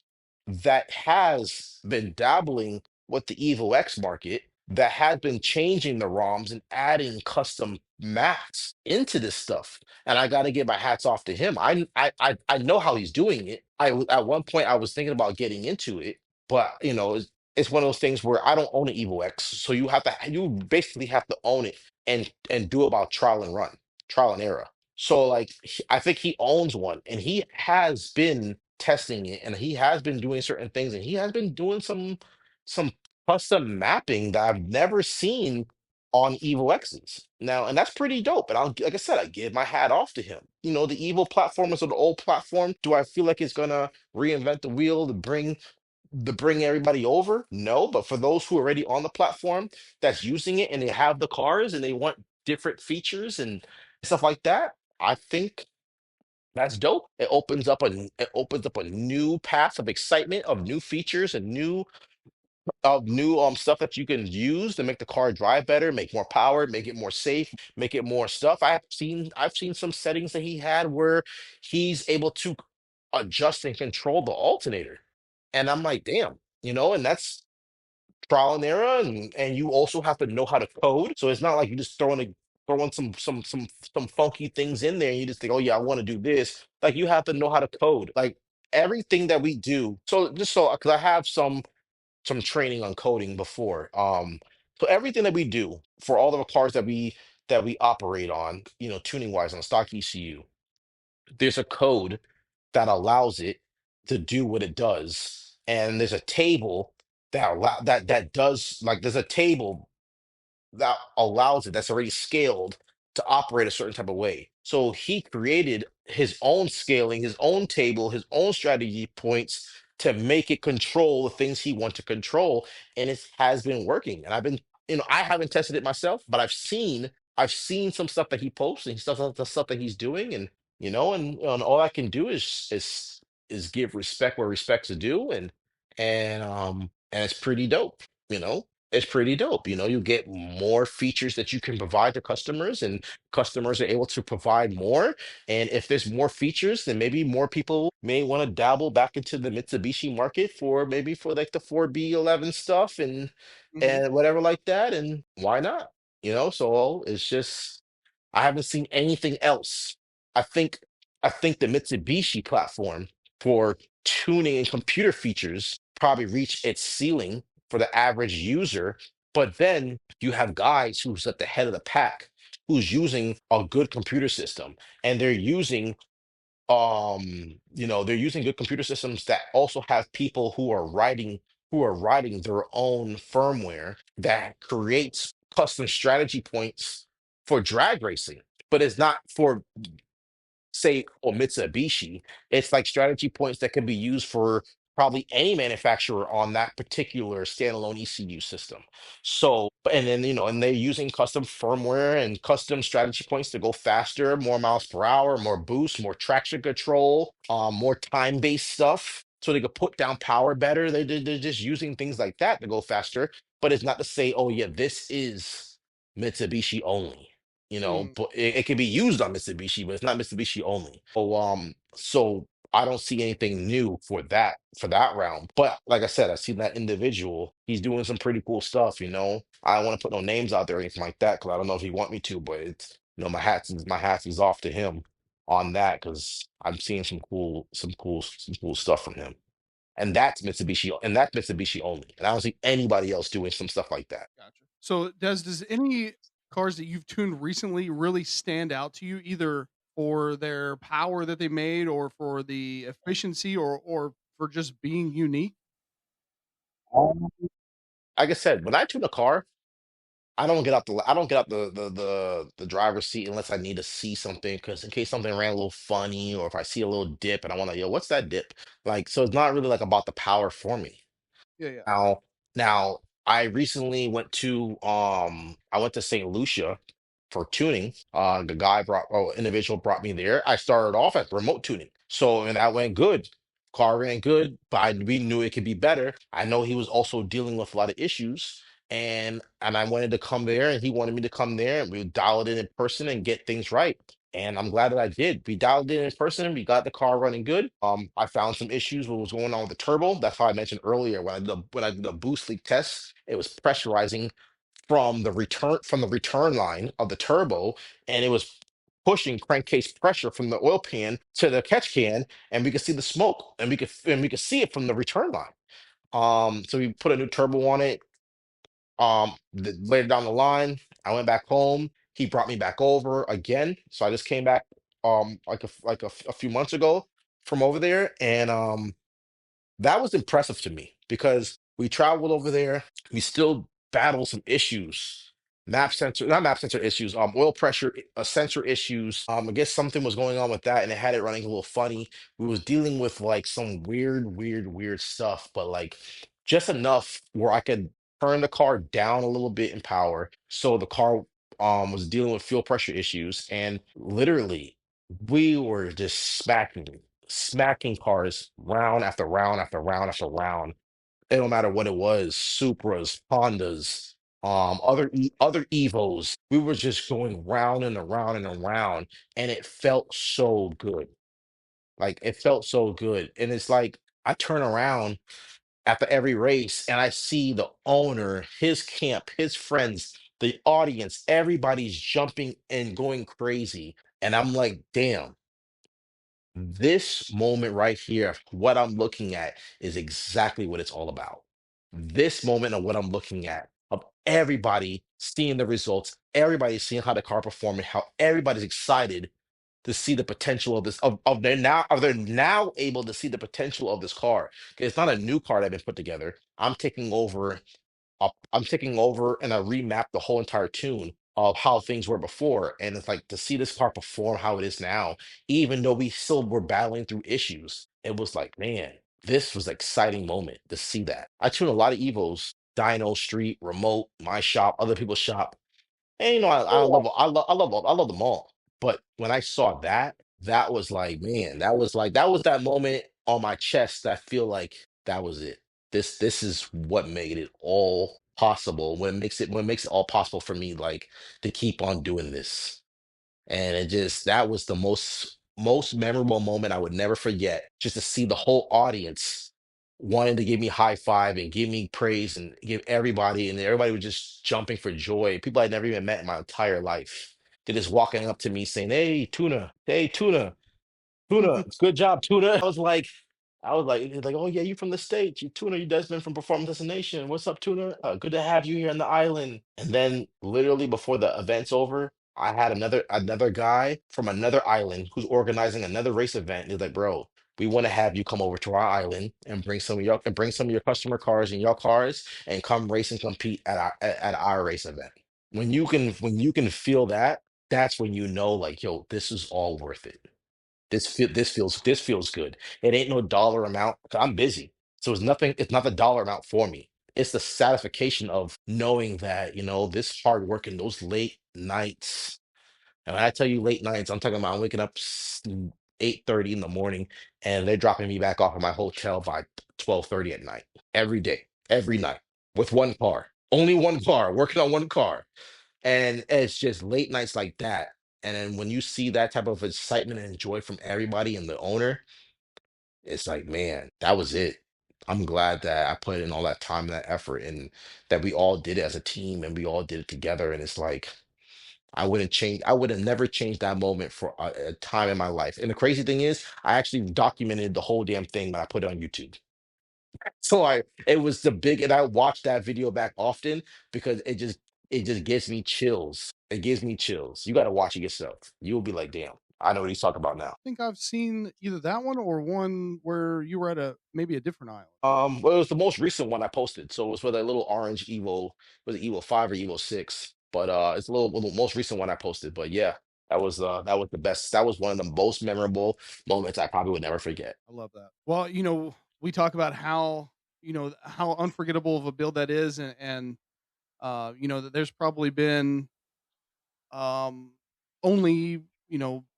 that has been dabbling with the Evo X market, that has been changing the ROMs and adding custom maps into this stuff. And I got to give my hats off to him. I know how he's doing it. At one point I was thinking about getting into it, but it's one of those things where I don't own an Evo X, so you basically have to own it and do about trial and run, trial and error. So like I think he owns one and he has been testing it and he has been doing certain things and he has been doing some custom mapping that I've never seen on Evo X's. Now, and that's pretty dope. And like I said, I give my hat off to him. The Evo platform is an old platform. Do I feel like it's gonna reinvent the wheel to bring everybody over? No, but for those who are already on the platform that's using it and they have the cars and they want different features and stuff like that, I think that's dope. It opens up a new path of excitement, of new features and new stuff that you can use to make the car drive better, make more power, make it more safe, make it more stuff. I've seen some settings that he had where he's able to adjust and control the alternator. And I'm like, damn, and that's trial and error, and you also have to know how to code. So it's not like you just throwing some funky things in there and you just think, oh yeah, I want to do this. Like you have to know how to code. Like everything that we do. So just so because I have some training on coding before. So everything that we do for all of the cars that we operate on, tuning wise on stock ECU, there's a code that allows it to do what it does, and there's a table that does like there's a table that allows it that's already scaled to operate a certain type of way. So he created his own scaling, his own table, his own strategy points to make it control the things he wants to control, and it has been working. And I haven't tested it myself, but I've seen some stuff that he posts and the stuff that he's doing, and all I can do is give respect where respect's due, and it's pretty dope. It's pretty dope. You get more features that you can provide to customers, and customers are able to provide more. And if there's more features, then maybe more people may want to dabble back into the Mitsubishi market for maybe for like the 4B11 stuff and Hmm. and whatever like that. And why not? So it's just I haven't seen anything else. I think I think the Mitsubishi platform for tuning and computer features probably reached its ceiling for the average user. But then you have guys who's at the head of the pack who's using a good computer system, and they're using good computer systems that also have people who are writing their own firmware that creates custom strategy points for drag racing, but it's not for say or Mitsubishi. It's like strategy points that can be used for probably any manufacturer on that particular standalone ECU system. So, and then and they're using custom firmware and custom strategy points to go faster, more miles per hour, more boost, more traction control, more time-based stuff. So they could put down power better. They're just using things like that to go faster. But it's not to say, oh yeah, this is Mitsubishi only. But it can be used on Mitsubishi, but it's not Mitsubishi only. So I don't see anything new for that realm. But like I said, I've seen that individual. He's doing some pretty cool stuff. I don't want to put no names out there or anything like that because I don't know if he want me to, but it's my hats is off to him on that because I'm seeing some cool stuff from him. And that's Mitsubishi only. And I don't see anybody else doing some stuff like that. Gotcha. So does any cars that you've tuned recently really stand out to you, either for their power that they made, or for the efficiency, or for just being unique? Like I said, when I tune a car, I don't get out the driver's seat unless I need to see something because in case something ran a little funny or if I see a little dip and I want to, what's that dip? Like, so it's not really like about the power for me. Yeah, yeah. Now, now I recently I went to St. Lucia for tuning. Individual brought me there. I started off at remote tuning. So and that went good. Car ran good, but we knew it could be better. I know he was also dealing with a lot of issues. And I wanted to come there and he wanted me to come there and we would dial it in person and get things right. And I'm glad that I did. We dialed it in person. We got the car running good. I found some issues what was going on with the turbo. That's why I mentioned earlier when I did the boost leak test, it was pressurizing from the return line of the turbo, and it was pushing crankcase pressure from the oil pan to the catch can, and we could see the smoke, and we could see it from the return line. So we put a new turbo on it. Later down the line, I went back home. He brought me back over again. So I just came back like a few months ago from over there, and that was impressive to me because we traveled over there. We still battled some issues. Not map sensor issues, oil pressure sensor issues. I guess something was going on with that and it had it running a little funny. We was dealing with like some weird stuff, but like just enough where I could turn the car down a little bit in power. So the car was dealing with fuel pressure issues and literally we were just smacking cars round after round after round after round. It don't matter what it was, Supras, Hondas, other Evos. We were just going round and around and around, and it felt so good. Like it felt so good. And it's like I turn around after every race and I see the owner, his camp, his friends, the audience, everybody's jumping and going crazy. And I'm like, damn. This moment right here, what I'm looking at is exactly what it's all about. This moment of what I'm looking at, of everybody seeing the results, everybody seeing how the car performing, how everybody's excited to see the potential of this of they're now able to see the potential of this car. 'Cause it's not a new car that has been put together. I'm taking over and I remap the whole entire tune of how things were before. And it's like to see this car perform how it is now, even though we still were battling through issues, it was like, man, this was an exciting moment to see that. I tune a lot of Evos, Dyno, Street, Remote, my shop, other people's shop. And you know, I love them all. But when I saw that, that was like, man, that was that moment on my chest that I feel like that was it. This is what made it all possible. When it makes it all possible for me, like to keep on doing this. And it just that was the most memorable moment I would never forget. Just to see the whole audience wanting to give me high five and give me praise and give everybody, and everybody was just jumping for joy. People I'd never even met in my entire life. They're just walking up to me saying, hey, Tuna, Tuna, good job, Tuna. I was like, he's like, oh yeah, you from the States, you Tuna, you Desmond from Performance Destination. What's up, Tuna? Good to have you here on the island. And then literally before the event's over, I had another guy from another island who's organizing another race event. He's like, bro, we want to have you come over to our island and bring some of your customer cars and your cars and come race and compete at our race event. When you can feel that, that's when you know like, yo, this is all worth it. This feels good. It ain't no dollar amount. 'Cause I'm busy. So it's nothing, it's not the dollar amount for me. It's the satisfaction of knowing that, this hard work and those late nights. And when I tell you late nights, I'm talking about I'm waking up 8:30 in the morning and they're dropping me back off at my hotel by 12:30 at night. Every day, every night, with one car. Only one car, working on one car. And it's just late nights like that. And then when you see that type of excitement and joy from everybody and the owner, it's like, man, that was it. I'm glad that I put in all that time and that effort and that we all did it as a team and we all did it together. And it's like, I would have never changed that moment for a time in my life. And the crazy thing is, I actually documented the whole damn thing when I put it on YouTube. So it was and I watch that video back often because it just gives me chills. It gives me chills. You got to watch it yourself. You'll be like, damn, I know what he's talking about now. think I've seen either that one or one where you were at maybe a different island. Well, it was the most recent one I posted. So it was for that little orange Evo, was it Evo 5 or Evo 6? But it's the most recent one I posted. But yeah, that was the best. That was one of the most memorable moments I probably would never forget. I love that. Well, we talk about how unforgettable of a build that is, and that there's probably been um only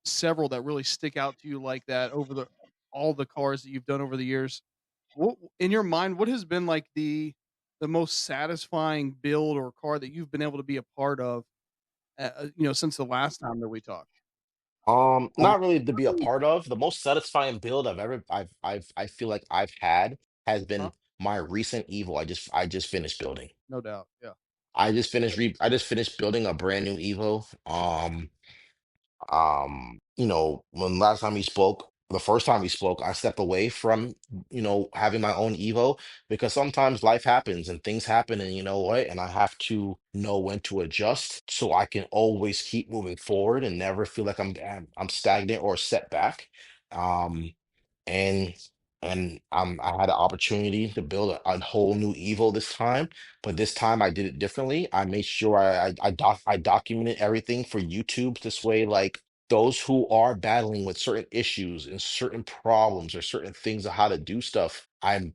several that really stick out to you like that over the all the cars that you've done over the years. What in your mind, what has been like the most satisfying build or car that you've been able to be a part of, since the last time that we talked? Not really to be a part of. The most satisfying build I feel like I've had has Huh? been my recent Evo. I just finished building. No doubt. Yeah. I just finished building a brand new Evo. When last time we spoke, the first time we spoke, I stepped away from, having my own Evo because sometimes life happens and things happen, and you know what? And I have to know when to adjust so I can always keep moving forward and never feel like I'm stagnant or set back. Um, and I had an opportunity to build a whole new Evo this time, but this time I did it differently. I made sure I documented everything for YouTube this way, like those who are battling with certain issues and certain problems or certain things of how to do stuff. I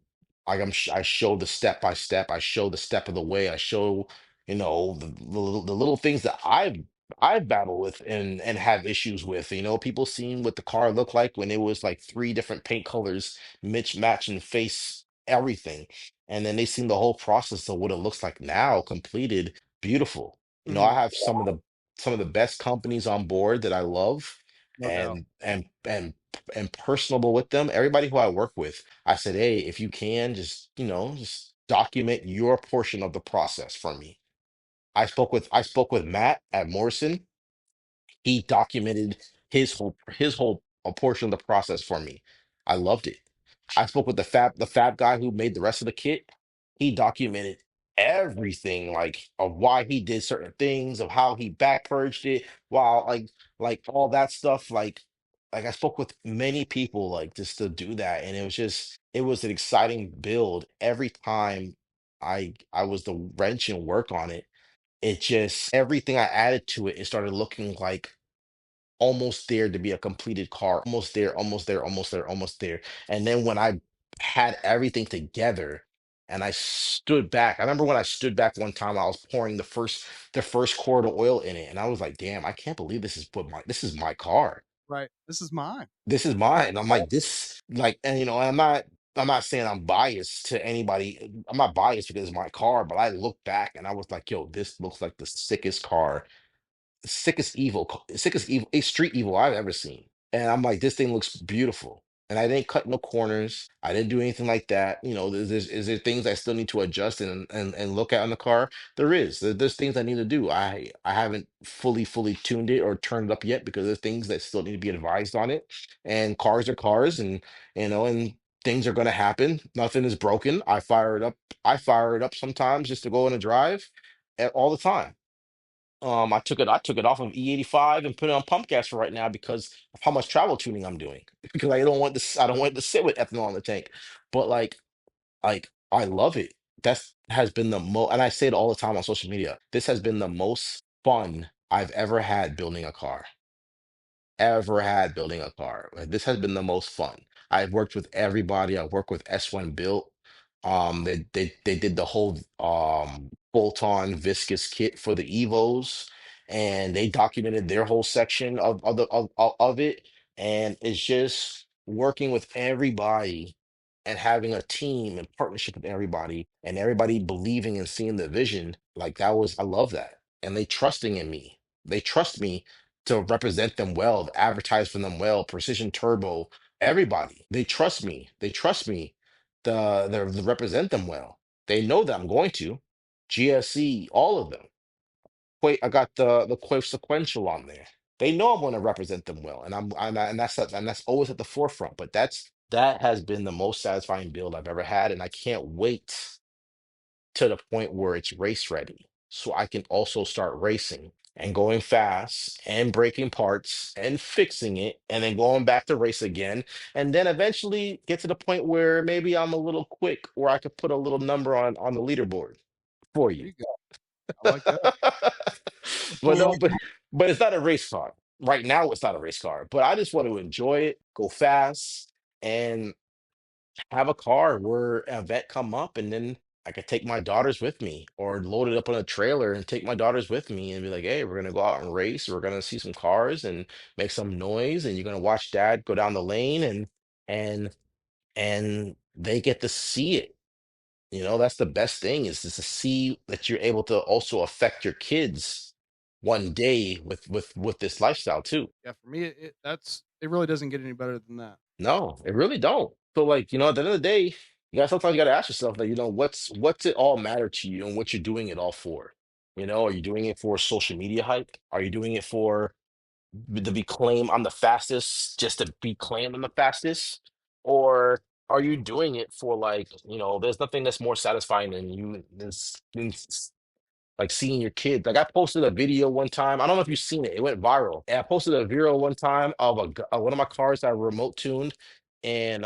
show the step by step. I show the step of the way. I show the little things that I've battled with and have issues with. People seeing what the car looked like when it was like three different paint colors, matching face, everything. And then they seen the whole process of what it looks like now, completed, beautiful. I Mhm. have some of the best companies on board that I love No doubt. and personable with them. Everybody who I work with, I said, hey, if you can, just document your portion of the process for me. I spoke with Matt at Morrison. He documented his whole a portion of the process for me. I loved it. I spoke with the fab guy who made the rest of the kit. He documented everything, like of why he did certain things, of how he back purged it, while like all that stuff. Like I spoke with many people like just to do that, and it was an exciting build every time I was the wrench and work on it. It just everything I added to it, it started looking like almost there to be a completed car, almost there, almost there, almost there, almost there. And then when I had everything together and I stood back, I remember when I stood back one time, I was pouring the first quart of oil in it, and I was like, damn, I can't believe this is my car. Right. This is mine. This is mine. I'm like, this, like, and I'm not saying I'm biased to anybody. I'm not biased because it's my car, but I look back and I was like, yo, this looks like the sickest car, sickest evil, a street evil I've ever seen. And I'm like, this thing looks beautiful. And I didn't cut no corners. I didn't do anything like that. Is there things I still need to adjust and look at on the car? There is. There's things I need to do. I haven't fully tuned it or turned it up yet because there's things that still need to be advised on it. And cars are cars, and and things are gonna happen. Nothing is broken. I fire it up. I fire it up sometimes just to go on a drive, all the time. I took it off of E85 and put it on pump gas for right now because of how much travel tuning I'm doing. Because I don't want it to sit with ethanol in the tank. But like I love it. That's has been the most, and I say it all the time on social media. This has been the most fun I've ever had building a car, ever had building a car. Like, this has been the most fun. I've worked with everybody. I worked with S1 Built. They did the whole bolt-on viscous kit for the Evos, and they documented their whole section of it. And it's just working with everybody and having a team and partnership with everybody and everybody believing and seeing the vision. Like that was, I love that. And they trusting in me. They trust me to represent them well, to advertise for them well, Precision Turbo, everybody. They trust me. They trust me to represent them well. They know that I'm going to. GSE, all of them. Wait, I got the Quave sequential on there. They know I'm going to represent them well, and that's always at the forefront. But that has been the most satisfying build I've ever had, and I can't wait to the point where it's race ready. So I can also start racing and going fast and breaking parts and fixing it and then going back to race again. And then eventually get to the point where maybe I'm a little quick or I could put a little number on the leaderboard for There you. you go. I like that. But Well, no, but it's not a race car. Right now it's not a race car. But I just want to enjoy it, go fast, and have a car where an event come up and then I could take my daughters with me or load it up on a trailer and take my daughters with me and be like, hey, we're gonna go out and race, we're gonna see some cars and make some noise, and you're gonna watch dad go down the lane and and they get to see it. That's the best thing is just to see that you're able to also affect your kids one day with this lifestyle too. yeah, for me, it really doesn't get any better than that. No, it really don't. So like, at the end of the day, sometimes you gotta ask yourself that, what's it all matter to you and what you're doing it all for? Are you doing it for social media hype? Are you doing it for to be claimed I'm the fastest, just to be claimed I'm the fastest? Or are you doing it for like, there's nothing that's more satisfying than like seeing your kids. Like I posted a video one time. I don't know if you've seen it. It went viral. And I posted a video one time of one of my cars that I remote tuned in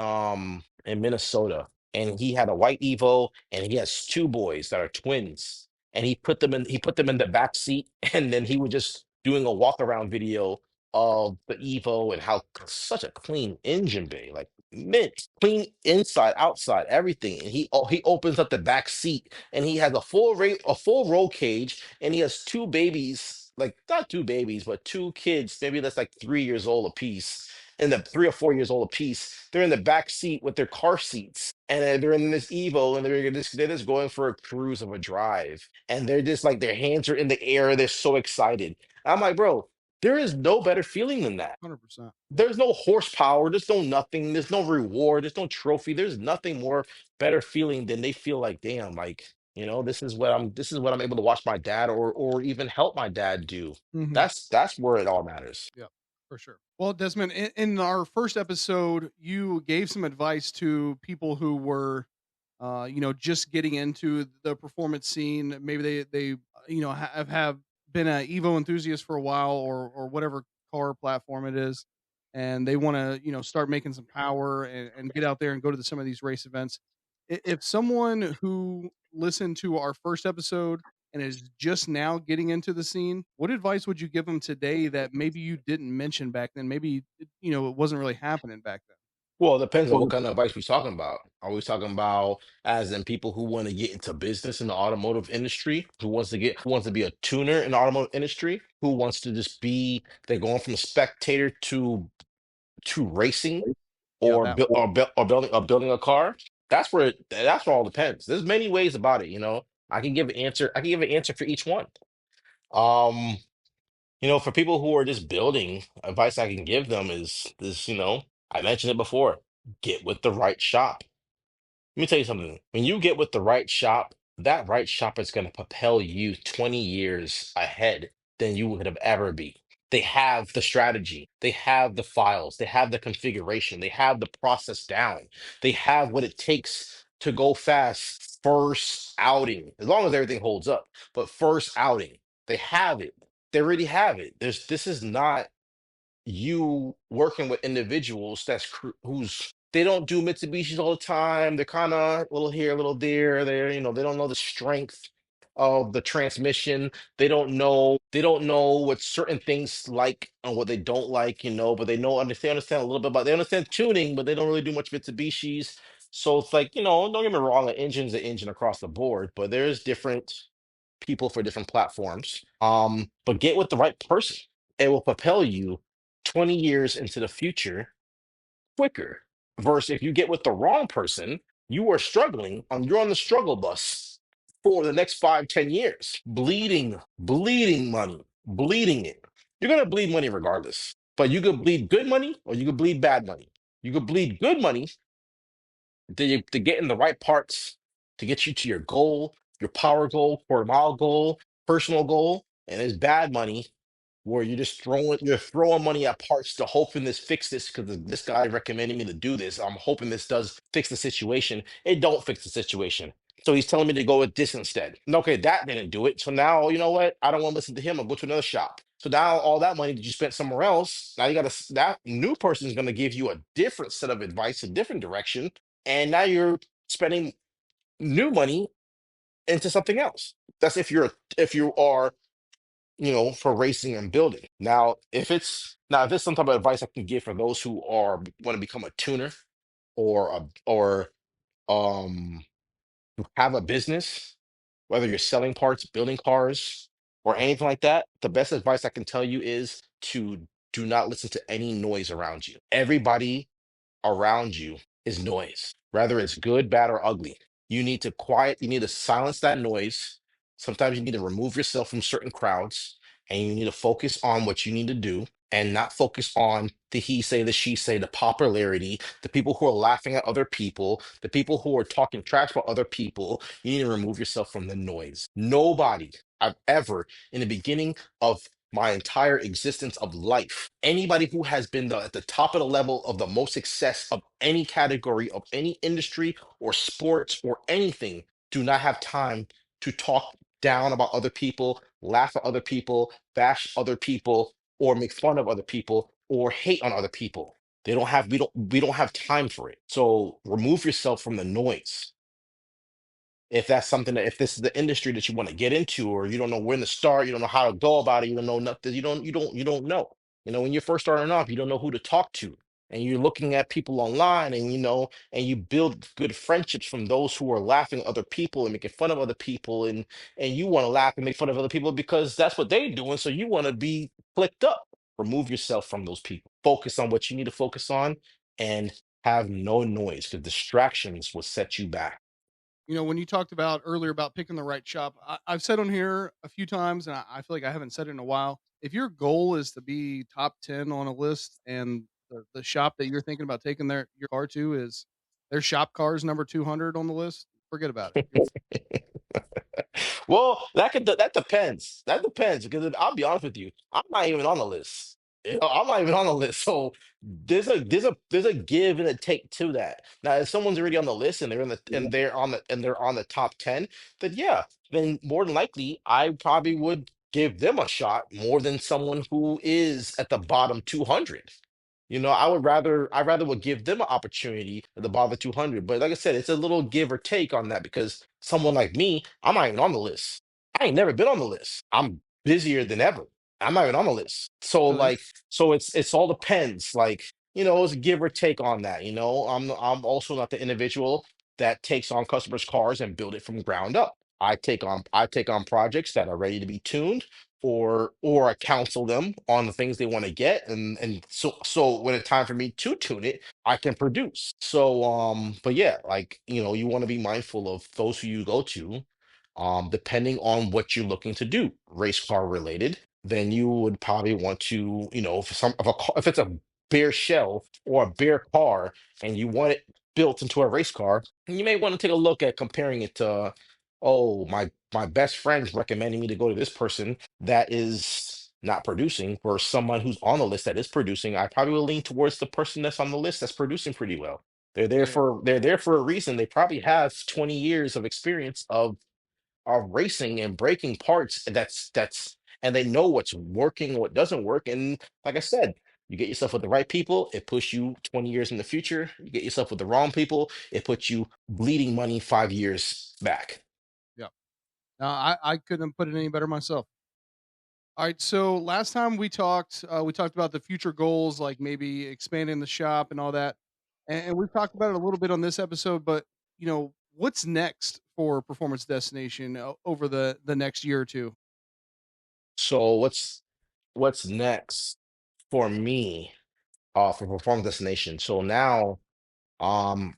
Minnesota. And he had a white Evo and he has two boys that are twins. And he put them in the back seat and then he was just doing a walk around video of the Evo and how such a clean engine bay, like mint, clean inside, outside, everything. And he opens up the back seat and he has a full roll cage, and he has two babies, like not two babies, but two kids, maybe that's like 3 years old apiece, and the 3 or 4 years old apiece. They're in the back seat with their car seats, and they're in this Evo, and they're just going for a cruise of a drive, and they're just like their hands are in the air, they're so excited. I'm like, bro, there is no better feeling than that. 100%. There's no horsepower, there's no nothing, there's no reward, there's no trophy, there's nothing more better feeling than they feel like, damn, like, this is what I'm able to watch my dad or even help my dad do. Hmm. That's where it all matters. Yeah. For sure. Well, Desmond, in our first episode, you gave some advice to people who were, just getting into the performance scene. Maybe have been a Evo enthusiast for a while, or whatever car platform it is, and they want to, start making some power and get out there and go to some of these race events. If someone who listened to our first episode and is just now getting into the scene, what advice would you give them today that maybe you didn't mention back then? Maybe, it wasn't really happening back then. Well, it depends on what kind of advice we're talking about. Are we talking about as in people who want to get into business in the automotive industry, who wants to be a tuner in the automotive industry, who wants to just be they're going from spectator to racing Yeah, or that build or building a car? That's where it all depends. There's many ways about it, you know. I can give an answer for each one. Um, for people who are just building, advice I can give them is this, I mentioned it before. Get with the right shop. Let me tell you something. When you get with the right shop, that right shop is going to propel you 20 years ahead than you would have ever be. They have the strategy, they have the files, they have the configuration, they have the process down, they have what it takes to go fast first outing, as long as everything holds up. But first outing, they have it. They already have it. This is not you working with individuals who's they don't do Mitsubishis all the time. They're kind of a little here, a little there. They don't know the strength of the transmission. They don't know what certain things like and what they don't like, but they understand a little bit about they understand tuning, but they don't really do much Mitsubishis. So it's like, don't get me wrong, an engine's an engine across the board, but there's different people for different platforms. But get with the right person. It will propel you 20 years into the future quicker. Versus if you get with the wrong person, you're on the struggle bus for the next 5, 10 years, bleeding money, bleeding it. You're gonna bleed money regardless. But you could bleed good money or you could bleed bad money. You could bleed good money to get in the right parts to get you to your goal, your power goal, quarter mile goal, personal goal, and it's bad money where you're throwing money at parts to hoping this fix this because this guy recommended me to do this. I'm hoping this does fix the situation. It don't fix the situation. So he's telling me to go with this instead. And okay, that didn't do it. So now you know what? I don't want to listen to him. I'll go to another shop. So now all that money that you spent somewhere else, now you got to that new person is going to give you a different set of advice, a different direction, and now you're spending new money into something else. That's if you are for racing and building. Now if it's some type of advice I can give for those who are want to become a tuner or have a business, whether you're selling parts, building cars, or anything like that, the best advice I can tell you is to do not listen to any noise around you. Everybody around you is noise, whether it's good, bad, or ugly. You need to silence that noise. Sometimes you need to remove yourself from certain crowds and you need to focus on what you need to do and not focus on the he say, the she say, the popularity, the people who are laughing at other people, the people who are talking trash about other people. You need to remove yourself from the noise. Nobody I've ever, in the beginning of my entire existence of life. Anybody who has been at the top of the level of the most success of any category, of any industry or sports or anything, do not have time to talk down about other people, laugh at other people, bash other people, or make fun of other people, or hate on other people. We don't have time for it. So remove yourself from the noise if this is the industry that you want to get into or you don't know when to start, you don't know how to go about it, you don't know nothing, you don't know. When you're first starting off, you don't know who to talk to. And you're looking at people online and and you build good friendships from those who are laughing at other people and making fun of other people and you want to laugh and make fun of other people because that's what they're doing. So you want to be clicked up. Remove yourself from those people. Focus on what you need to focus on and have no noise because distractions will set you back. When you talked about earlier about picking the right shop, I've said on here a few times, and I feel like I haven't said it in a while. If your goal is to be top 10 on a list, and the shop that you're thinking about taking your car to is their shop cars number 200 on the list, forget about it. Well, that depends. That depends because I'll be honest with you, I'm not even on the list. I'm not even on the list. So there's a give and a take to that. Now, if someone's already on the list and they're on the top 10, then yeah, then more than likely I probably would give them a shot more than someone who is at the bottom 200. I rather would give them an opportunity at the bottom of 200. But like I said, it's a little give or take on that because someone like me, I'm not even on the list. I ain't never been on the list. I'm busier than ever. I'm not even on the list. So Really? like, it's all depends. Like, it's a give or take on that. I'm also not the individual that takes on customers' cars and build it from ground up. I take on projects that are ready to be tuned, or I counsel them on the things they want to get, and so when it's time for me to tune it, I can produce. So but yeah, like, you want to be mindful of those who you go to, depending on what you're looking to do, race car related, then you would probably want to, if it's a bare shell or a bare car and you want it built into a race car, you may want to take a look at comparing it to, oh, my best friend's recommending me to go to this person that is not producing, or someone who's on the list that is producing. I probably will lean towards the person that's on the list that's producing pretty well. Yeah. They're there for a reason. They probably have 20 years of experience of racing and breaking parts. And they know what's working, what doesn't work. And like I said, you get yourself with the right people, it puts you 20 years in the future. You get yourself with the wrong people, it puts you bleeding money 5 years back. Yeah. No, I couldn't have put it any better myself. All right. So last time we talked about the future goals, like maybe expanding the shop and all that. And we've talked about it a little bit on this episode, but what's next for Performance Destination over the next year or two? So what's next for me, for performance destination? So now, um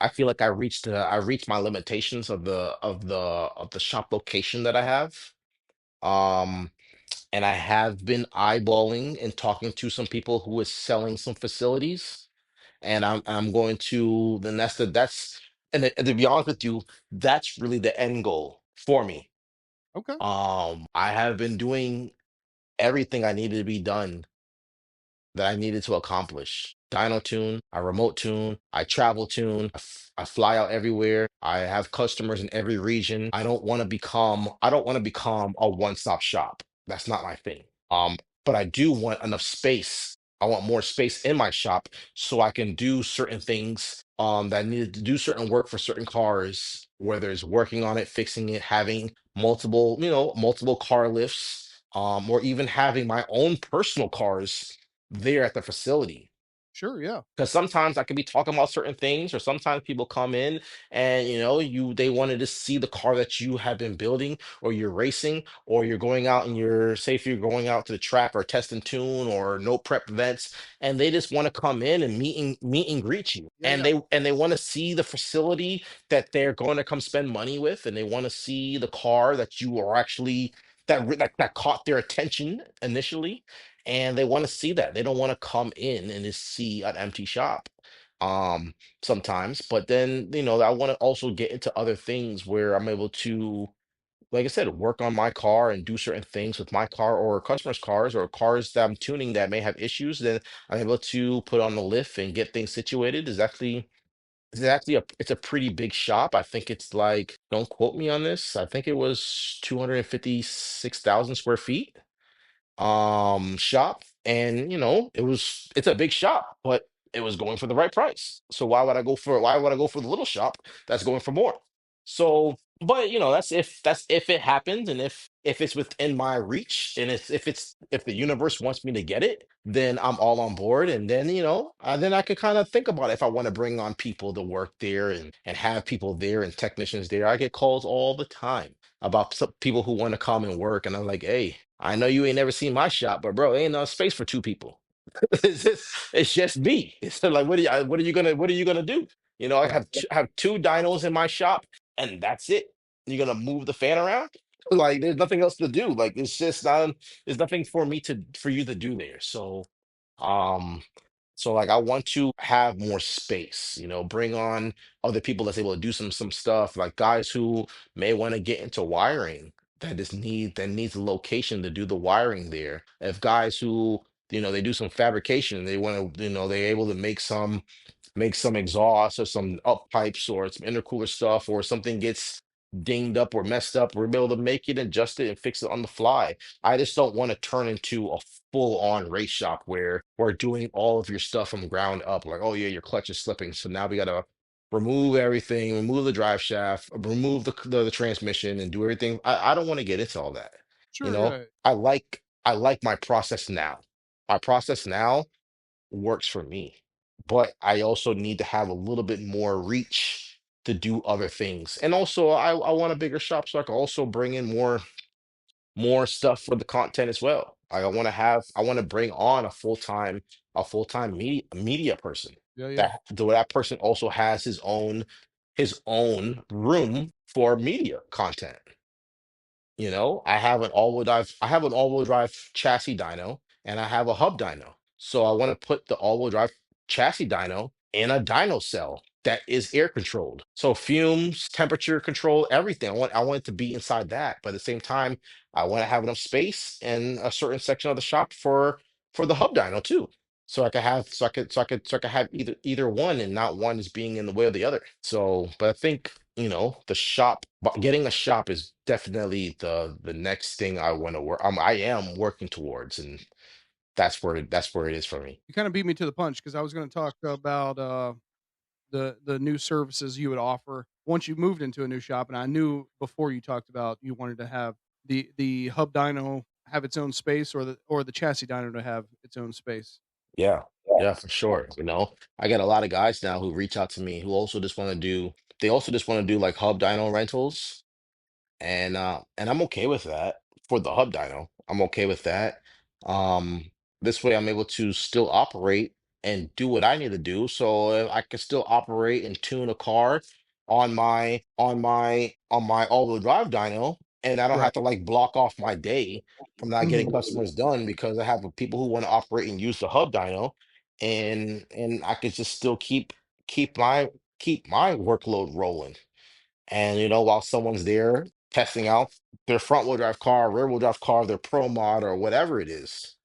I feel like I reached my limitations of the shop location that I have. Um and I have been eyeballing and talking to some people who is selling some facilities, and I'm going to then that's and to be honest with you, that's really the end goal for me. Okay. I have been doing everything I needed to be done that I needed to accomplish. Dyno tune, I remote tune, I travel tune, I fly out everywhere. I have customers in every region. I don't want to become a one-stop shop. That's not my thing. But I do want enough space. I want more space in my shop so I can do certain things that I needed to do certain work for certain cars, whether it's working on it, fixing it, having multiple car lifts, or even having my own personal cars there at the facility. Sure. Yeah. Because sometimes I could be talking about certain things, or sometimes people come in and they wanted to see the car that you have been building, or you're racing, or you're going out and say if you're going out to the track or test and tune or no prep events, and they just want to come in and meet and greet you, Yeah. and Yeah. they want to see the facility that they're going to come spend money with, and they want to see the car that you are actually that caught their attention initially, and they want to see that. They don't want to come in and just see an empty shop. Um, Sometimes, but then I want to also get into other things where I'm able to, like I said, work on my car and do certain things with my car or customers' cars or cars that I'm tuning that may have issues. Then I'm able to put on the lift and get things situated. It's a pretty big shop. I think it's like, don't quote me on this. I think it was 256,000 square feet shop, and it's a big shop, but it was going for the right price. So why would I go for the little shop that's going for more? So, but that's if it happens, and if it's within my reach, and if the universe wants me to get it, then I'm all on board. And then then I could kind of think about if I want to bring on people to work there, and have people there and technicians there. I get calls all the time about some people who want to come and work, and I'm like, hey, I know you ain't never seen my shop, but bro, ain't enough space for two people. It's just me. It's like, what are you gonna do? I have two dynos in my shop, and that's it. You're gonna move the fan around? Like, there's nothing else to do. Like, it's just not. There's nothing for you to do there. Um, like, I want to have more space. Bring on other people that's able to do some stuff, like guys who may want to get into wiring, that needs a location to do the wiring there. If guys who they do some fabrication. They want to, they're able to make some exhaust or some up pipes or some intercooler stuff, or something gets dinged up or messed up. We're able to make it, adjust it, and fix it on the fly. I just don't want to turn into a full-on race shop where we're doing all of your stuff from ground up. Like, oh yeah, your clutch is slipping, so now we gotta remove everything, remove the drive shaft, remove the transmission, and do everything. I don't want to get into all that. You Sure, know, yeah. I like my process now. My process now works for me, but I also need to have a little bit more reach to do other things. And also, I want a bigger shop so I can also bring in more stuff for the content as well. I want to bring on a full time media person. Yeah, yeah. That person also has his own room for media content. I have an all-wheel drive chassis dyno, and I have a hub dyno. So I want to put the all-wheel drive chassis dyno in a dyno cell that is air controlled. So fumes, temperature control, everything. I want it to be inside that. But at the same time, I want to have enough space in a certain section of the shop for the hub dyno too. So I could have either one, and not one is being in the way of the other. So, but I think, but getting a shop is definitely the next thing I want to work. I am working towards, and that's where it is for me. You kind of beat me to the punch because I was going to talk about the new services you would offer once you moved into a new shop, and I knew before you talked about you wanted to have the hub dyno have its own space, or the chassis dyno to have its own space. Yeah, yeah, for sure. I get a lot of guys now who reach out to me who also just want to do. They also just want to do like hub dyno rentals, and I'm okay with that for the hub dyno. I'm okay with that. This way I'm able to still operate and do what I need to do. So I can still operate and tune a car on my all-wheel drive dyno, and I don't Right. have to like block off my day from not getting Mhm. customers done because I have people who want to operate and use the hub dyno, and I could just still keep my workload rolling. And while someone's there testing out their front wheel drive car, rear wheel drive car, their pro mod or whatever it is,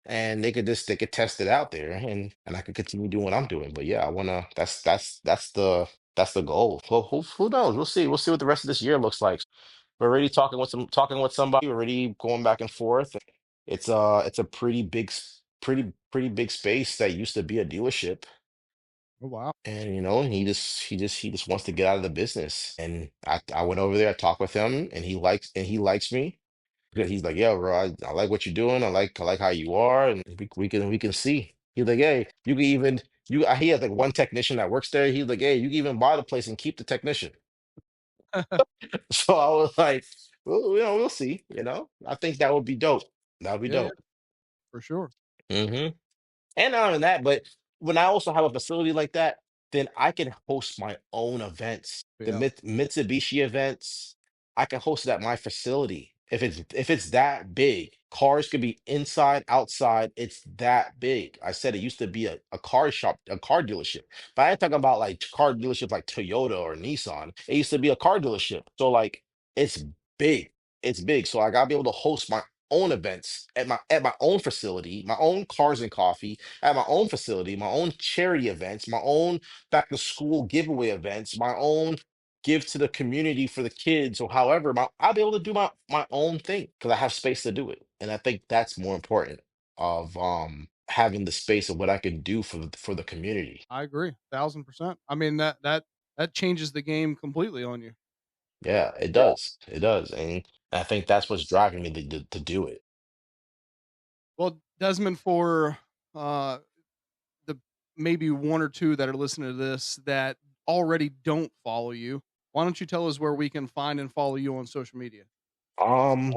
and they could test it out there, and I could continue doing what I'm doing. But yeah, I wanna that's the goal. Well, who knows? We'll see what the rest of this year looks like. We're already talking with somebody, we're already going back and forth. It's a pretty big space that used to be a dealership. Oh wow. And he just wants to get out of the business. And I went over there, I talked with him, and he likes me because he's like, "Yeah, bro, I like what you're doing. I like how you are, and we can see." He's like, "Hey, you can even he has like one technician that works there. He's like, "Hey, you can even buy the place and keep the technician." So I was like, "Well, we'll see. I think that would be dope. That would be Yeah, yeah, dope." for sure. Hmm. And not only that, but when I also have a facility like that, then I can host my own events. The Yeah. Mitsubishi events, I can host it at my facility. If it's that big, cars could be inside, outside. It's that big. I said it used to be a car shop, a car dealership. But I ain't talking about like car dealerships like Toyota or Nissan. It used to be a car dealership. So like it's big. It's big. So I gotta be able to host my own events at my own facility, my own cars and coffee at my own facility, my own charity events, my own back to school giveaway events, my own give to the community for the kids, or however I'll be able to do my own thing because I have space to do it. And I think that's more important of having the space of what I can do for the community. I agree, 1,000%. I mean that changes the game completely on you. Yeah, it does. It does. And I think that's what's driving me to do it. Well, Desmond, for uh the maybe one or two that are listening to this that already don't follow you, why don't you tell us where we can find and follow you on social media? Um,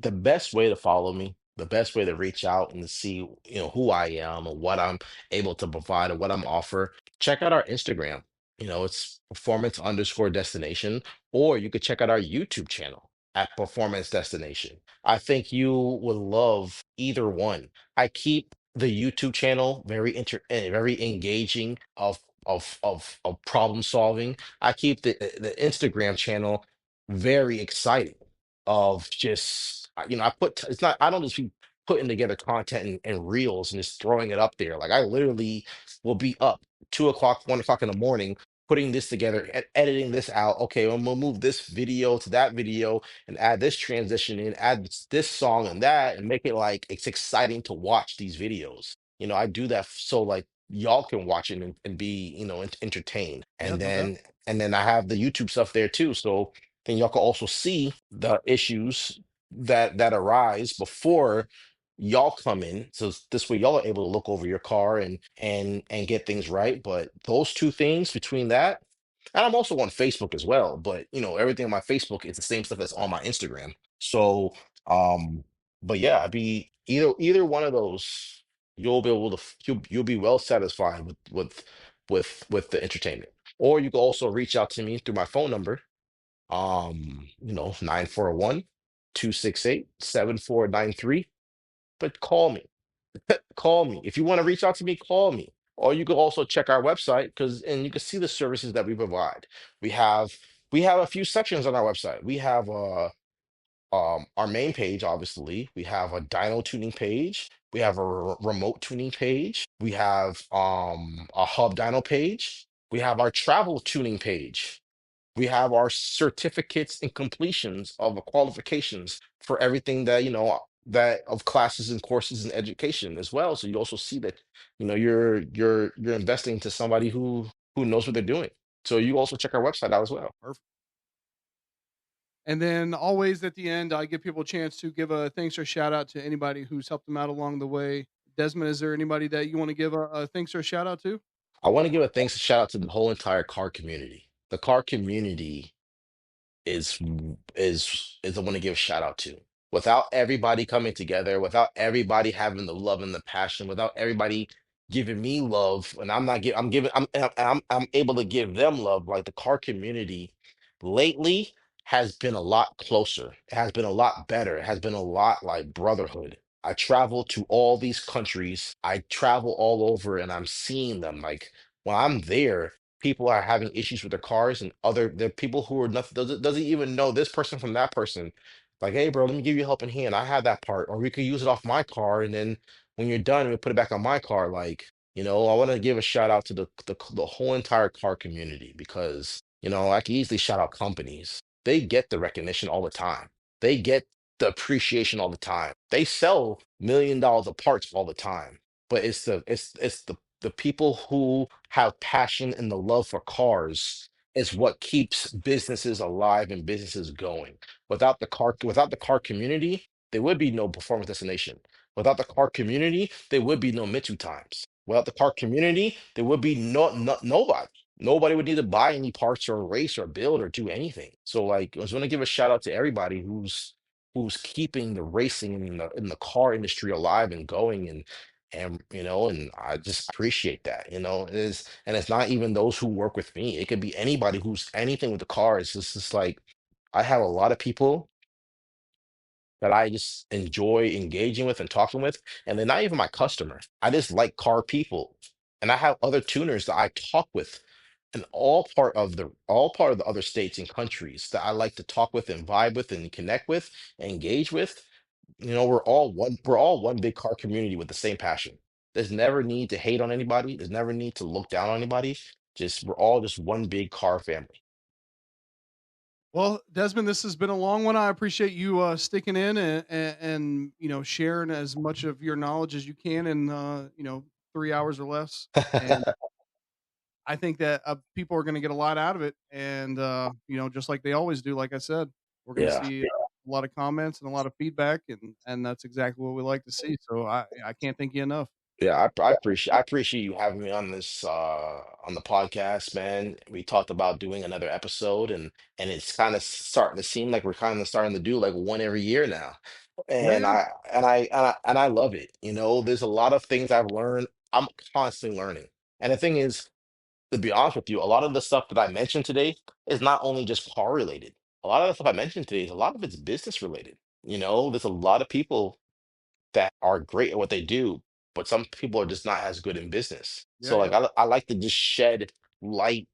the best way to follow me, the best way to reach out and to see, who I am and what I'm able to provide and what I'm offer, check out our Instagram. It's performance underscore destination, or you could check out our YouTube channel at performance destination. I think you would love either one. I keep the YouTube channel very engaging of problem solving. I keep the Instagram channel very exciting of just I put it's not I don't just putting together content and reels and just throwing it up there. Like I literally will be up 2 o'clock, 1 o'clock in the morning, putting this together and editing this out. Okay, I'm gonna move this video to that video and add this transition in, add this song and that, and make it like it's exciting to watch these videos. I do that so like y'all can watch it and be, entertained. Yeah, And no doubt. then I have the YouTube stuff there too. So then y'all can also see the issues that arise before y'all come in. So this way y'all are able to look over your car and get things right. But those two things between that, and I'm also on Facebook as well, but everything on my Facebook is the same stuff that's on my Instagram. So but yeah, I'd be either one of those, you'll be able to you'll be well satisfied with the entertainment. Or you can also reach out to me through my phone number, 941 268 7493. But call me. Call me. If you want to reach out to me, call me. Or you can also check our website and you can see the services that we provide. We have we have a few sections on our website. We have our main page, obviously. We have a dyno tuning page. We have a remote tuning page. We have a hub dyno page. We have our travel tuning page. We have our certificates and completions of the qualifications for everything that that of classes and courses and education as well. So you also see that you're investing to somebody who knows what they're doing. So you also check our website out as well. Perfect. And then always at the end, I give people a chance to give a thanks or shout out to anybody who's helped them out along the way. Desmond, is there anybody that you want to give a thanks or shout out to? I want to give a thanks and shout out to the whole entire car community. The car community is I want to give a shout out to. Without everybody coming together, without everybody having the love and the passion, without everybody giving me love, and I'm not giving, I'm giving, I'm able to give them love. Like the car community lately has been a lot closer. It has been a lot better. It has been a lot like brotherhood. I travel to all these countries. I travel all over, and I'm seeing them. Like when I'm there, people are having issues with their cars and the people who are nothing doesn't even know this person from that person. Like, hey bro, let me give you a helping hand. I have that part, or we could use it off my car, and then when you're done, we put it back on my car. Like, I want to give a shout out to the whole entire car community because I can easily shout out companies. They get the recognition all the time. They get the appreciation all the time. They sell $1 million of parts all the time. But it's the people who have passion and the love for cars is what keeps businesses alive and businesses going. Without the car community, there would be no performance destination. Without the car community, there would be no MitsuTimes. Without the car community, there would be nobody. Nobody would need to buy any parts or race or build or do anything. So like I just want to give a shout out to everybody who's keeping the racing in the car industry alive and going and I just appreciate that. It's not even those who work with me. It could be anybody who's anything with the car. It's just like I have a lot of people that I just enjoy engaging with and talking with, and they're not even my customer. I just like car people, and I have other tuners that I talk with in all part of the other states and countries that I like to talk with and vibe with and connect with and engage with. We're all one big car community with the same passion. There's never need to hate on anybody. There's never need to look down on anybody. Just we're all just one big car family. Well, Desmond, this has been a long one. I appreciate you sticking in and sharing as much of your knowledge as you can in 3 hours or less. And I think that people are going to get a lot out of it. And just like they always do, like I said, we're going to Yeah. see a lot of comments and a lot of feedback, and that's exactly what we like to see. So I can't thank you enough. Yeah, I appreciate you having me on this on the podcast, man. We talked about doing another episode and it's kind of starting to seem like we're kind of starting to do like one every year now. Yeah, And yeah, I love it. There's a lot of things I've learned. I'm constantly learning. And the thing is, to be honest with you, a lot of the stuff that I mentioned today is not only just car related. A lot of the stuff I mentioned today is a lot of it's business related. There's a lot of people that are great at what they do, but some people are just not as good in business. yeah, So like yeah. I like to just shed light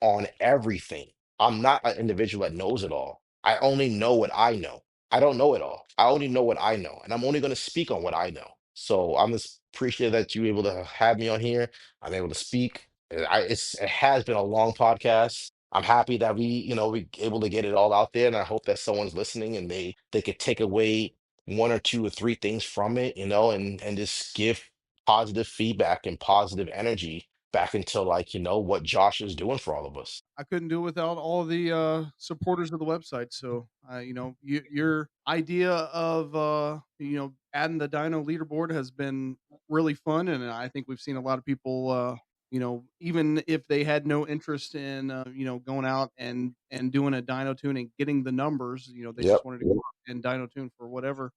on everything. I'm not an individual that knows it all. I only know what I know. I don't know it all. I only know what I know, and I'm only going to speak on what I know. So I'm just appreciative that you were able to have me on here. I'm able to speak. It has been a long podcast. I'm happy that we able to get it all out there, and I hope that someone's listening and they could take away one or two or three things from it, and just give positive feedback and positive energy back into like what Josh is doing for all of us. I couldn't do it without all the supporters of the website. So, your idea of adding the Dyno leaderboard has been really fun, and I think we've seen a lot of people. Even if they had no interest in going out and doing a Dyno tune and getting the numbers, they Yep. just wanted to go out and Dyno tune for whatever.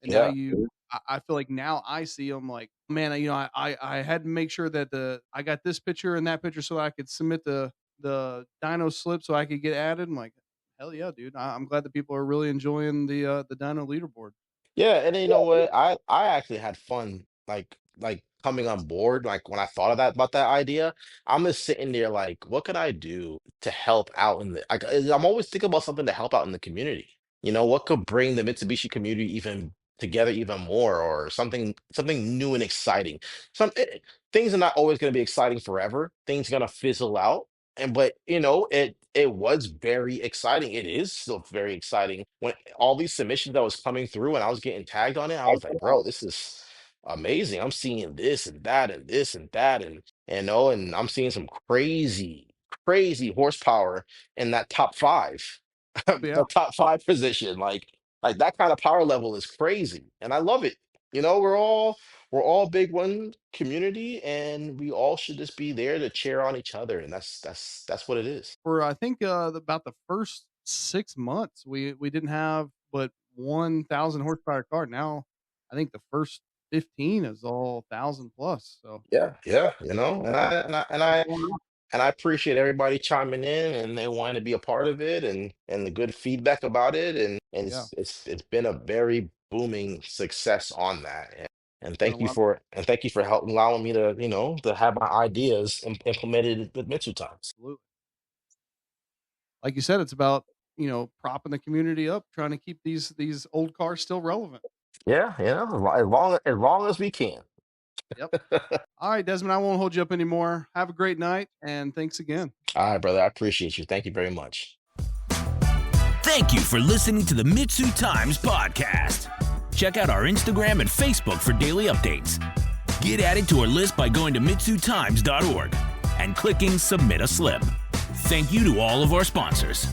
And now Yeah. I feel like now I see them like, man, I had to make sure that I got this picture and that picture so I could submit the Dyno slip so I could get added. I'm like, hell yeah, dude. I'm glad that people are really enjoying the Dyno leaderboard. Yeah, and then you know what? I actually had fun like coming on board. Like when I thought of that about that idea, I'm just sitting there like, what could I do to help out in the like I'm always thinking about something to help out in the community. What could bring the Mitsubishi community even together even more or something new and exciting. Things are not always going to be exciting forever. Things are going to fizzle out. But it was very exciting. It is still very exciting when all these submissions that was coming through and I was getting tagged on it. I was like, bro, this is amazing. I'm seeing this and that and this and that and I'm seeing some crazy horsepower in that top five, Yeah. the top five position. Like that kind of power level is crazy, and I love it. We're all big one community, and we all should just be there to cheer on each other, and that's what it is. For I think about the first 6 months, we didn't have but 1,000 horsepower car. Now I think the first 15 is all 1,000 plus. So Yeah, yeah, and I appreciate everybody chiming in and they wanting to be a part of it and the good feedback about it and yeah, it's been a very booming success on that. And been a thank you lot. for helping allowing me to have my ideas implemented with Mitsu Times. Absolutely. Like you said, it's about propping the community up, trying to keep these old cars still relevant. Yeah, as long as we can. Yep. All right, Desmond, I won't hold you up anymore. Have a great night, and thanks again. All right, brother. I appreciate you. Thank you very much. Thank you for listening to the Mitsu Times podcast. Check out our Instagram and Facebook for daily updates. Get added to our list by going to MitsuTimes.org and clicking Submit a Slip. Thank you to all of our sponsors.